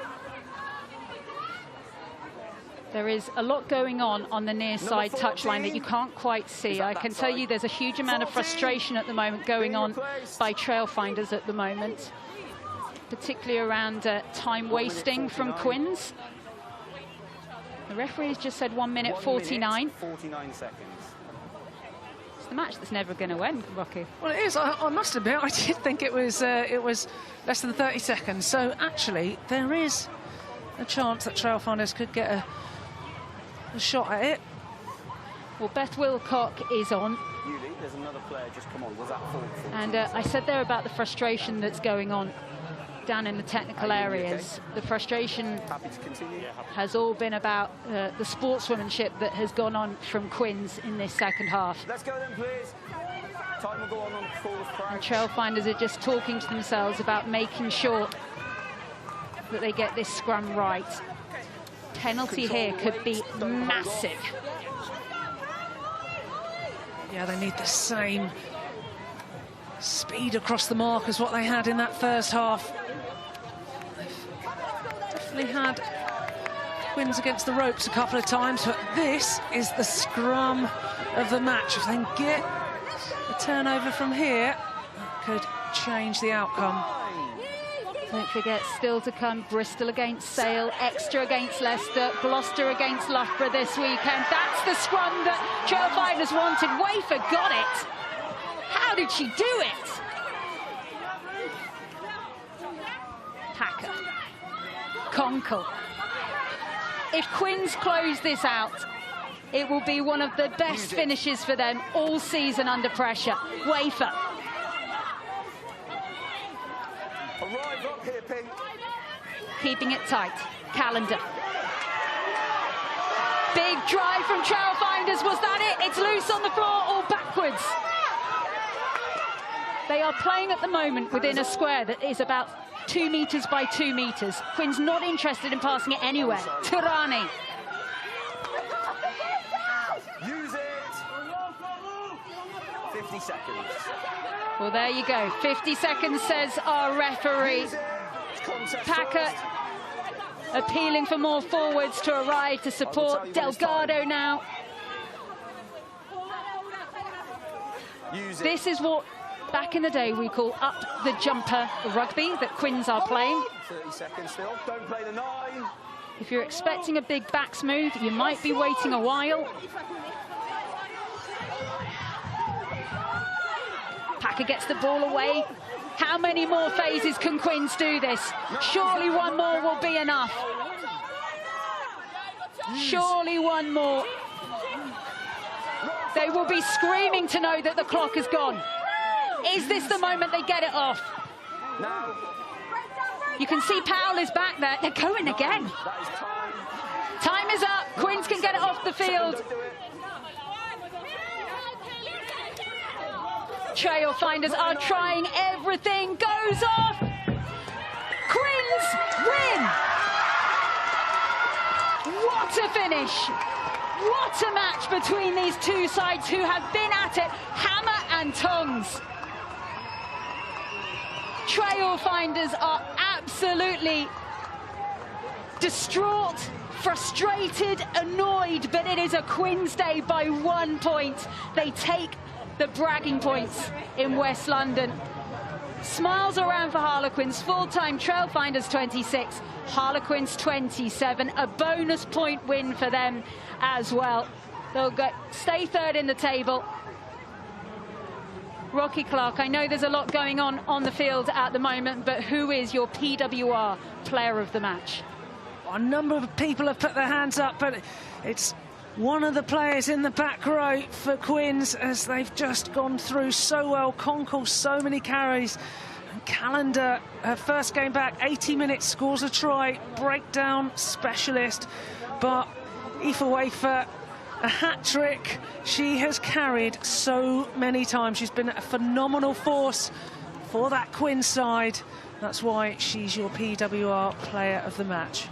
There is a lot going on the near side touchline that you can't quite see. I can tell you there's a huge amount of frustration at the moment going on by Trailfinders at the moment, particularly around time wasting from Quins. The referee has just said 1 minute 49. 49 seconds. It's the match that's never going to end, Rocky. Well, it is. I must admit, I did think it was less than 30 seconds. So actually, there is a chance that Trailfinders could get a shot at it. Well, Beth Wilcock is on. Yuli, there's another player just come on. Was that full? And I said there about the frustration that's going on down in the technical areas. The frustration has all been about the sportswomanship that has gone on from Quins in this second half. Let's go then, please. Time will go on forward crouch. And Trailfinders are just talking to themselves about making sure that they get this scrum right. Penalty here could be massive. Yeah, they need the same speed across the mark as what they had in that first half. They've definitely had Quins against the ropes a couple of times, but this is the scrum of the match. If they can get a turnover from here, that could change the outcome. Don't forget, still to come, Bristol against Sale, Exeter against Leicester, Gloucester against Loughborough this weekend. That's the scrum that Trailfinders wanted. Wafer got it. How did she do it? Packer. Conkle. If Quins close this out, it will be one of the best finishes for them all season under pressure. Wafer. Arrive up here, Pink. Keeping it tight. Calendar. Big drive from Trailfinders. Was that it? It's loose on the floor or backwards. They are playing at the moment within a square that is about 2 metres by 2 metres. Quins not interested in passing it anywhere. Turani. Use it. 50 seconds. Well, there you go. 50 seconds, says our referee. Packer appealing for more forwards to arrive to support. Delgado now. This is what, back in the day, we call up the jumper rugby that Quins are playing. 30 seconds still. Don't play the 9. If you're expecting a big backs move, you might be waiting a while. Packer gets the ball away. How many more phases can Quins do this? Surely one more will be enough. Surely one more. They will be screaming to know that the clock has gone. Is this the moment they get it off? You can see Powell is back there. They're going again. Time is up. Quins can get it off the field. Trailfinders are trying everything. Goes off. Quins win. What a finish. What a match between these two sides who have been at it hammer and tongs. Trailfinders are absolutely distraught, frustrated, annoyed, but it is a Quins day by 1 point. They take the bragging points in West London. Smiles around for Harlequins. Full-time Trailfinders 26, Harlequins 27. A bonus point win for them as well. They'll stay third in the table. Rocky Clark, I know there's a lot going on the field at the moment, but who is your PWR player of the match? A number of people have put their hands up, but it's one of the players in the back row for Quins, as they've just gone through so well. Conkle, so many carries. And Calendar, her first game back, 80 minutes, scores a try, breakdown specialist. But Aoife Wafer, a hat-trick. She has carried so many times. She's been a phenomenal force for that Quins side. That's why she's your PWR player of the match.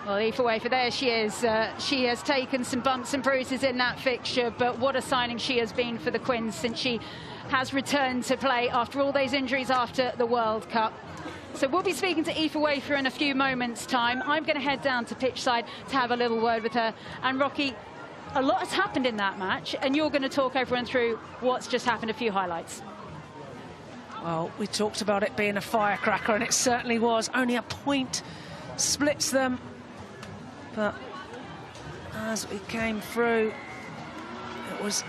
Well, Aoife Wafer, there she is. She has taken some bumps and bruises in that fixture, but what a signing she has been for the Quins since she has returned to play after all those injuries after the World Cup. So we'll be speaking to Aoife Wafer in a few moments' time. I'm going to head down to pitch side to have a little word with her. And Rocky, a lot has happened in that match, and you're going to talk everyone through what's just happened, a few highlights. Well, we talked about it being a firecracker, and it certainly was. Only a point splits them. But as we came through, it was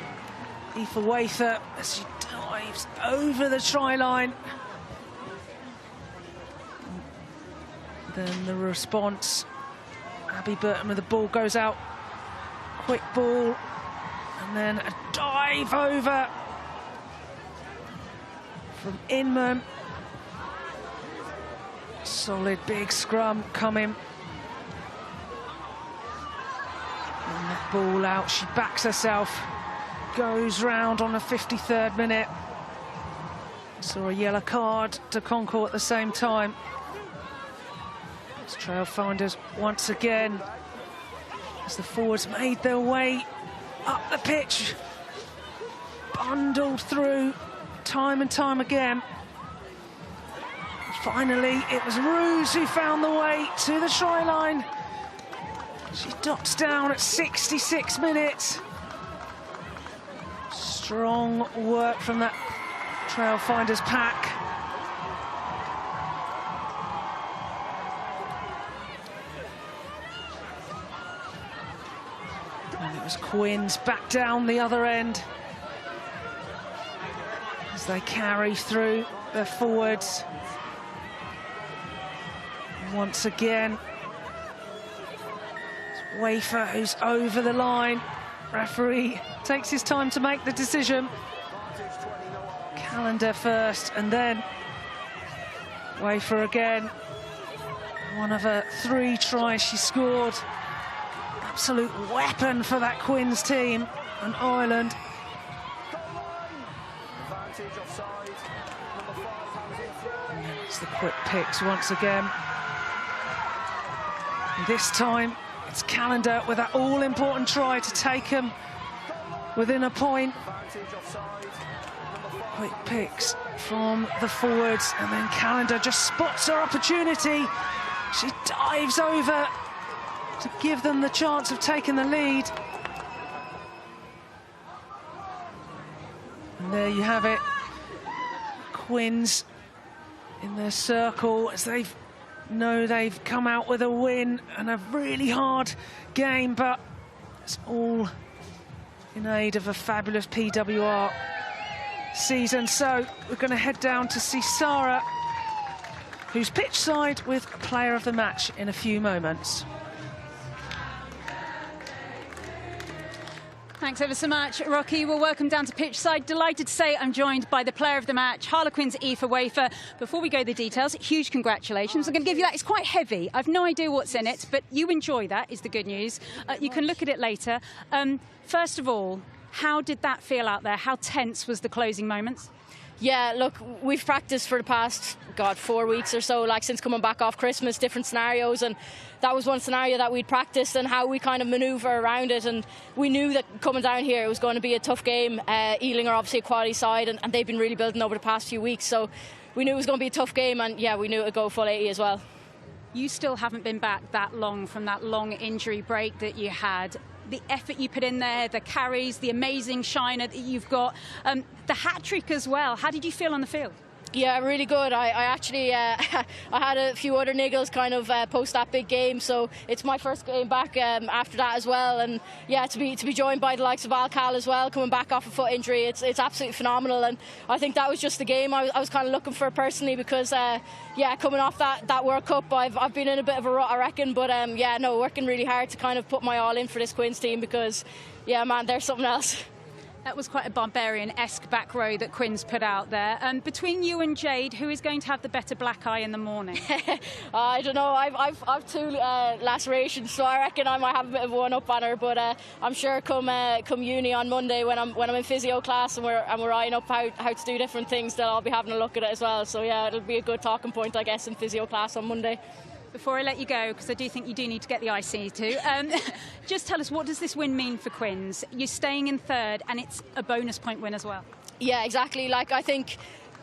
Aoife Wafer as she dives over the try line. Then the response, Abby Burton with the ball goes out. Quick ball And then a dive over from Inman. Solid big scrum coming. And the ball out, she backs herself, goes round on the 53rd minute. Saw a yellow card to Concourt at the same time. It's Trailfinders once again, as the forwards made their way up the pitch, bundled through time and time again. Finally, it was Ruse who found the way to the try line. She dots down at 66 minutes. Strong work from that Trailfinders pack. And it was Quins back down the other end as they carry through their forwards. Once again, it's Wafer who's over the line. Referee takes his time to make the decision. Calendar first, and then Wafer again. One of her 3 tries she scored. Absolute weapon for that Quins team, and Ireland. And then it's the quick picks once again. This time, it's Calendar with that all-important try to take him within a point. Quick picks from the forwards, and then Calendar just spots her opportunity. She dives over to give them the chance of taking the lead. And there you have it. Quins in their circle as they've come out with a win and a really hard game, but it's all in aid of a fabulous PWR season. So we're going to head down to see Sarah, who's pitch side with player of the match in a few moments. Thanks ever so much, Rocky. Well, welcome down to pitch side. Delighted to say I'm joined by the player of the match, Harlequins Aoife Wafer. Before we go to the details, huge congratulations. I'm going to give you that. It's quite heavy. I've no idea what's in it, but you enjoy that, is the good news. You can look at it later. First of all, how did that feel out there? How tense was the closing moments? Yeah, look, we've practiced for the past, 4 weeks or so, like since coming back off Christmas, different scenarios, and that was one scenario that we'd practiced and how we kind of manoeuvre around it, and we knew that coming down here it was going to be a tough game. Ealing are obviously a quality side, and they've been really building over the past few weeks, so we knew it was going to be a tough game, and yeah, we knew it would go full 80 as well. You still haven't been back that long from that long injury break that you had. The effort you put in there, the carries, the amazing shiner that you've got, the hat-trick as well. How did you feel on the field? Yeah, really good. I actually I had a few other niggles kind of post that big game, so it's my first game back after that as well. And yeah, to be joined by the likes of Al-Khal as well, coming back off a foot injury, it's absolutely phenomenal. And I think that was just the game I was kind of looking for personally, because yeah, coming off that World Cup, I've been in a bit of a rut, I reckon. But yeah, no, working really hard to kind of put my all in for this Quins team, because yeah, man, they're something else. That was quite a barbarian-esque back row that Quins put out there. Between you and Jade, who is going to have the better black eye in the morning? I don't know. I've 2 lacerations, so I reckon I might have a bit of one up on her. But I'm sure come uni on Monday, when I'm in physio class and we're eyeing up how to do different things, that I'll be having a look at it as well. So yeah, it'll be a good talking point, I guess, in physio class on Monday. Before I let you go, because I do think you do need to get the IC too, just tell us, what does this win mean for Quins? You're staying in 3rd, and it's a bonus point win as well. Yeah, exactly. Like, I think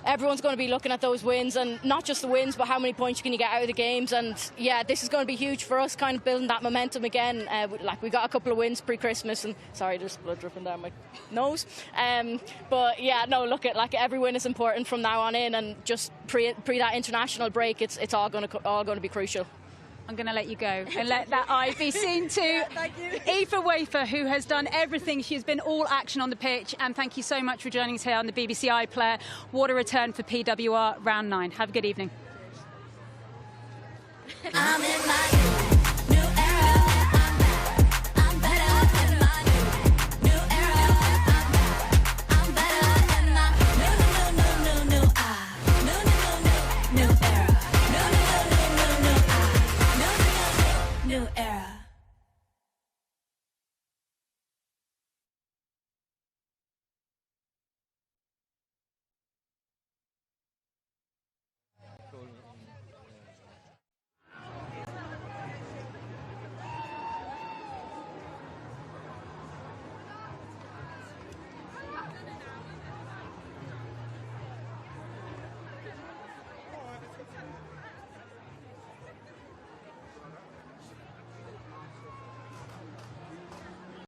everyone's going to be looking at those wins, and not just the wins, but how many points can you get out of the games. And yeah, this is going to be huge for us, kind of building that momentum again. Like, we got a couple of wins pre-Christmas, and sorry, there's blood dripping down my nose. But yeah, no, look, at like every win is important from now on in, and just pre that international break, it's all going to be crucial. I'm going to let you go and let that eye be seen to Aoife Wafer, who has done everything. She's been all action on the pitch, and thank you so much for joining us here on the BBC iPlayer. What a return for PWR Round 9. Have a good evening. I'm in my